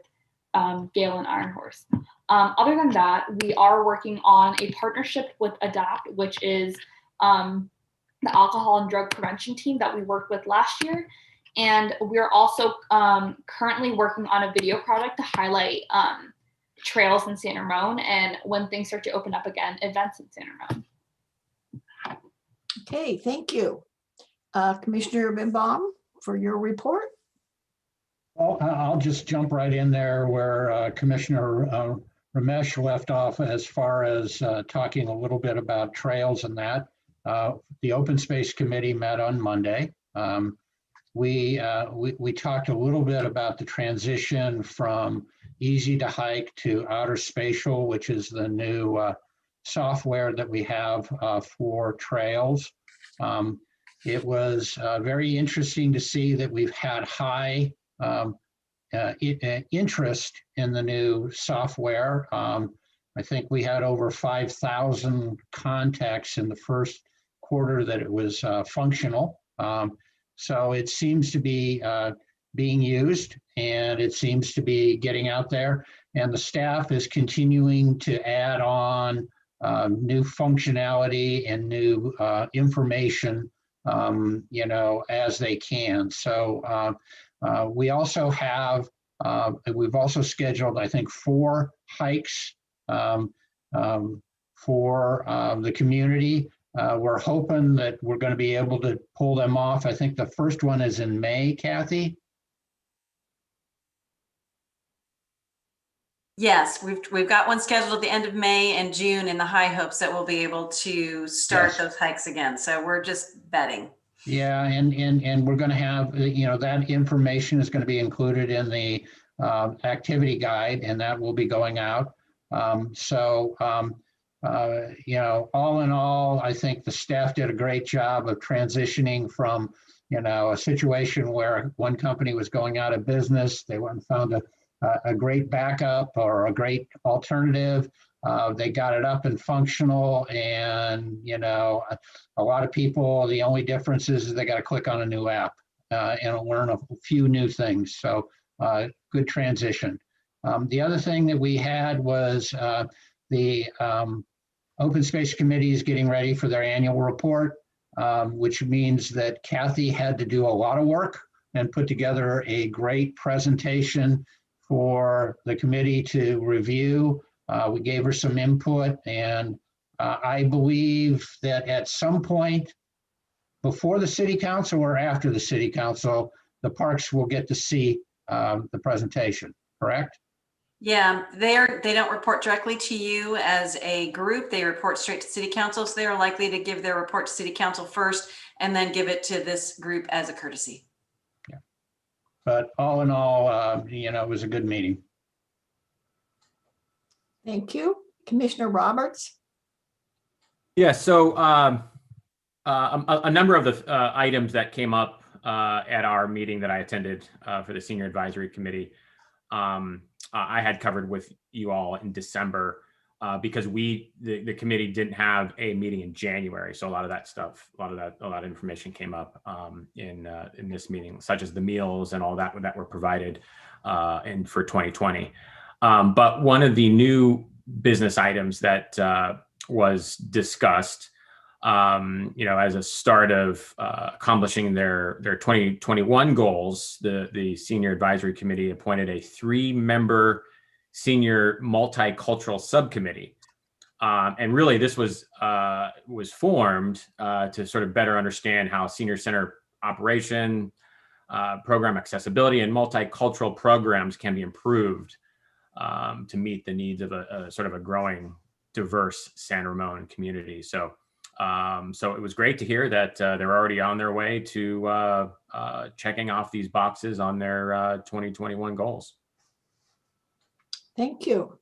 Gale and Iron Horse. Other than that, we are working on a partnership with ADAPT, which is the alcohol and drug prevention team that we worked with last year. And we're also currently working on a video project to highlight trails in San Ramon, and when things start to open up again, events in San Ramon. Okay, thank you. Commissioner Bimbaum, for your report. Well, I'll just jump right in there where Commissioner Ramesh left off as far as talking a little bit about trails and that. The Open Space Committee met on Monday. We talked a little bit about the transition from Easy to Hike to Outer Spatial, which is the new software that we have for trails. It was very interesting to see that we've had high interest in the new software. I think we had over 5,000 contacts in the first quarter that it was functional. So it seems to be being used, and it seems to be getting out there, and the staff is continuing to add on new functionality and new information you know, as they can. So we also have, we've also scheduled, I think, 4 hikes for the community. We're hoping that we're going to be able to pull them off. I think the first one is in May, Kathy. Yes, we've got one scheduled at the end of May and June in the high hopes that we'll be able to start Yes. those hikes again. So we're just betting. Yeah, and we're going to have, you know, that information is going to be included in the activity guide, and that will be going out. You know, all in all, I think the staff did a great job of transitioning from, you know, a situation where one company was going out of business. They went and found a great backup or a great alternative. They got it up and functional, and you know, a lot of people, the only difference is they got to click on a new app and learn a few new things. So good transition. The other thing that we had was the Open Space Committee is getting ready for their annual report, which means that Kathy had to do a lot of work and put together a great presentation for the committee to review. We gave her some input, and I believe that at some point before the city council or after the city council, the parks will get to see the presentation, correct? Yeah, they don't report directly to you as a group. They report straight to city council. So they're likely to give their report to city council first and then give it to this group as a courtesy. Yeah. But all in all, you know, it was a good meeting. Thank you. Commissioner Roberts. Yeah, so a number of the items that came up at our meeting that I attended for the Senior Advisory Committee, I had covered with you all in December because the committee didn't have a meeting in January. So a lot of that stuff, a lot of information came up in this meeting, such as the meals and all that were provided and for 2020. But one of the new business items that was discussed, you know, as a start of accomplishing their 2021 goals, the Senior Advisory Committee appointed a 3-member senior multicultural subcommittee. And really this was formed to sort of better understand how senior center operation, program accessibility, and multicultural programs can be improved to meet the needs of a sort of a growing, diverse San Ramon community. So it was great to hear that they're already on their way to checking off these boxes on their 2021 goals. Thank you.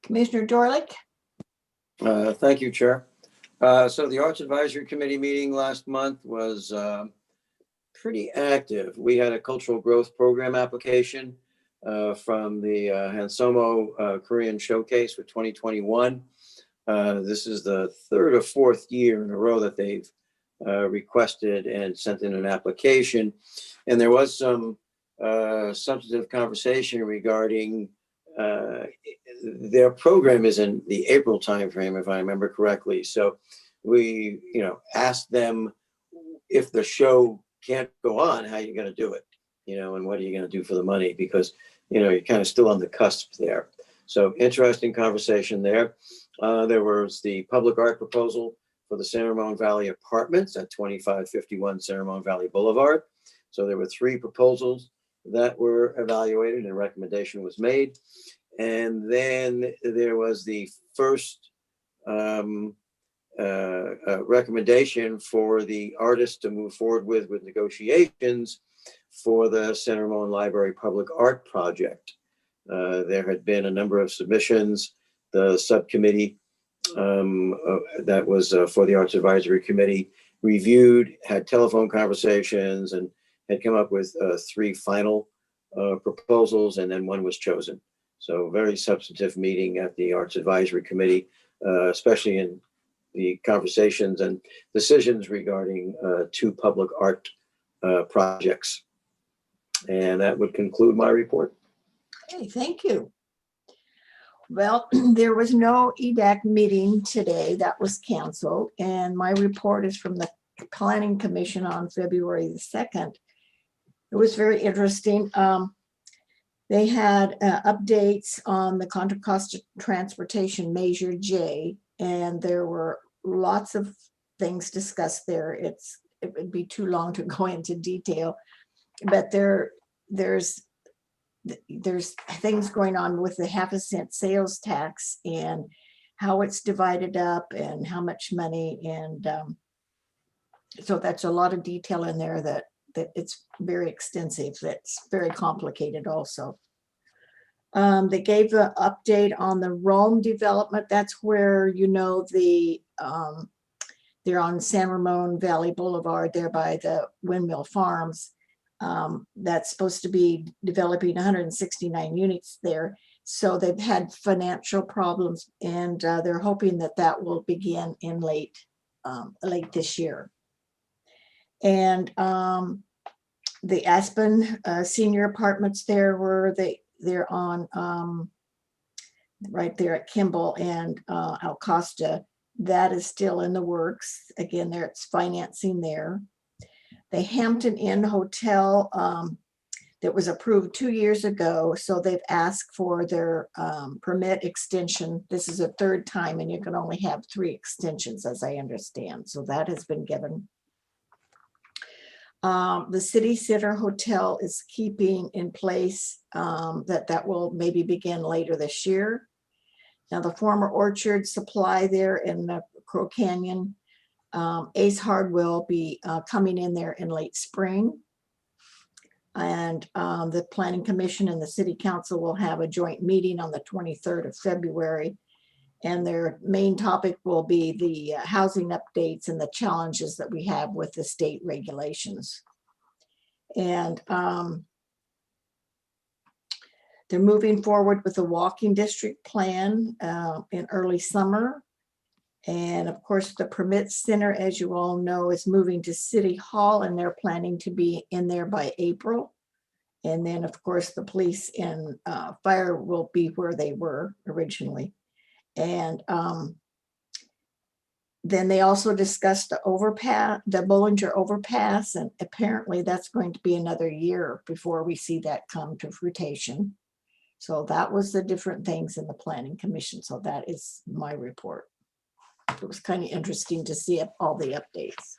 Commissioner Dorlick. Thank you, Chair. So the Arts Advisory Committee meeting last month was pretty active. We had a cultural growth program application from the Hansomo Korean Showcase for 2021. This is the 3rd or 4th year in a row that they've requested and sent in an application. And there was some substantive conversation regarding their program is in the April timeframe, if I remember correctly. So we, you know, asked them if the show can't go on, how are you going to do it? You know, and what are you going to do for the money? Because, you know, you're kind of still on the cusp there. So interesting conversation there. There was the public art proposal for the San Ramon Valley Apartments at 2551 San Ramon Valley Boulevard. So there were 3 proposals that were evaluated and a recommendation was made. And then there was the first recommendation for the artist to move forward with negotiations for the San Ramon Library Public Art Project. There had been a number of submissions. The subcommittee that was for the Arts Advisory Committee reviewed, had telephone conversations, and had come up with 3 final proposals, and then 1 was chosen. So very substantive meeting at the Arts Advisory Committee, especially in the conversations and decisions regarding 2 public art projects. And that would conclude my report. Okay, thank you. Well, there was no EDAC meeting today. That was canceled. And my report is from the Planning Commission on February the 2nd. It was very interesting. They had updates on the Contra Costa Transportation Measure J, and there were lots of things discussed there. It would be too long to go into detail, but there's things going on with the 1/2 cent sales tax and how it's divided up and how much money. And so that's a lot of detail in there that it's very extensive. That's very complicated also. They gave an update on the Rome development. That's where, you know, they're on San Ramon Valley Boulevard there by the Windmill Farms. That's supposed to be developing 169 units there. So they've had financial problems, and they're hoping that that will begin in late this year. And the Aspen senior apartments there they're on right there at Kimball and Alcosta. That is still in the works. Again, it's financing there. The Hampton Inn Hotel that was approved 2 years ago. So they've asked for their permit extension. This is a 3rd time, and you can only have 3 extensions, as I understand. So that has been given. The City Center Hotel is keeping in place that will maybe begin later this year. Now, the former Orchard Supply there in the Crow Canyon, Ace Hard will be coming in there in late spring. And the Planning Commission and the City Council will have a joint meeting on the 23rd of February. And their main topic will be the housing updates and the challenges that we have with the state regulations. And they're moving forward with the walking district plan in early summer. And of course, the permit center, as you all know, is moving to City Hall, and they're planning to be in there by April. And then, of course, the police and fire will be where they were originally. And then they also discussed the overpass, the Bollinger overpass, and apparently that's going to be another year before we see that come to fruition. So that was the different things in the Planning Commission. So that is my report. It was kind of interesting to see all the updates.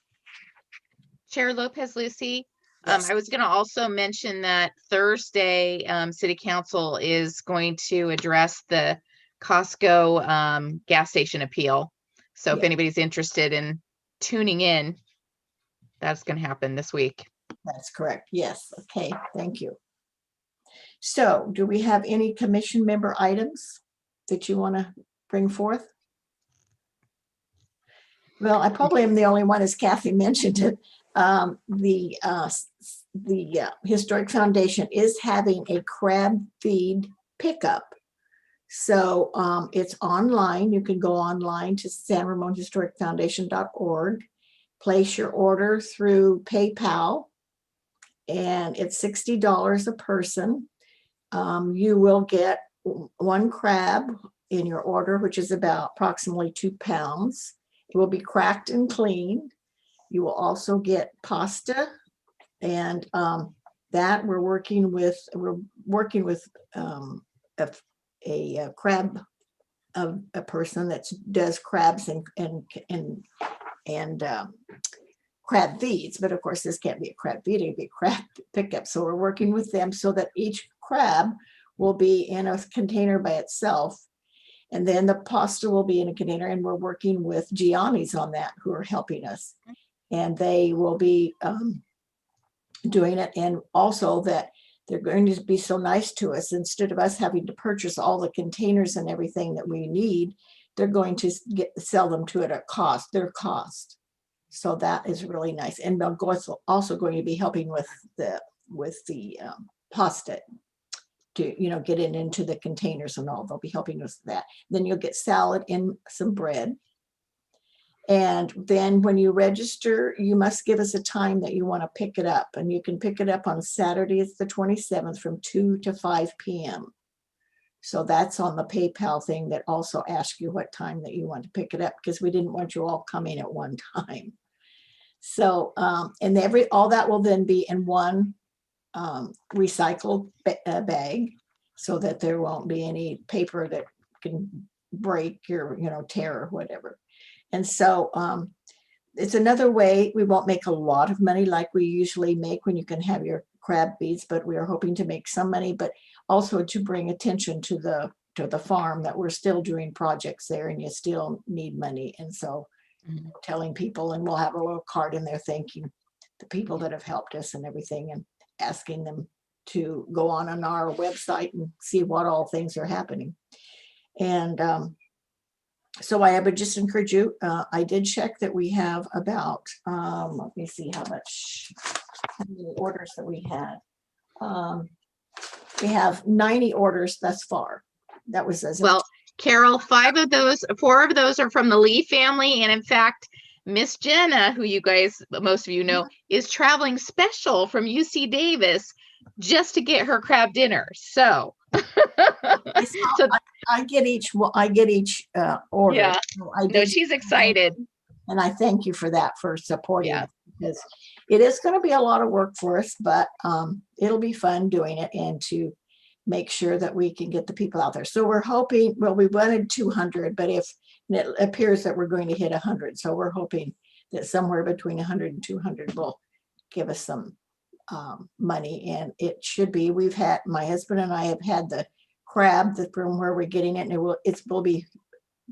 Chair Lopez Lucy, Yes. I was going to also mention that Thursday, City Council is going to address the Costco gas station appeal. So if Yeah. anybody's interested in tuning in, that's going to happen this week. That's correct. Yes. Okay. Thank you. So do we have any commission member items that you want to bring forth? Well, I probably am the only one, as Kathy mentioned it. The Historic Foundation is having a crab feed pickup. So it's online. You can go online to sanramonhistoricfoundation.org, place your order through PayPal, and it's $60 a person. You will get 1 crab in your order, which is about approximately 2 pounds. It will be cracked and cleaned. You will also get pasta, and that we're working with a crab, a person that does crabs and crab feeds, but of course this can't be a crab feed, it'll be a crab pickup. So we're working with them so that each crab will be in a container by itself. And then the pasta will be in a container, and we're working with Gianni's on that, who are helping us. And they will be doing it. And also that they're going to be so nice to us, instead of us having to purchase all the containers and everything that we need, they're going to sell them to it at their cost. So that is really nice. And they're also going to be helping with the pasta to, get it into the containers and all. They'll be helping us with that. Then you'll get salad and some bread. And then when you register, you must give us a time that you want to pick it up. And you can pick it up on Saturday, it's the 27th from 2 to 5 p.m. So that's on the PayPal thing that also asks you what time that you want to pick it up, because we didn't want you all coming at one time. So, and all that will then be in one recycled bag so that there won't be any paper that can break or, tear or whatever. And so it's another way. We won't make a lot of money like we usually make when you can have your crab feeds, but we are hoping to make some money, but also to bring attention to the farm that we're still doing projects there and you still need money. And so telling people, and we'll have a little card in there thanking the people that have helped us and everything, and asking them to go on our website and see what all things are happening. And so I would just encourage you, I did check that we have about, let me see how many orders that we had. We have 90 orders thus far. That was as Well, Carol, 4 of those are from the Lee family. And in fact, Miss Jenna, who you guys, most of you know, is traveling special from UC Davis just to get her crab dinner. So I get each order. Yeah. So She's excited. And I thank you for that, for supporting it, because it is going to be a lot of work for us, but it'll be fun doing it and to make sure that we can get the people out there. So we're hoping, well, we wanted 200, but it appears that we're going to hit 100. So we're hoping that somewhere between 100 and 200 will give us some money. And it should be, my husband and I have had the crab from where we're getting it, and it will be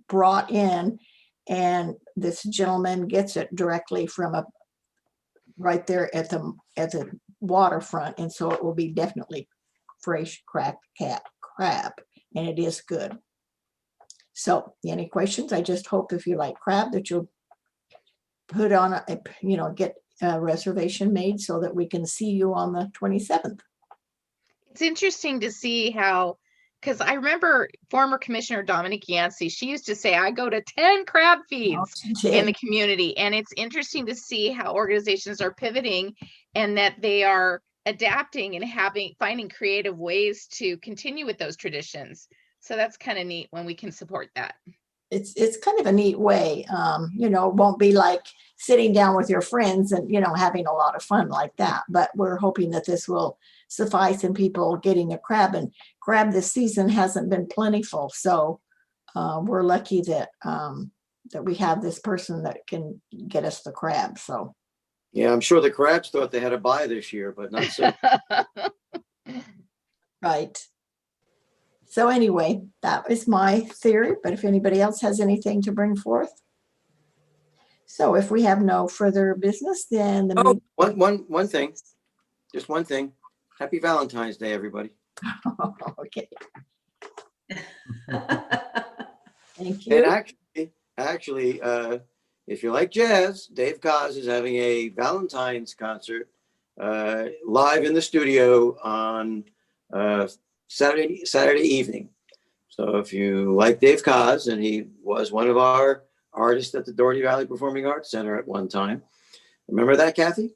brought in, and this gentleman gets it directly from right there at the waterfront. And so it will be definitely fresh cracked crab, and it is good. So any questions? I just hope if you like crab that you'll put on get a reservation made so that we can see you on the 27th. It's interesting to see how, because I remember former Commissioner Dominic Yancey, she used to say, I go to 10 crab feeds in the community. And it's interesting to see how organizations are pivoting and that they are adapting and finding creative ways to continue with those traditions. So that's kind of neat when we can support that. It's kind of a neat way. It won't be like sitting down with your friends and, having a lot of fun like that. But we're hoping that this will suffice in people getting a crab. And crab this season hasn't been plentiful. So we're lucky that we have this person that can get us the crab. So. Yeah, I'm sure the crabs thought they had a buy this year, but not so. Right. So anyway, that is my theory, but if anybody else has anything to bring forth. So if we have no further business, then one thing, just one thing. Happy Valentine's Day, everybody. Okay. Thank you. And actually, if you like jazz, Dave Koz is having a Valentine's concert live in the studio on Saturday evening. So if you like Dave Koz, and he was one of our artists at the Doherty Valley Performing Arts Center at one time. Remember that, Kathy?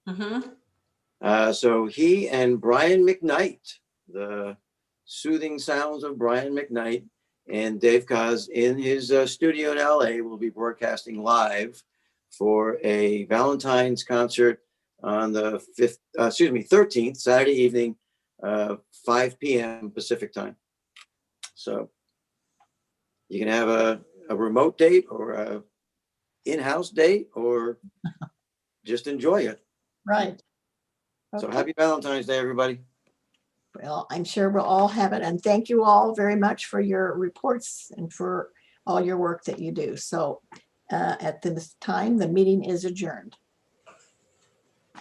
Mm-hmm. So he and Brian McKnight, the soothing sounds of Brian McKnight, and Dave Koz in his studio in LA will be broadcasting live for a Valentine's concert on the 13th, Saturday evening, 5 p.m. Pacific time. So you can have a remote date or a in-house date or just enjoy it. Right. So Okay. happy Valentine's Day, everybody. Well, I'm sure we'll all have it. And thank you all very much for your reports and for all your work that you do. So at this time, the meeting is adjourned.